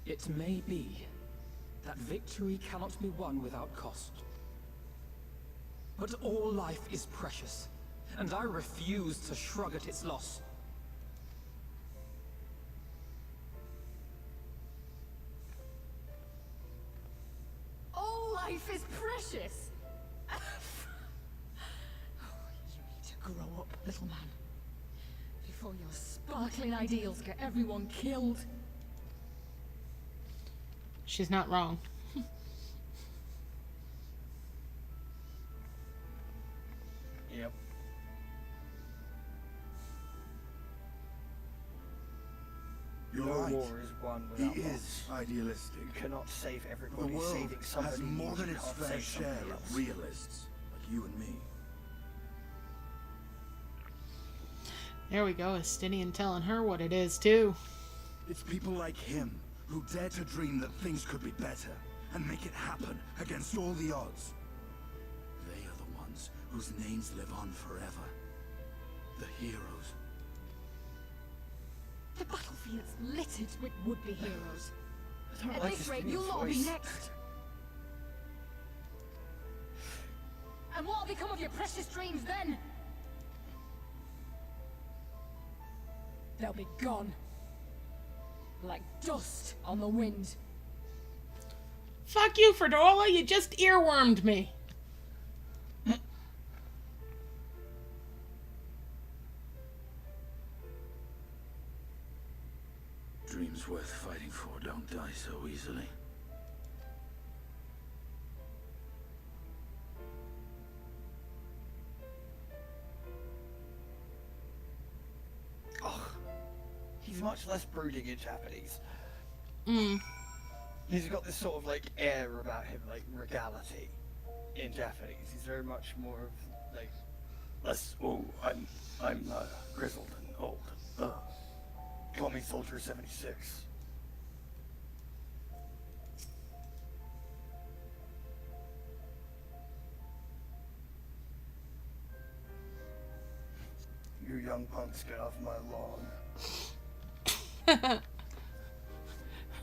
S9: It may be that victory cannot be won without cost. But all life is precious, and I refuse to shrug at its loss.
S6: All life is precious! You need to grow up, little man. Before your sparkling ideals get everyone killed.
S1: She's not wrong.
S14: Yep.
S13: You're
S14: No
S13: right.
S14: war is won
S13: He
S14: without
S13: is
S14: loss.
S13: idealistic.
S14: You cannot save
S13: The
S14: everybody.
S13: world
S14: Saving somebody
S13: has more
S14: means
S13: than
S14: you
S13: its
S14: can't
S13: fair
S14: save
S13: share
S14: somebody
S13: of
S14: else.
S13: realists, like you and me.
S1: There we go, Estinian telling her what it is, too.
S13: It's people like him who dare to dream that things could be better and make it happen against all the odds. They are the ones whose names live on forever. The heroes.
S6: The battlefield's littered with would-be heroes.
S14: I don't
S6: At
S14: like
S6: this
S14: his
S6: rate,
S14: new
S6: you'll all be
S14: voice.
S6: next. And what'll become of your precious dreams then? They'll be gone. Like dust on the wind.
S1: Fuck you, Fredola, you just earwormed me.
S13: Dreams worth fighting for don't die so easily.
S14: Ugh. He's much less brooding in Japanese.
S1: Mm.
S14: He's got this sort of like air about him, like regality. In Japanese, he's very much more of like less. Oh, I'm grizzled and old. Call me Soldier 76. You young punks, get off my lawn.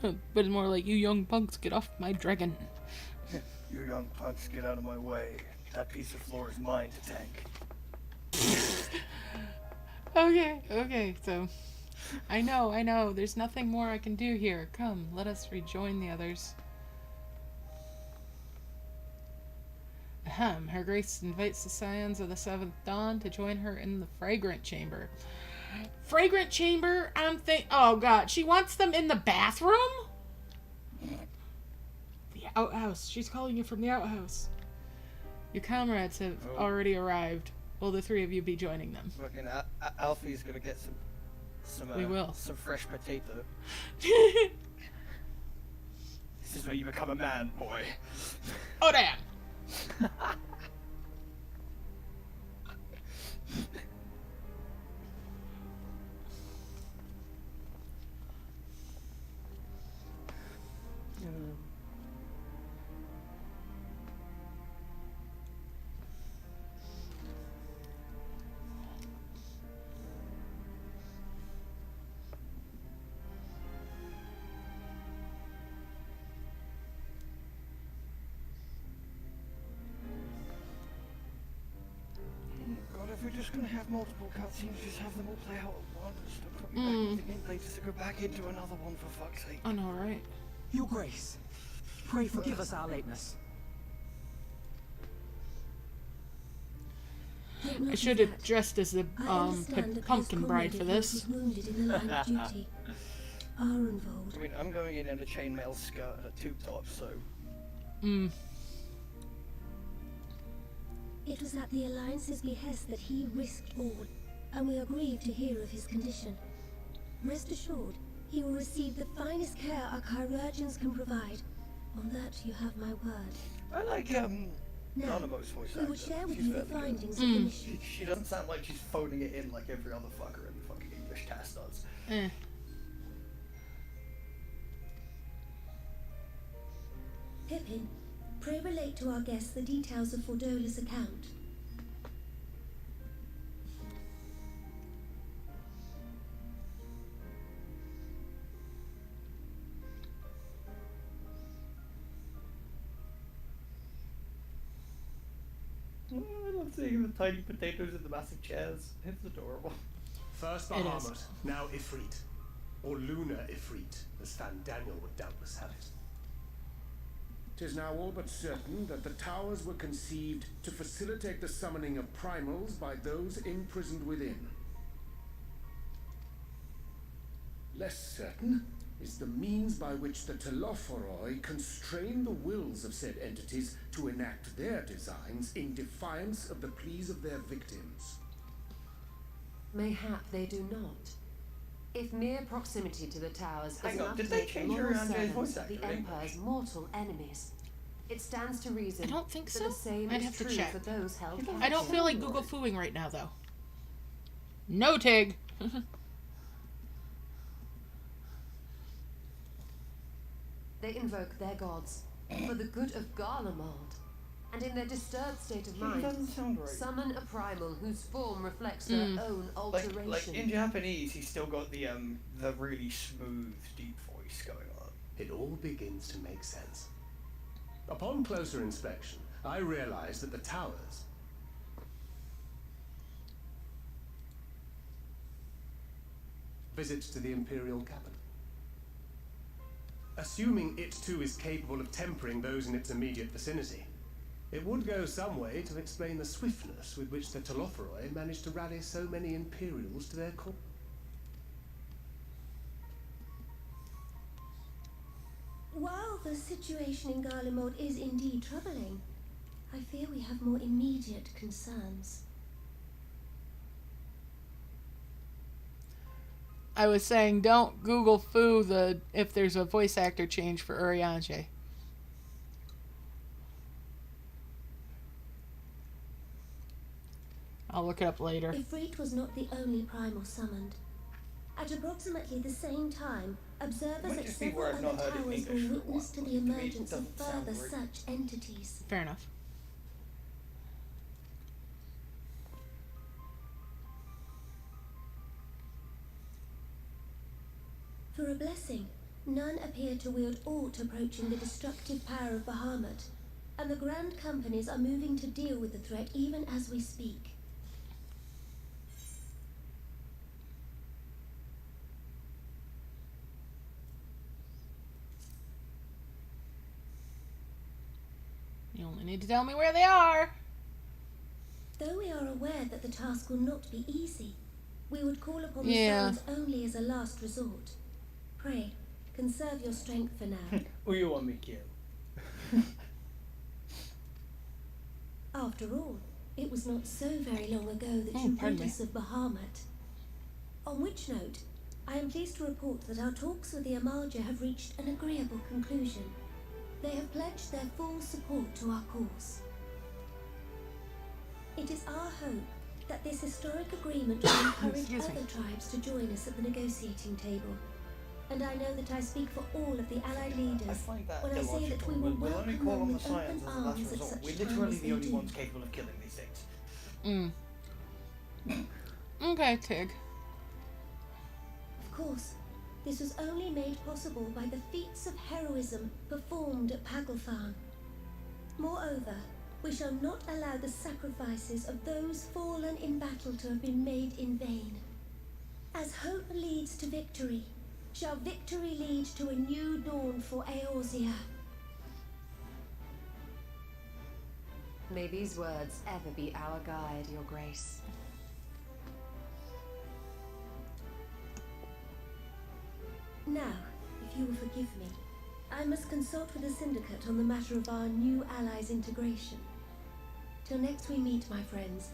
S1: But it's more like, you young punks, get off my dragon.
S14: You young punks, get out of my way. That piece of floor is mine to tank.
S1: Okay, so... I know, there's nothing more I can do here. Come, let us rejoin the others. Ahem, Her Grace invites the Scions of the Seventh Dawn to join her in the Fragrant Chamber. Fragrant Chamber? Oh god, she wants them in the bathroom? The outhouse. She's calling you from the outhouse. Your comrades have already arrived. Will the three of you be joining them?
S14: Fucking Alfie's gonna get some
S1: We will.
S14: some fresh potato. This is where you become a man, boy.
S1: Oh damn!
S14: just gonna have multiple cutscenes, just have them all play out at once. Don't put me back into gameplay just to go back into another one, for fuck's sake.
S1: I know, right?
S9: Your Grace, pray forgive us our lateness.
S1: I should have dressed as the pumpkin bride for this.
S10: Wounded in the line of duty. Arenvold.
S14: I mean, I'm going in a chainmail skirt and a tube top, so.
S10: It was at the Alliance's behest that he risked all, and we are grieved to hear of his condition. Rest assured, he will receive the finest care our chirurgeons can provide. On that you have my word.
S14: I like, Anonymous voice actor.
S10: We will share with
S14: She's
S10: you the
S14: fairly good.
S10: findings of the mission.
S14: She doesn't sound like she's phoning it in like every other fucker in the fucking English cast does.
S10: Pippin, pray relate to our guests the details of Fordola's account.
S14: I love seeing the tiny potatoes in the massive chairs. It's adorable.
S16: First Bahamut, now Ifrit. Or Lunar Ifrit, as Fandaniel would doubtless have it.
S4: 'Tis now all but certain that the towers were conceived to facilitate the summoning of primals by those imprisoned within. Less certain is the means by which the Telophoroi constrain the wills of said entities to enact their designs in defiance of the pleas of their victims.
S18: Mayhap they do not. If mere proximity to the towers
S14: Hang
S18: is
S14: on,
S18: enough
S14: did
S18: to
S14: they
S18: make the
S14: change
S18: loyal
S14: Ariane's
S18: servants
S14: voice
S18: of the
S14: actor in English?
S18: Empire's mortal enemies, it stands to reason
S1: I don't think
S18: that
S1: so.
S18: the same
S1: I'd
S18: is
S1: have to
S18: true
S1: check.
S18: for those held captive.
S1: I don't feel like Google fooing right now, though. No, Tig.
S18: They invoke their gods for the good of Garlemald, and in their disturbed state of mind,
S14: doesn't sound right.
S18: summon a primal whose form reflects their own alteration.
S14: Like in Japanese, he's still got the really smooth, deep voice going on.
S16: It all begins to make sense. Upon closer inspection, I realized that the towers visits to the Imperial capital. Assuming it too is capable of tempering those in its immediate vicinity, it would go some way to explain the swiftness with which the Telophoroi managed to rally so many Imperials to their cause.
S10: While the situation in Garlemald is indeed troubling, I fear we have more immediate concerns.
S1: I was saying, don't Google foo if there's a voice actor change for Urianger. I'll look it up later.
S10: Ifrit was not the only primal summoned. At approximately the same time, observers at several other towers were witness to the emergence of further such entities.
S1: Fair enough.
S10: For a blessing, none appear to wield aught approaching the destructive power of Bahamut, and the Grand Companies are moving to deal with the threat even as we speak.
S1: You only need to tell me where they are.
S10: Though we are aware that the task will not be easy, we would call upon the Sounds only as a last resort. Pray, conserve your strength for now.
S14: Who you want me to kill?
S10: After all, it was not so very long ago that you rid us of Bahamut. On which note, I am pleased to report that our talks with the Amalja have reached an agreeable conclusion. They have pledged their full support to our cause. It is our hope that this historic agreement will encourage other tribes to join us at the negotiating table. And I know that I speak for all of the allied leaders when I say that we will
S14: We'll only
S10: welcome
S14: call
S10: them
S14: on the
S10: with open
S14: Scions as a last
S10: arms at
S14: resort.
S10: such
S14: We're
S10: time
S14: literally
S10: as
S14: the
S10: they
S14: only
S10: do.
S14: ones capable of killing these things.
S1: Okay, Tig.
S10: Of course, this was only made possible by the feats of heroism performed at Paglfan. Moreover, We shall not allow the sacrifices of those fallen in battle to have been made in vain. As hope leads to victory, shall victory lead to a new dawn for Eorzea.
S18: May these words ever be our guide, Your Grace.
S10: Now, if you will forgive me, I must consult with the Syndicate on the matter of our new allies' integration. Till next we meet, my friends,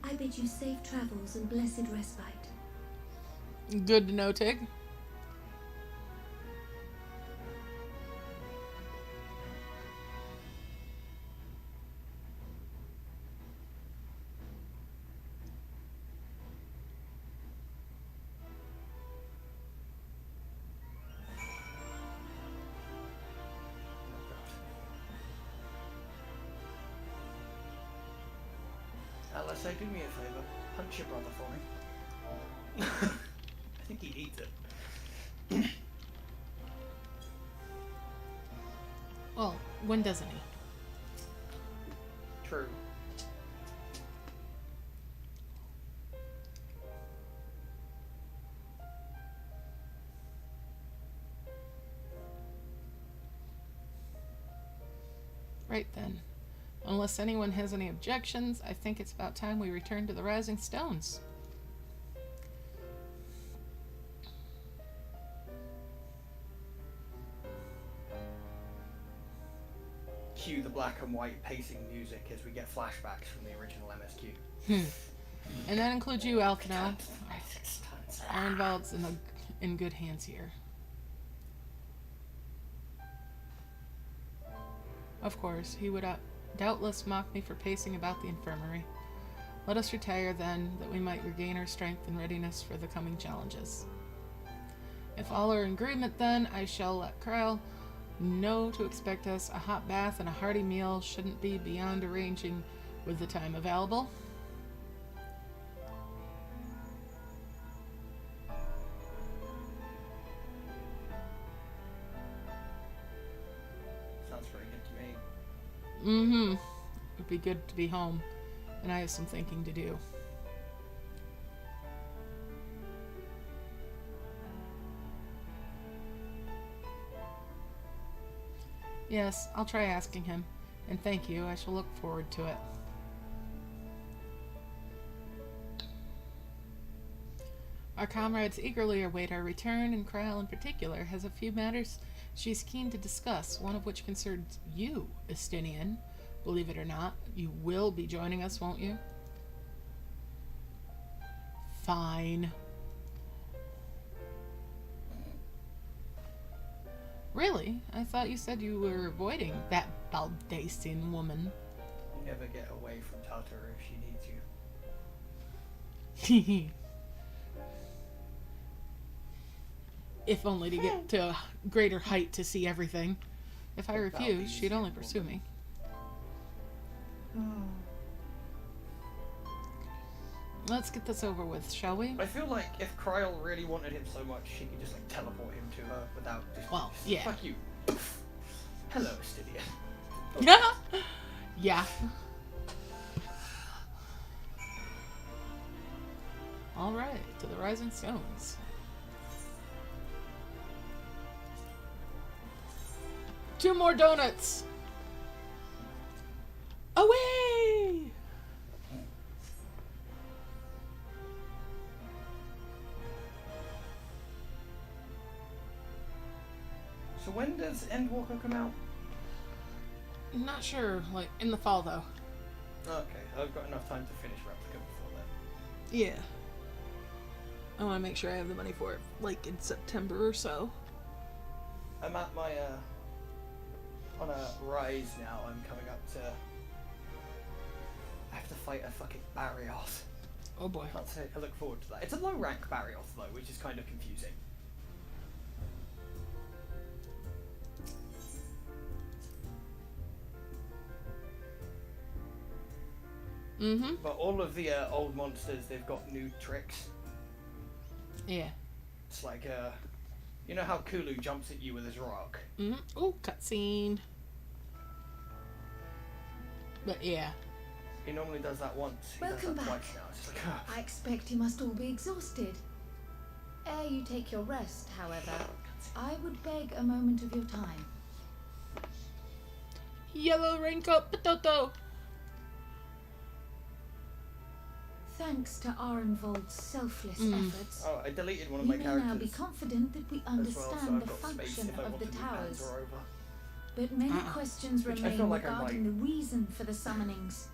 S10: I bid you safe travels and blessed respite.
S1: Good to know, Tig.
S14: Alice, do me a favour. Punch your brother for me. I think he needs it.
S1: Well, when doesn't he?
S14: True.
S1: Right then. Unless anyone has any objections, I think it's about time we return to the Rising Stones.
S14: Cue the black and white pacing music as we get flashbacks from the original MSQ.
S1: And that includes you, Alphino. Ironvald's in good hands here. Of course, he would doubtless mock me for pacing about the infirmary. Let us retire then, that we might regain our strength and readiness for the coming challenges. If all are in agreement then, I shall let Kryle know to expect us. A hot bath and a hearty meal shouldn't be beyond arranging with the time available.
S14: Sounds very good to me.
S1: Mm-hmm. It'd be good to be home, and I have some thinking to do. Yes, I'll try asking him, and thank you. I shall look forward to it. Our comrades eagerly await our return, and Kryle in particular has a few matters she's keen to discuss, one of which concerns you, Estinian. Believe it or not, you will be joining us, won't you? Fine. Really? I thought you said you were avoiding that Baldacian woman.
S14: You never get away from Tartara if she needs you.
S1: If only to get to a greater height to see everything. If I refuse, she'd only pursue me. Let's get this over with, shall we?
S14: I feel like if Kryle really wanted him so much, she could just like teleport him to her without just.
S1: Well, yeah.
S14: Fuck you. Hello, Stydia.
S1: Yeah. All right, to the Rising Stones. 2 more donuts. Away!
S14: So when does Endwalker come out?
S1: Not sure, like in the fall though.
S14: Okay, I've got enough time to finish Replica before then.
S1: Yeah. I want to make sure I have the money for it, like in September or so.
S14: I'm at my, on a rise now. I'm coming up to... I have to fight a fucking Barrioth.
S1: Oh boy.
S14: I can't say I look forward to that. It's a low rank Barrioth though, which is kind of confusing.
S1: Mm-hmm.
S14: But all of the old monsters, they've got new tricks.
S1: Yeah.
S14: It's like, you know how Kulu jumps at you with his rock?
S1: Mm-hmm. Oh, cutscene. But yeah.
S14: He normally does that once. He
S6: Welcome
S14: does that
S6: back.
S14: twice now. It's just like,
S6: I expect you must all be exhausted. Ere you take your rest, however, I would beg a moment of your time.
S1: Yellow raincoat potato.
S6: Thanks to Arenvold's selfless efforts,
S14: oh, I deleted one of
S6: you
S14: my
S6: may
S14: characters.
S6: now be confident that we
S14: as well,
S6: understand
S14: so I've
S6: the
S14: got space
S6: function
S14: if I
S6: of
S14: want
S6: the
S14: to move
S6: towers.
S14: bands or over.
S6: But many questions
S14: Which I
S6: remain
S14: feel like I
S6: regarding
S14: might.
S6: the reason for the summonings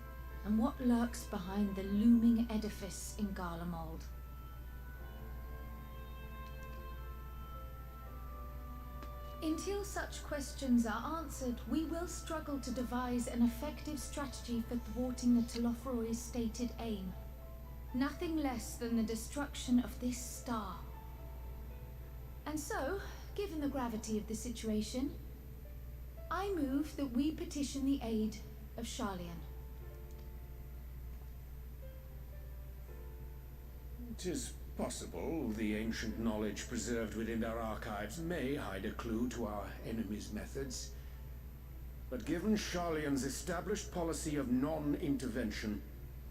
S6: and what lurks behind the looming edifice in Garlemald. Until such questions are answered, we will struggle to devise an effective strategy for thwarting the Telofroy's stated aim. Nothing less than the destruction of this star. And so, given the gravity of the situation, I move that we petition the aid of Sharlayan.
S4: It is possible the ancient knowledge preserved within our archives may hide a clue to our enemy's methods. But given Sharlayan's established policy of non-intervention,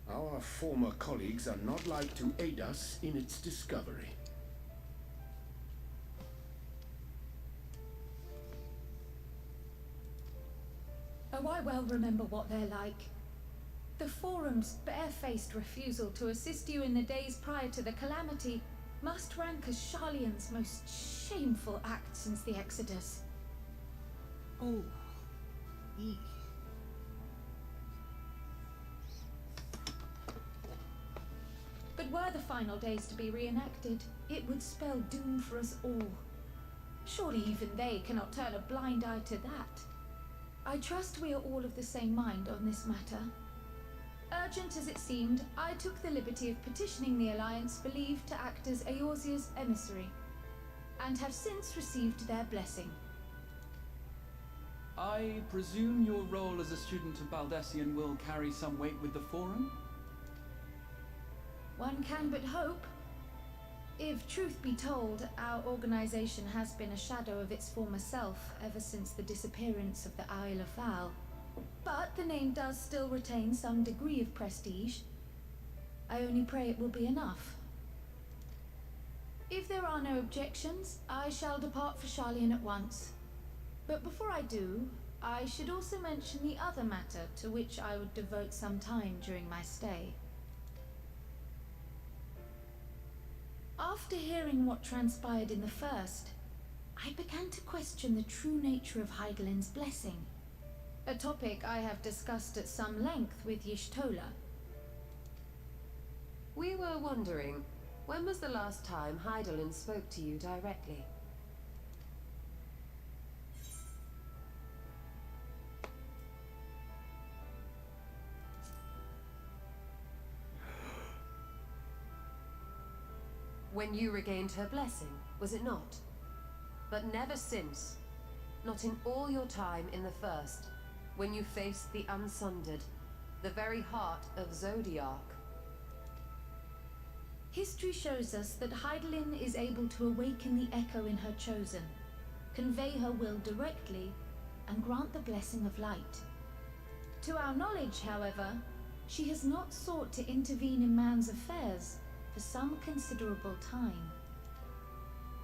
S4: our former colleagues are not like to aid us in its discovery.
S6: Oh, I well remember what they're like. The Forum's barefaced refusal to assist you in the days prior to the calamity must rank as Sharlayan's most shameful act since the Exodus.
S1: Oh.
S6: But were the final days to be reenacted, it would spell doom for us all. Surely even they cannot turn a blind eye to that. I trust we are all of the same mind on this matter. Urgent as it seemed, I took the liberty of petitioning the Alliance for leave to act as Eorzea's emissary, and have since received their blessing.
S15: I presume your role as a student of Baldessian will carry some weight with the Forum?
S6: One can but hope. If truth be told, our organization has been a shadow of its former self ever since the disappearance of the Isle of Val. But the name does still retain some degree of prestige. I only pray it will be enough. If there are no objections, I shall depart for Sharlayan at once. But before I do, I should also mention the other matter to which I would devote some time during my stay. After hearing what transpired in the first, I began to question the true nature of Hydaelyn's blessing. A topic I have discussed at some length with Y'shtola.
S18: We were wondering, when was the last time Hydaelyn spoke to you directly? When you regained her blessing, was it not? But never since. Not in all your time in the first, when you faced the Unsundered, the very heart of Zodiark.
S6: History shows us that Hydaelyn is able to awaken the echo in her chosen, convey her will directly, and grant the blessing of light. To our knowledge, however, she has not sought to intervene in man's affairs for some considerable time.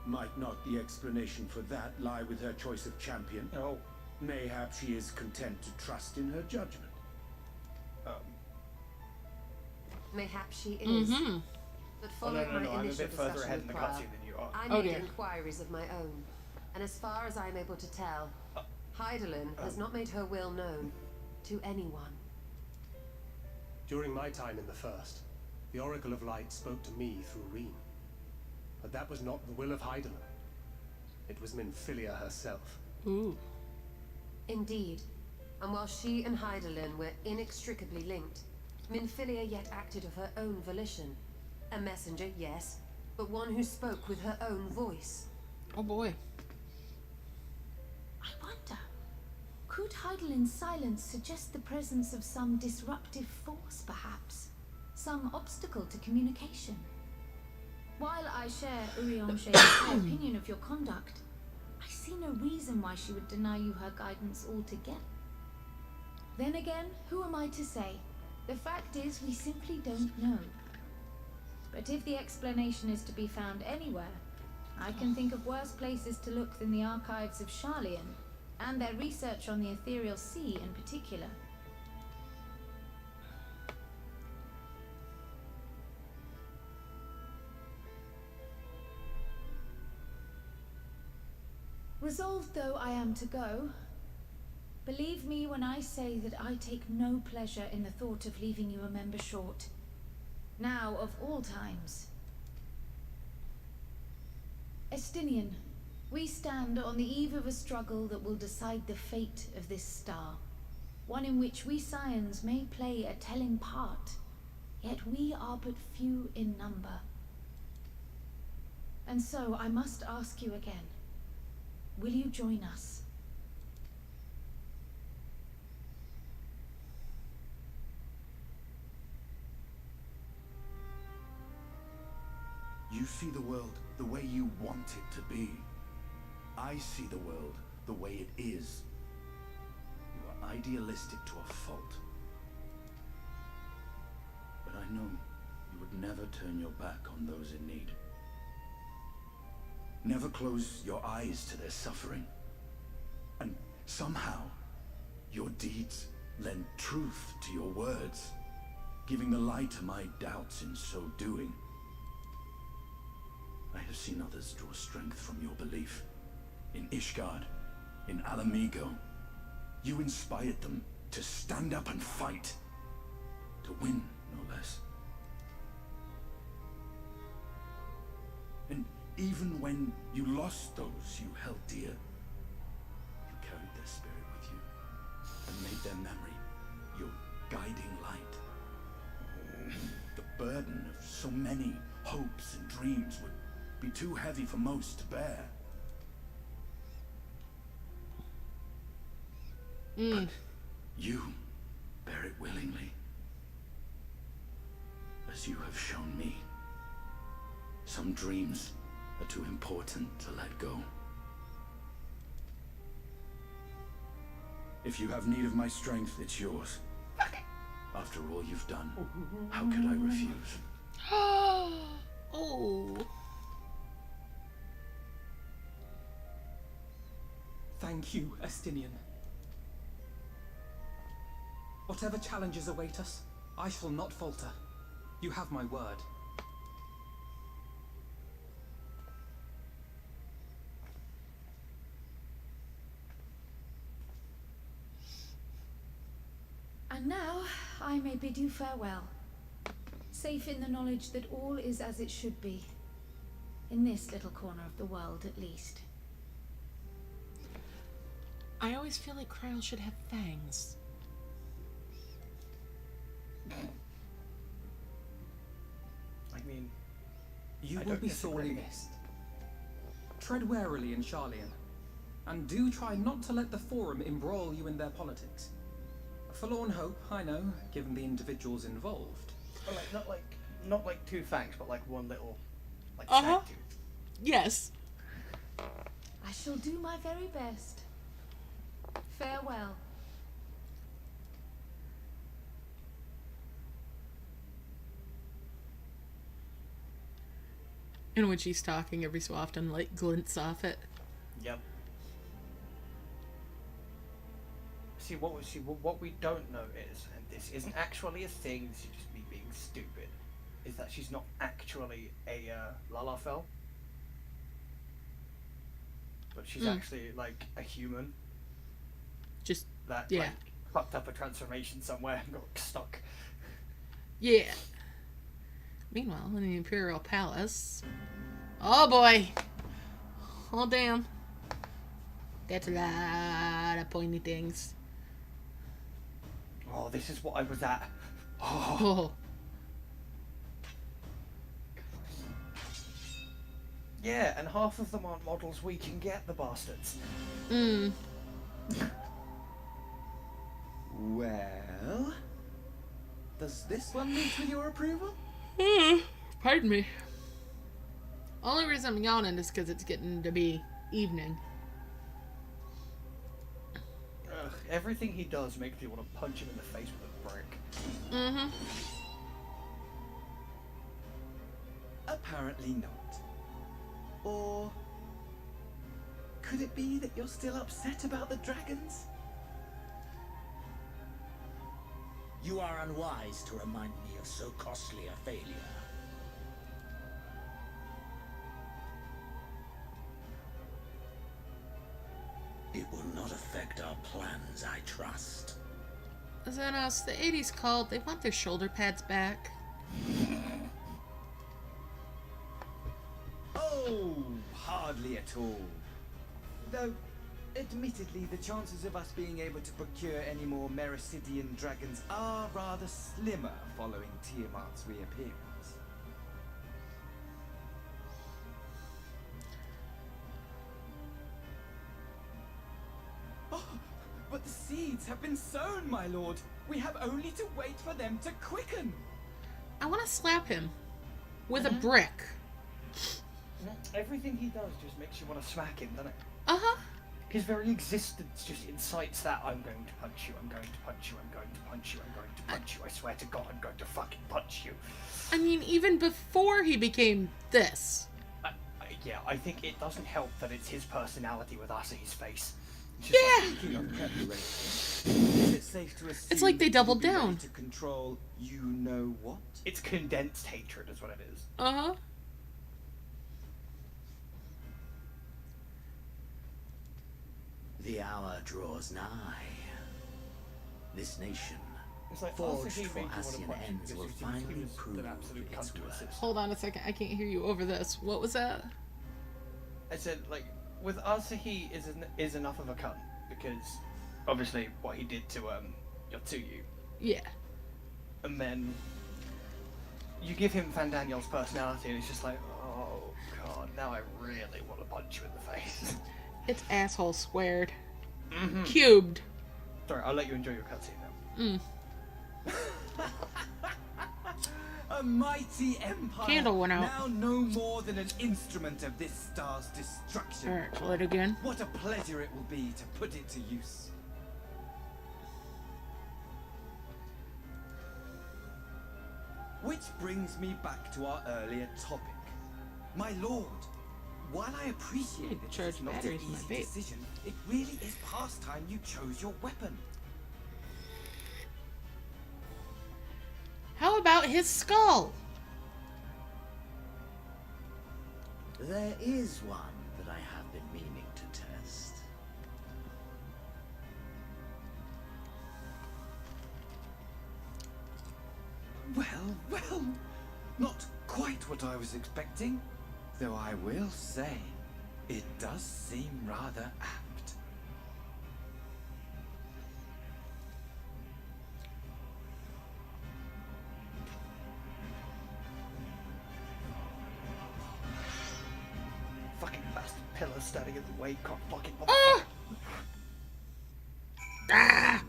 S4: Might not the explanation for that lie with her choice of champion?
S14: No.
S4: Mayhap she is content to trust in her judgment.
S18: Mayhap she is. But following
S14: no,
S18: my
S14: I'm a
S18: initial
S14: bit further
S18: discussion
S14: ahead in
S18: with
S14: the
S18: Prior,
S14: cutscene than you are.
S18: I made inquiries of my own, and as far as I'm able to tell, Hydaelyn has not made her will known to anyone.
S16: During my time in the first, the Oracle of Light spoke to me through Reen. But that was not the will of Hydaelyn. It was Minfilia herself.
S1: Ooh.
S18: Indeed. And while she and Hydaelyn were inextricably linked, Minfilia yet acted of her own volition. A messenger, yes, but one who spoke with her own voice.
S1: Oh boy.
S6: I wonder, could Hydaelyn's silence suggest the presence of some disruptive force, perhaps? Some obstacle to communication? While I share Urianger's high opinion of your conduct, I see no reason why she would deny you her guidance altogether. Then again, who am I to say? The fact is, we simply don't know. But if the explanation is to be found anywhere, I can think of worse places to look than the archives of Sharlayan, and their research on the Ethereal Sea in particular. Resolved though I am to go, believe me when I say that I take no pleasure in the thought of leaving you a member short. Now of all times. Estinian, we stand on the eve of a struggle that will decide the fate of this star. One in which we Scions may play a telling part, yet we are but few in number. And so I must ask you again. Will you join us?
S13: You see the world the way you want it to be. I see the world the way it is. You are idealistic to a fault. But I know you would never turn your back on those in need. Never close your eyes to their suffering. And somehow, your deeds lend truth to your words, giving the lie to my doubts in so doing. I have seen others draw strength from your belief. In Ishgard, in Alamigo, you inspired them to stand up and fight. To win, no less. And even when you lost those you held dear, you carried their spirit with you and made their memory your guiding light. The burden of so many hopes and dreams would be too heavy for most to bear. But you bear it willingly, as you have shown me. Some dreams are too important to let go. If you have need of my strength, it's yours. After all you've done, how could I refuse?
S1: Oh.
S9: Thank you, Estinian. Whatever challenges await us, I shall not falter. You have my word.
S6: And now, I may bid you farewell. Safe in the knowledge that all is as it should be. In this little corner of the world, at least.
S1: I always feel like Kryl should have fangs.
S14: I mean,
S9: You
S14: I
S9: will
S14: don't
S9: be
S14: disagree.
S9: sorely missed. Tread warily in Sharlayan, and do try not to let the Forum embroil you in their politics. A forlorn hope, I know, given the individuals involved.
S14: But not like two fangs, but like one little, like
S1: Uh-huh.
S14: snack tooth.
S1: Yes.
S6: I shall do my very best. Farewell.
S1: And when she's talking, every so often, like, glints off it.
S14: Yep. See what we don't know is, and this isn't actually a thing. This is just me being stupid. Is that she's not actually a Lalafell, but she's actually like a human.
S1: Just
S14: That
S1: yeah.
S14: like fucked up a transformation somewhere and got stuck.
S1: Yeah. Meanwhile, in the Imperial Palace. Oh boy! Oh damn. That's a lot of pointy things.
S14: Oh, this is what I was at.
S1: Oh.
S14: Yeah, and half of them aren't models we can get, the bastards.
S1: Mm.
S11: Well, does this one meet with your approval?
S1: Pardon me. Only reason I'm yawning is because it's getting to be evening.
S14: Ugh, everything he does makes me want to punch him in the face with a brick.
S1: Mm-hmm.
S11: Apparently not. Or could it be that you're still upset about the dragons?
S19: You are unwise to remind me of so costly a failure. It will not affect our plans, I trust.
S1: Xenos, the 80s called. They want their shoulder pads back.
S11: Oh, hardly at all. Though, admittedly, the chances of us being able to procure any more Mericidian dragons are rather slimmer following Tiamat's reappearance. Oh, but the seeds have been sown, my lord. We have only to wait for them to quicken.
S1: I want to slap him with a brick.
S14: Everything he does just makes you want to smack him, doesn't it?
S1: Uh-huh.
S14: His very existence just incites that I'm going to punch you, I'm going to punch you, I'm going to punch you, I'm going to punch you, I swear to God, I'm going to fucking punch you.
S1: I mean, even before he became this.
S14: Yeah, I think it doesn't help that it's his personality with Asahi's face.
S1: Yeah!
S11: Is it safe to assume
S1: It's like they doubled
S11: you'll be ready
S1: down.
S11: to control you know what?
S14: It's condensed hatred is what it is.
S1: Uh-huh.
S19: The hour draws nigh. This nation,
S14: It's like
S19: forged
S14: Asahi
S19: for
S14: made you wanna
S19: Asian
S14: punch him
S19: ends,
S14: because
S19: will
S14: he
S19: finally
S14: was
S19: prove
S14: an absolute
S19: its
S14: cunt to
S19: worth.
S14: assist.
S1: Hold on a second. I can't hear you over this. What was that?
S14: I said, like, with Asahi is enough of a cunt because obviously what he did to Yotsuyu.
S1: Yeah.
S14: And then you give him Fandaniel's personality and it's just like, oh god, now I really want to punch you in the face.
S1: It's asshole squared.
S14: Mm-hmm.
S1: Cubed.
S14: Sorry, I'll let you enjoy your cutscene now.
S11: A mighty empire,
S1: Candle went out.
S11: now no more than an instrument of this star's destruction.
S1: Alright, play it again.
S11: What a pleasure it will be to put it to use. Which brings me back to our earlier topic. My lord, while I appreciate that
S1: charge
S11: it's not an
S1: batteries in my
S11: easy
S1: vape.
S11: decision, it really is past time you chose your weapon.
S1: How about his skull?
S19: There is one that I have been meaning to test.
S11: Well, not quite what I was expecting, though I will say, it does seem rather apt.
S14: Fucking bastard pillar standing in the way, cock fucking
S1: Ah! Ah!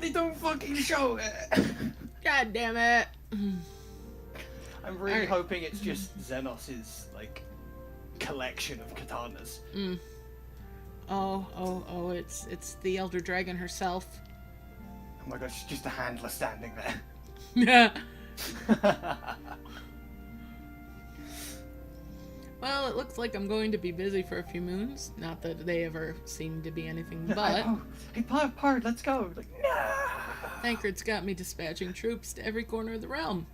S14: They don't fucking show it.
S1: God damn it.
S14: I'm really hoping it's just Xenos's like collection of katanas.
S1: Oh, it's the Elder Dragon herself.
S14: Oh my gosh, it's just a handler standing there.
S1: Yeah. Well, it looks like I'm going to be busy for a few moons. Not that they ever seem to be anything but.
S14: Hey, Pard, let's go. Like,
S1: Thancred's got me dispatching troops to every corner of the realm.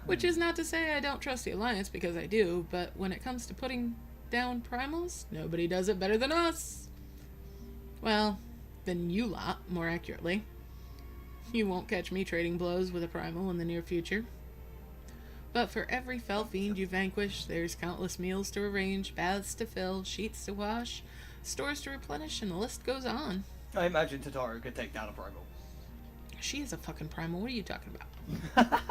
S1: Which is not to say I don't trust the Alliance, because I do, but when it comes to putting down primals, nobody does it better than us. Well, than you lot, more accurately. You won't catch me trading blows with a primal in the near future. But for every fell fiend you vanquish, there's countless meals to arrange, baths to fill, sheets to wash, stores to replenish, and the list goes on.
S14: I imagine Tataru could take down a primal.
S1: She is a fucking primal. What are you talking about?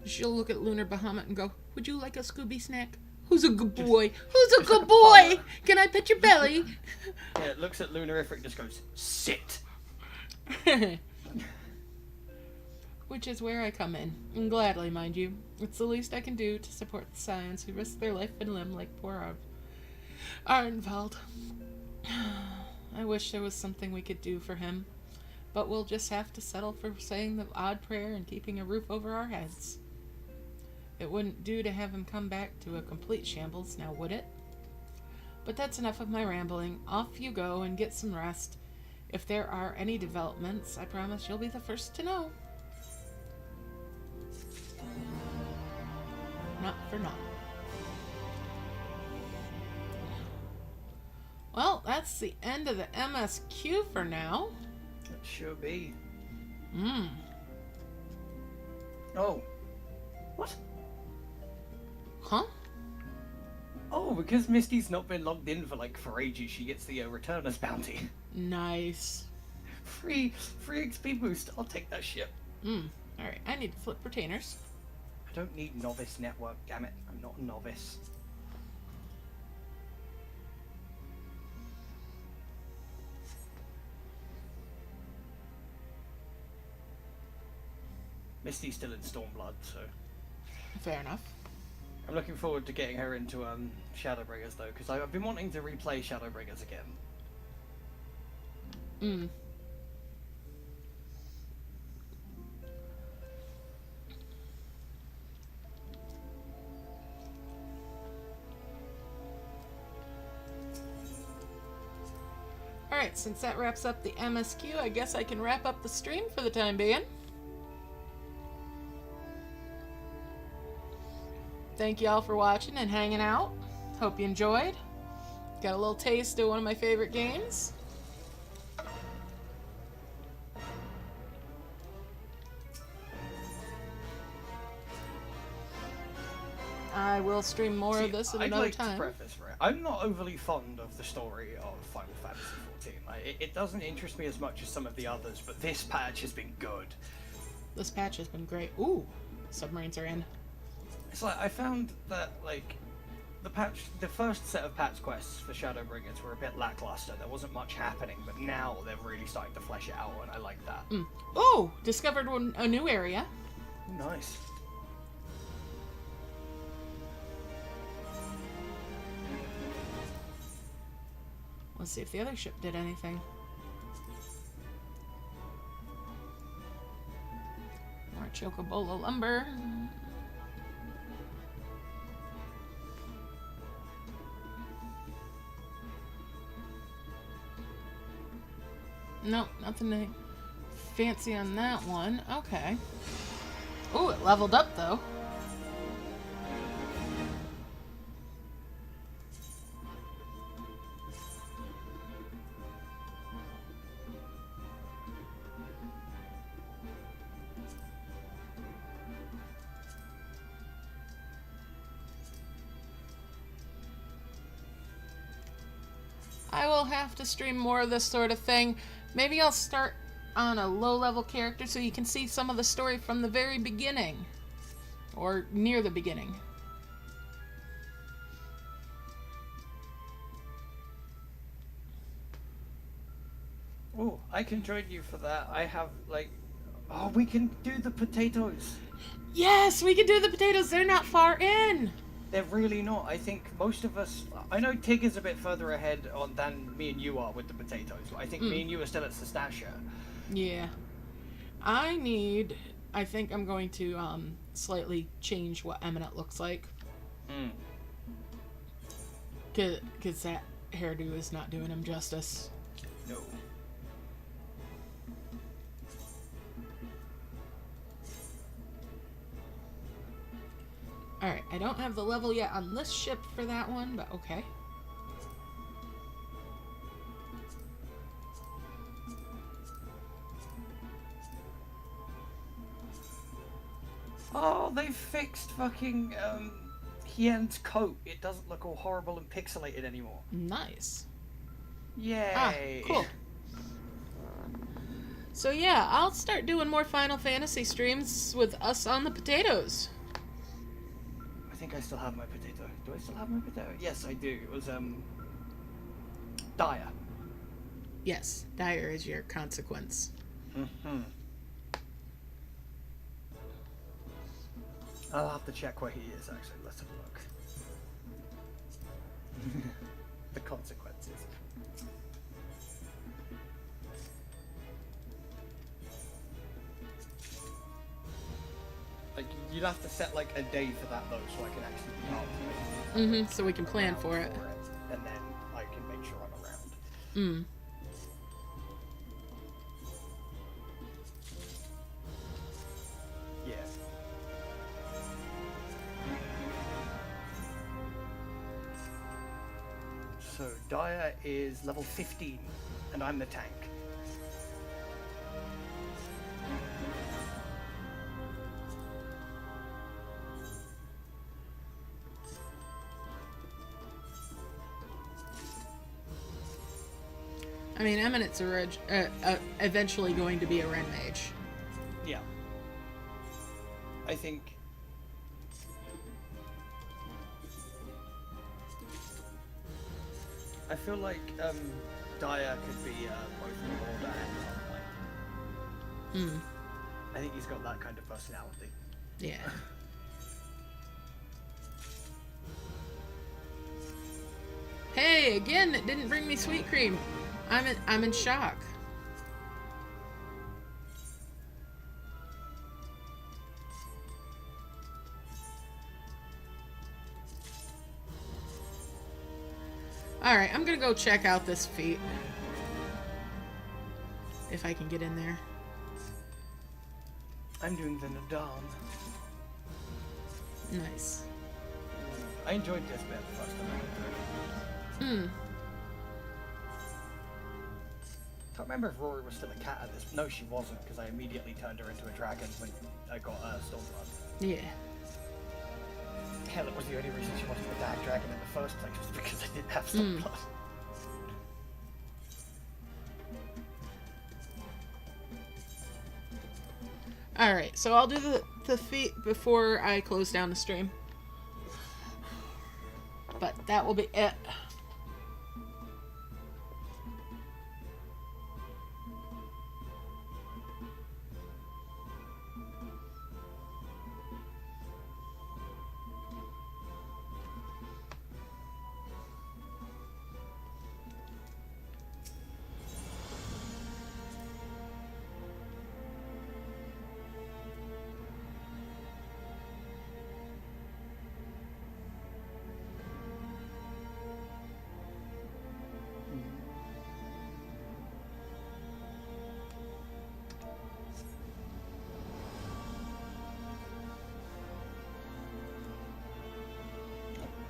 S1: She'll look at Lunar Bahamut and go, "Would you like a Scooby snack? Who's a good boy? Who's a good boy? Can I pet your belly?"
S14: Yeah, it looks at Lunarific and just goes, "Sit."
S1: Which is where I come in. And gladly, mind you. It's the least I can do to support the science who risk their life and limb like poor Arnvald. I wish there was something we could do for him, but we'll just have to settle for saying the odd prayer and keeping a roof over our heads. It wouldn't do to have him come back to a complete shambles, now would it? But that's enough of my rambling. Off you go and get some rest. If there are any developments, I promise you'll be the first to know. Not for naught. Well, that's the end of the MSQ for now.
S14: It should be.
S1: Oh.
S14: What?
S1: Huh?
S14: Oh, because Misty's not been logged in for ages, she gets the Returner's bounty.
S1: Nice.
S14: Free XP boost. I'll take that shit.
S1: Alright, I need to flip retainers.
S14: I don't need novice network, damn it. I'm not a novice. Misty's still in Stormblood, so...
S1: Fair enough.
S14: I'm looking forward to getting her into Shadowbringers, though, because I've been wanting to replay Shadowbringers again.
S1: Alright, since that wraps up the MSQ, I guess I can wrap up the stream for the time being. Thank you all for watching and hanging out. Hope you enjoyed. Got a little taste of one of my favorite games. I will stream more of this at another time.
S14: To preface for it, I'm not overly fond of the story of Final Fantasy XIV. It doesn't interest me as much as some of the others, but this patch has been good.
S1: This patch has been great. Ooh, submarines are in.
S14: It's like, I found that, the first set of patch quests for Shadowbringers were a bit lackluster. There wasn't much happening, but now they're really starting to flesh it out, and I like that.
S1: Oh, discovered a new area.
S14: Nice.
S1: Let's see if the other ship did anything. More Chocobola lumber. Nope, nothing fancy on that one. Okay. Ooh, it leveled up though. I will have to stream more of this sort of thing. Maybe I'll start on a low-level character so you can see some of the story from the very beginning. Or near the beginning.
S14: Oh, I can join you for that. I have, oh, we can do the potatoes.
S1: Yes, we can do the potatoes. They're not far in.
S14: They're really not. I think most of us... I know Tig is a bit further ahead than me and you are with the potatoes. I think me and you are still at Sestasha.
S1: Yeah. I think I'm going to slightly change what Eminent looks like. Because that hairdo is not doing him justice.
S14: No.
S1: Alright, I don't have the level yet on this ship for that one, but okay.
S14: Oh, they fixed fucking Hien's coat. It doesn't look all horrible and pixelated anymore.
S1: Nice.
S14: Yay.
S1: Cool. So yeah, I'll start doing more Final Fantasy streams with us on the potatoes.
S14: I think I still have my potato. Do I still have my potato? Yes, I do. It was, Dire.
S1: Yes, Dire is your consequence.
S14: I'll have to check where he is, actually. Let's have a look. consequences. Like, you'd have to set like a day for that though, so I can actually be up.
S1: So we can plan for it.
S14: And then I can make sure I'm around. Yeah. So Daya is level 15, and I'm the tank.
S1: I mean, Eminent's eventually going to be a Ren Mage.
S14: Yeah. I think... I feel like Daya could be both an order and like. I think he's got that kind of personality.
S1: Yeah. Hey, again, it didn't bring me sweet cream. I'm in shock. Alright, I'm gonna go check out this feat. If I can get in there.
S14: I'm doing the Nadam.
S1: Nice.
S14: I enjoyed this bit the first time I went through it. Can't remember if Rory was still a cat at this. No, she wasn't, because I immediately turned her into a dragon when I got Stormblood.
S1: Yeah.
S14: Hell, it was the only reason she wasn't a dark dragon in the first place, was because I didn't have Stormblood.
S1: Alright, so I'll do the feat before I close down the stream. But that will be it.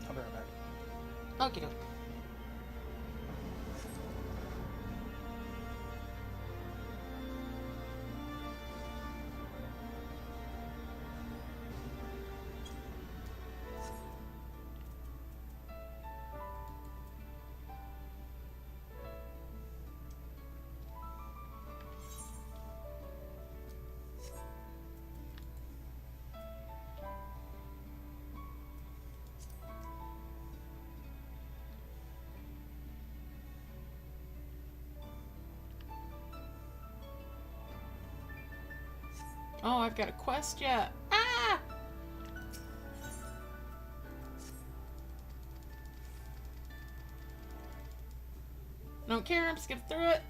S14: I'll be right back.
S1: Okie doke. Oh, I've got a quest yet. Ah! Don't care, I'm skipping through it.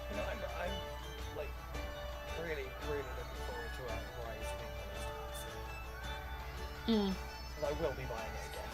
S14: You know, I'm like really looking forward to Rise being released. And I will be buying it again.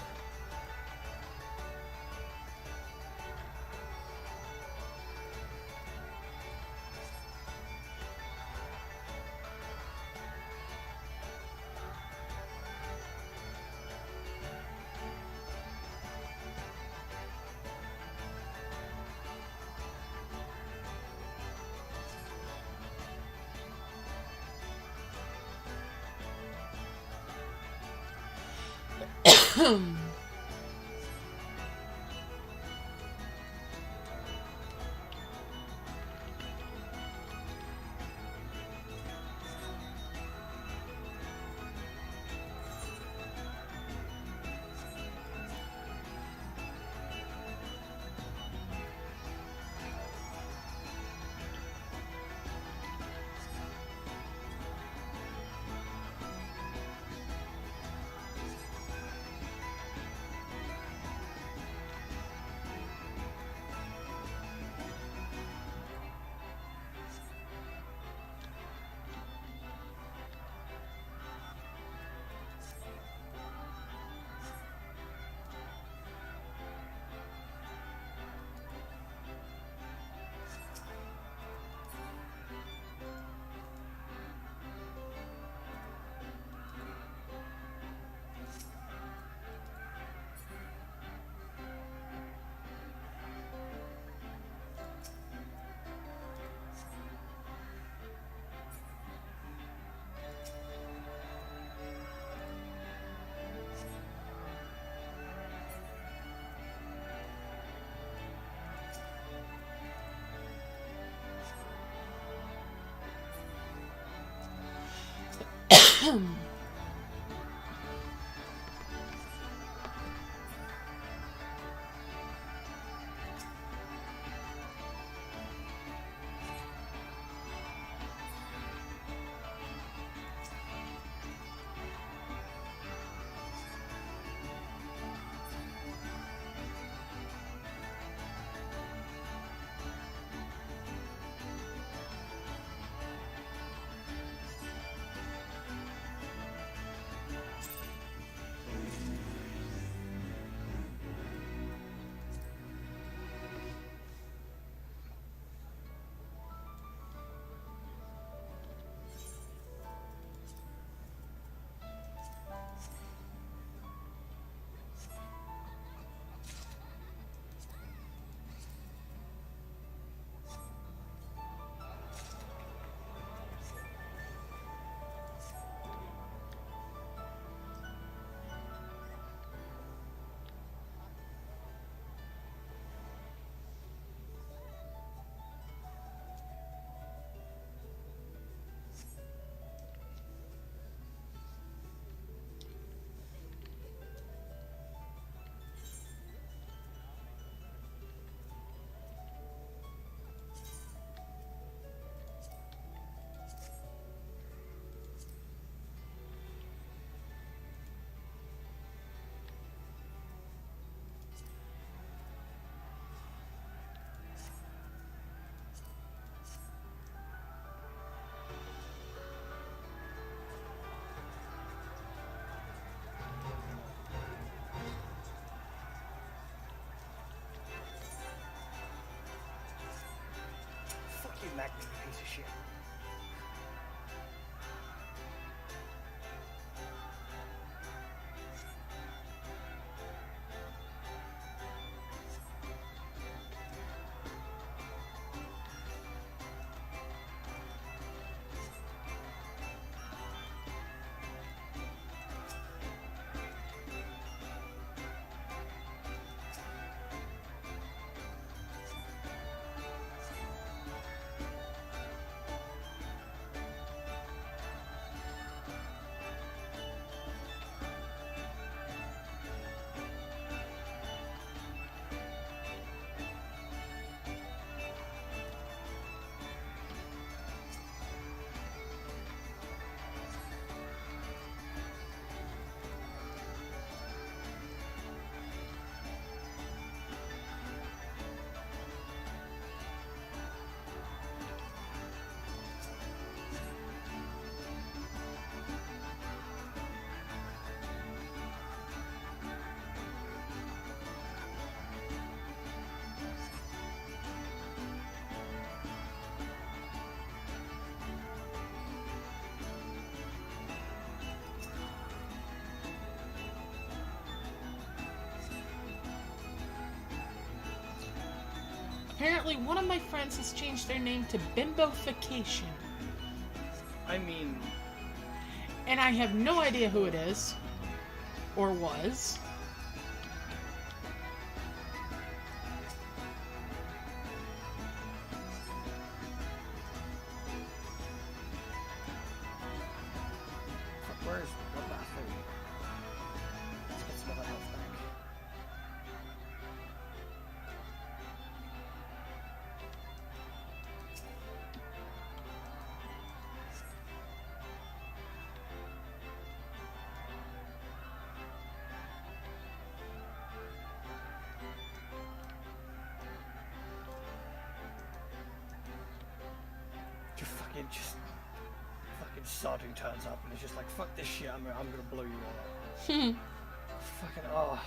S14: You magnet piece of shit.
S1: Apparently, one of my friends has changed their name to Bimbofication.
S14: I mean...
S1: And I have no idea who it is. Or was.
S14: Where is the last thing? Let's get some of that health back. Just fucking Sardu turns up and is just like, fuck this shit, I'm gonna blow you all up. Fucking, oh,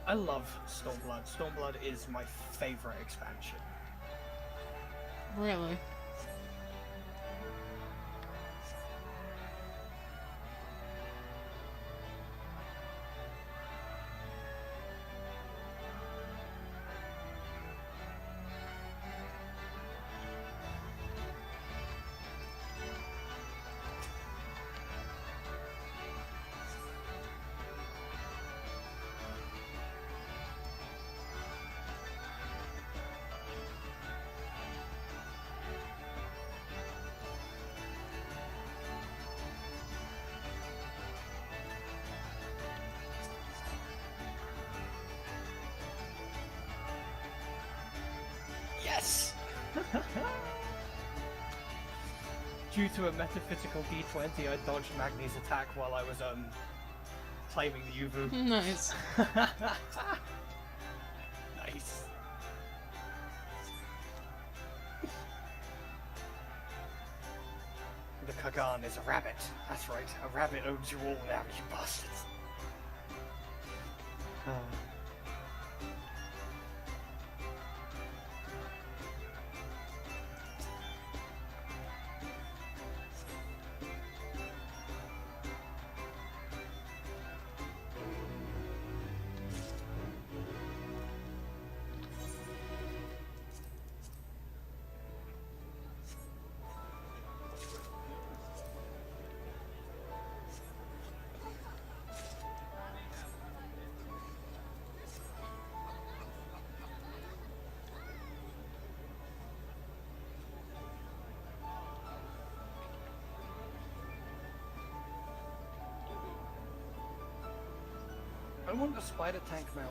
S14: I love Stormblood. Stormblood is my favorite expansion.
S1: Really?
S14: Yes! Due to a metaphysical D20, I dodged Magni's attack while I was claiming the Uvu.
S1: Nice.
S14: Nice. The Kagan is a rabbit. That's right, a rabbit owns you all now, you bastards. I want the spider tank mount.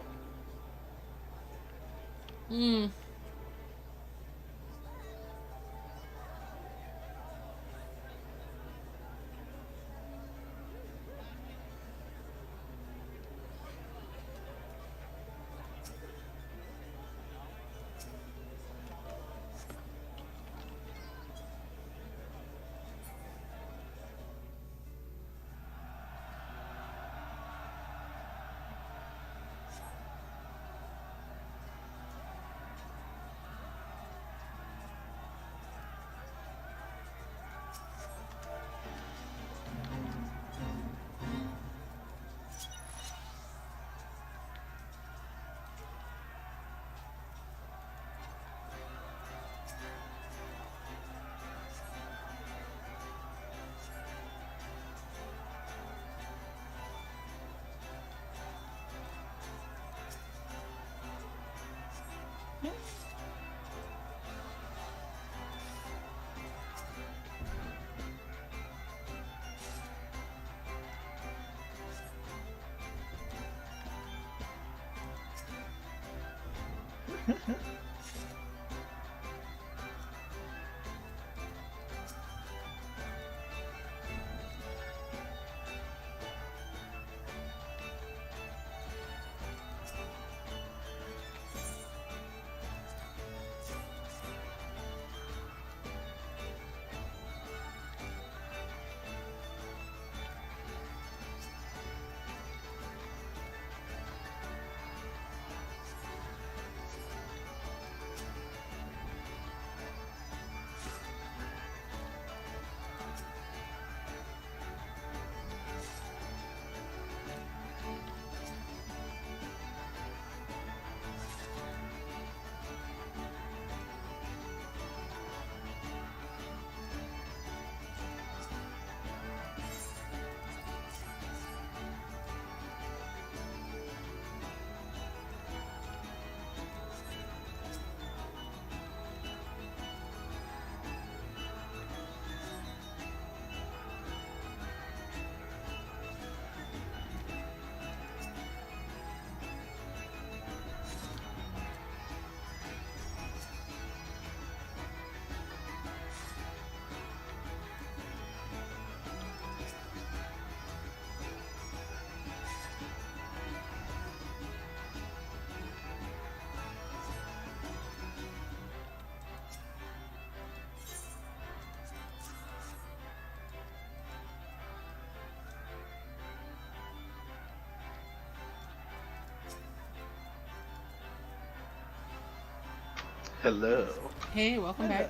S2: Hello.
S1: Hey, welcome back.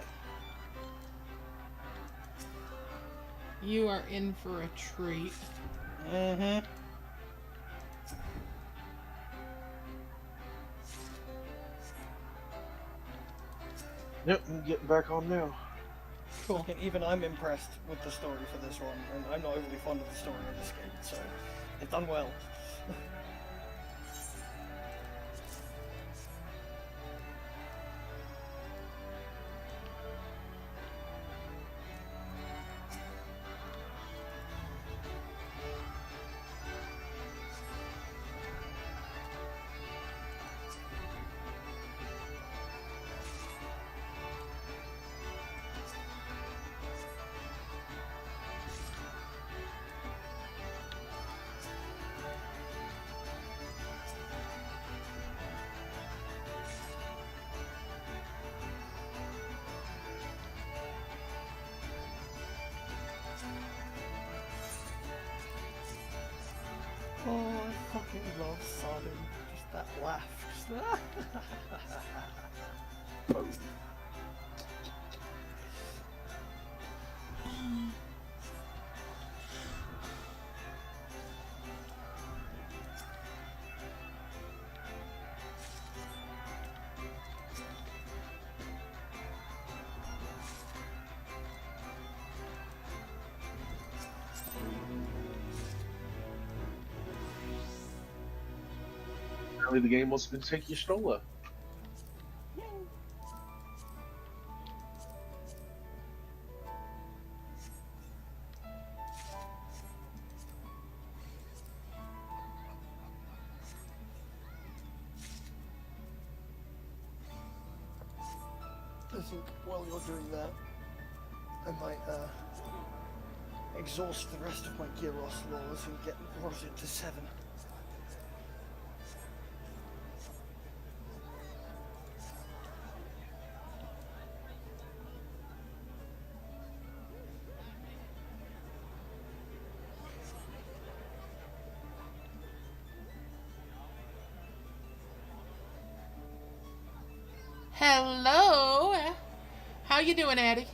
S1: You are in for a treat.
S14: Mm-hmm.
S2: Yep, I'm getting back on now.
S1: Cool.
S14: And even I'm impressed with the story for this one, and I'm not overly fond of the story of this game, so they've done well. Oh, I fucking love Sadu. Just that laugh. Just
S2: Apparently the game wants me to take your stroller.
S14: I think while you're doing that, I might exhaust the rest of my Gyros laws and get Rosit to 7.
S1: Hello. How you doing, Addie?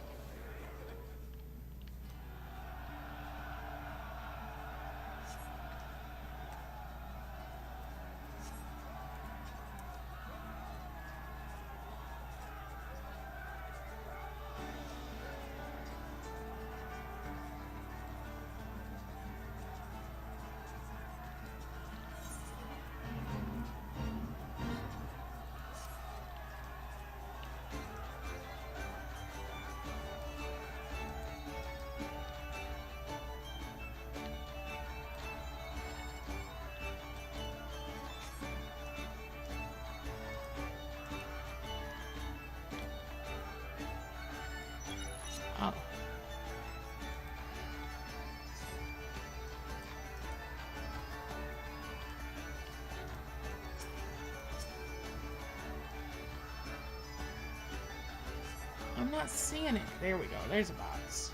S1: Oh. I'm not seeing it. There we go. There's a box.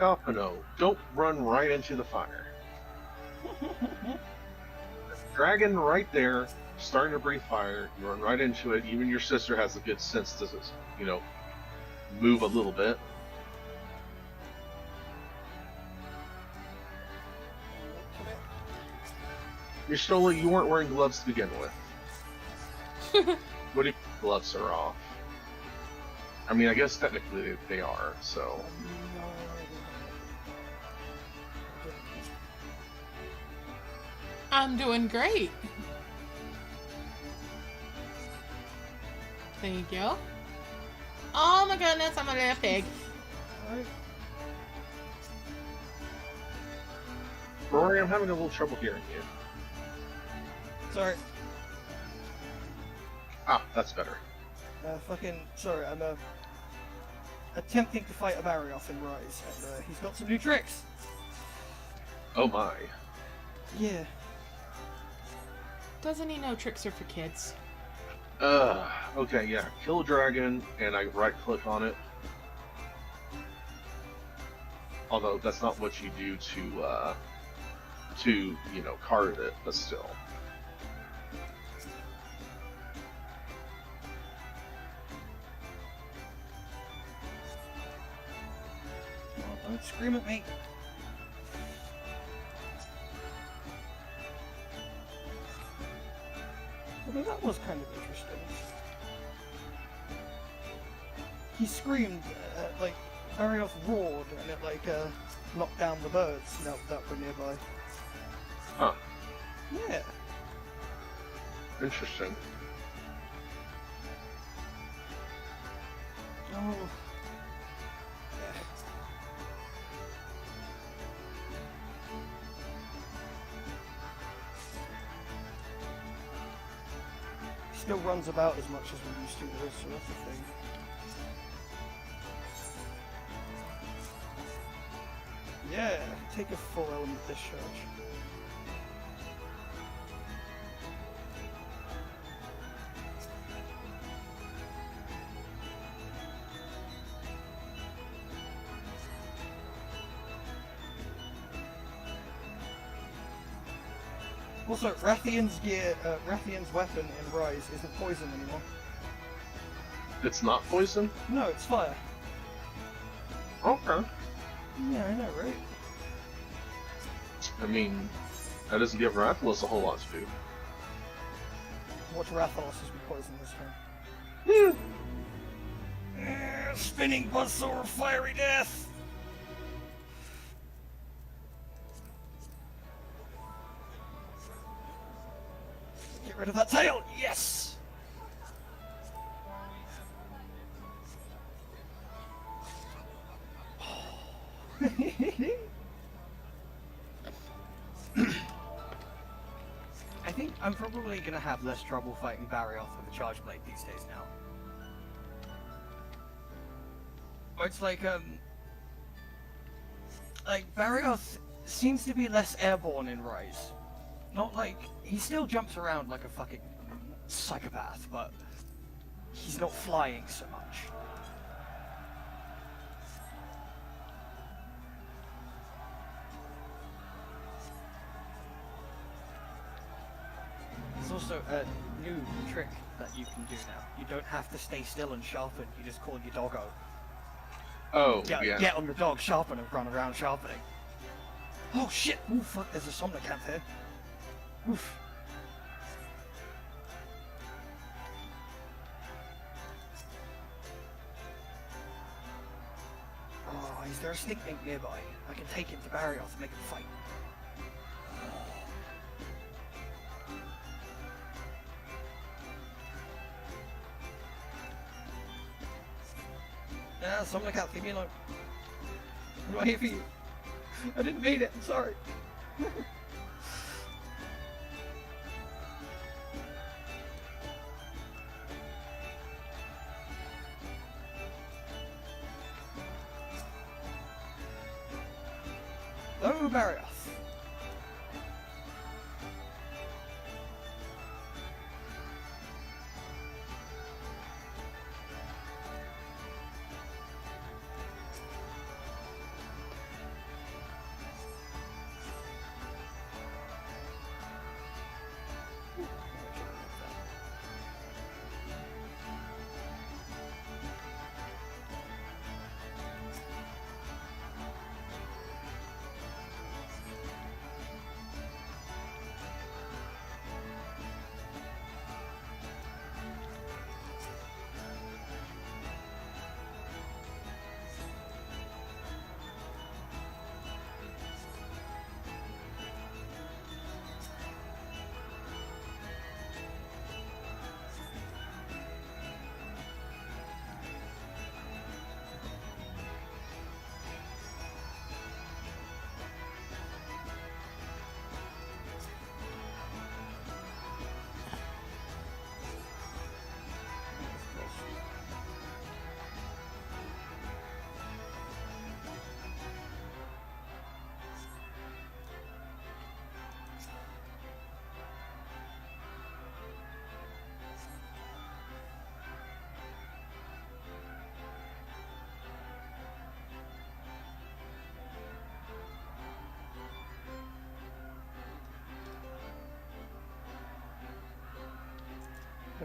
S2: Alpino, don't run right into the fire. Dragon right there, starting to breathe fire. You run right into it. Even your sister has a good sense to, move a little bit. You weren't wearing gloves to begin with. What if gloves are off? I mean, I guess technically they are, so.
S1: I'm doing great. Thank you. Oh my goodness, I'm a little pig.
S2: Rory, I'm having a little trouble hearing you.
S14: Sorry.
S2: Ah, that's better.
S14: Sorry, I'm attempting to fight a Barrioth in Rise, and he's got some new tricks.
S2: Oh my.
S14: Yeah.
S1: Doesn't he know tricks are for kids?
S2: Okay, yeah. Kill a dragon, and I right click on it. Although that's not what you do to card it, but still.
S14: Oh, don't scream at me. Well, that was kind of interesting. He screamed, Barrioth roared, and it, knocked down the birds that were nearby.
S2: Huh.
S14: Yeah.
S2: Interesting.
S14: Oh. Still runs about as much as we used to, though, so that's the thing. Yeah, take a full element discharge. Also, Rathian's weapon in Rise isn't poison anymore.
S2: It's not poison?
S14: No, it's fire.
S2: Okay.
S14: Yeah, I know, right?
S2: I mean, that doesn't give Rathalos a whole lot to do.
S14: Watch Rathalos as we poison this turn. Spinning buzzsaw of fiery death! Get rid of that tail! Yes! I think I'm probably going to have less trouble fighting Barrioth with a Charge Blade these days now. It's like Barrioth seems to be less airborne in Rise. Not like, he still jumps around like a fucking psychopath, but he's not flying so much. There's also a new trick that you can do now. You don't have to stay still and sharpen, you just call your doggo.
S2: Oh, yeah.
S14: Get on the dog, sharpen, and run around sharpening. Oh shit! Oh fuck, there's a Somnicanth here. Oof. Oh, is there a stink mink nearby? I can take him to Barrioth and make him fight. Yeah, Somnicanth, leave me alone. What do I hear for you? I didn't mean it, I'm sorry. Oh, Barrioth.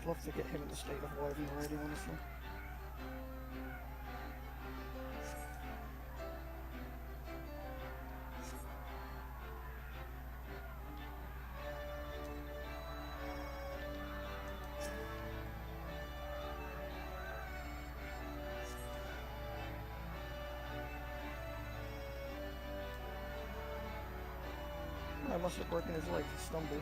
S14: I'd love to get him in the state of Wyvern already, honestly. I must have broken his leg, he stumbled.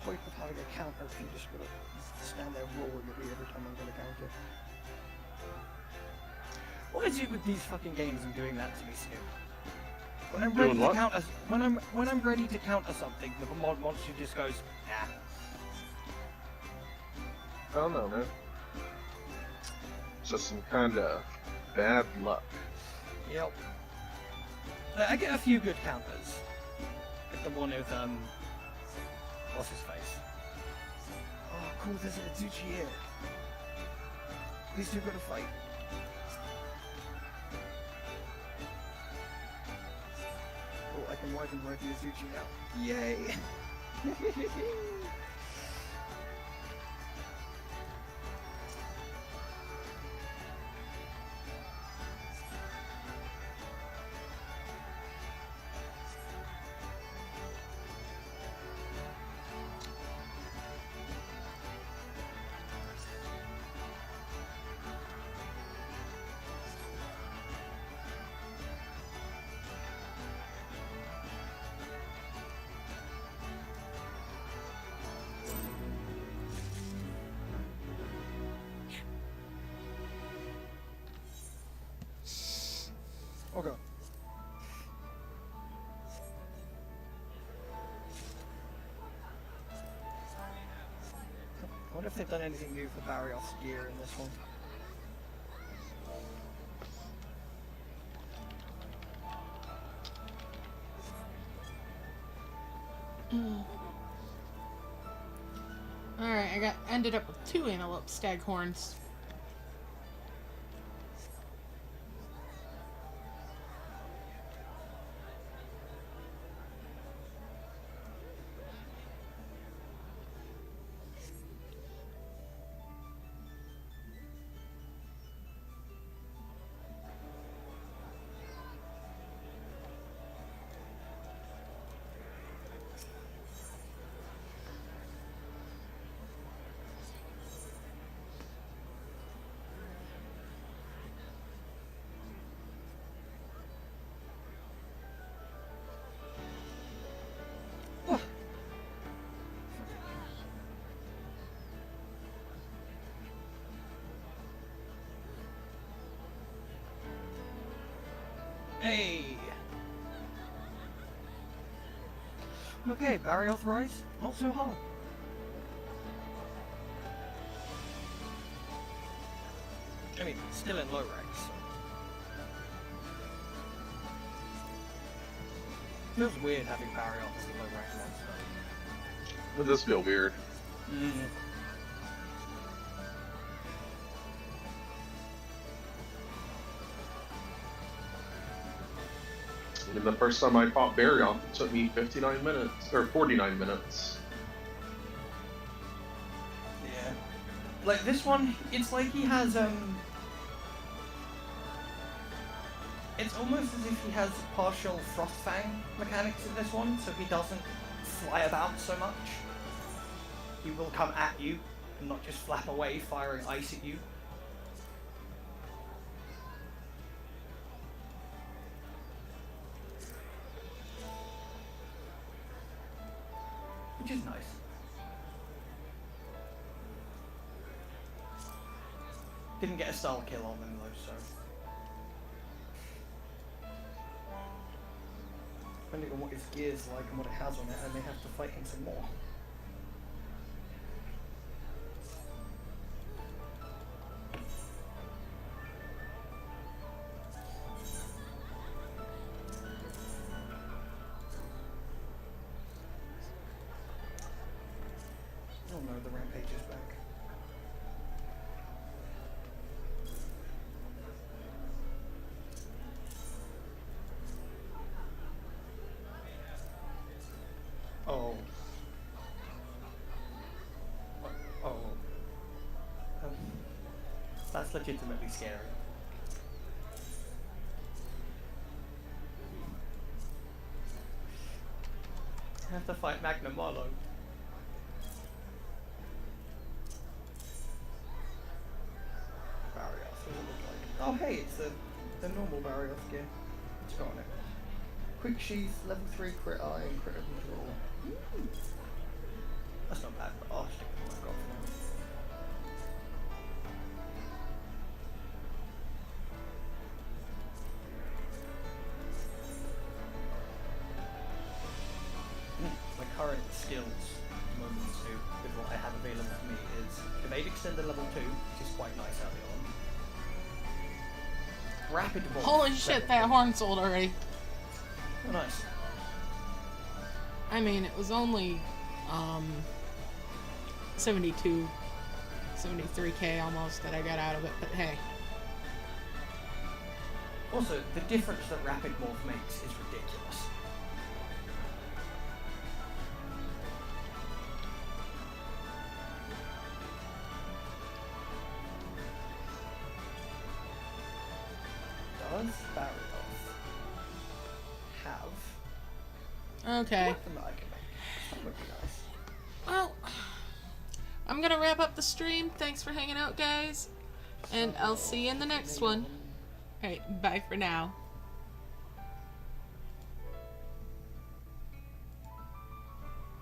S14: Point of having a counter if you just gotta stand there rolling at me every time I'm gonna counter. What is it with these fucking games and doing that to me, Snoop? When I'm ready to counter, when I'm ready to counter something, the monster just goes, nah.
S2: I don't know, man. It's just some kind of bad luck.
S14: Yep. I get a few good counters. Like the one with what's his face? Oh, cool, there's an Azuchi here. These two gotta fight. Oh, I can ride the Azuchi now. Yay! Okay. I wonder if they've done anything new for Barrios' gear in this one.
S1: Alright, ended up with 2 antelope staghorns.
S14: Hey! Okay, Barrios Rise, not so hard. I mean, still in low ranks. So. Feels weird having Barrios as a low rank monster.
S2: It does feel weird. And the first time I fought Barrios, it took me 59 minutes, or 49 minutes.
S14: Yeah. Like this one, it's like he has, it's almost as if he has partial Frostfang mechanics in this one, so he doesn't fly about so much. He will come at you, and not just flap away, firing ice at you. Which is nice. Didn't get a style kill on them though, so. Depending on what his gear's like and what it has on it, I may have to fight him some more. Oh no, the rampage is back. Oh. Oh. That's legitimately scary. I have to fight Magna Marlowe. Barrios, what does it look like? Oh hey, it's the normal Barrios gear. What's got on it? Quick Sheath, level 3 crit eye and critical draw. That's not bad, but I'll stick with what I've got for now. My current skills at the moment with what I have available to me is Evade Extender level 2, which is quite nice early on. Rapid Evolve.
S1: Holy shit, that horn sold already.
S14: Oh, nice.
S1: I mean, it was only 72, 73k almost that I got out of it, but hey.
S14: Also, the difference that Rapid Morph makes is ridiculous. Does Barrios have
S1: Okay.
S14: weapon that I can make? That would be nice.
S1: Well, I'm gonna wrap up the stream. Thanks for hanging out, guys. And I'll see you in the next one. Alright, bye for now.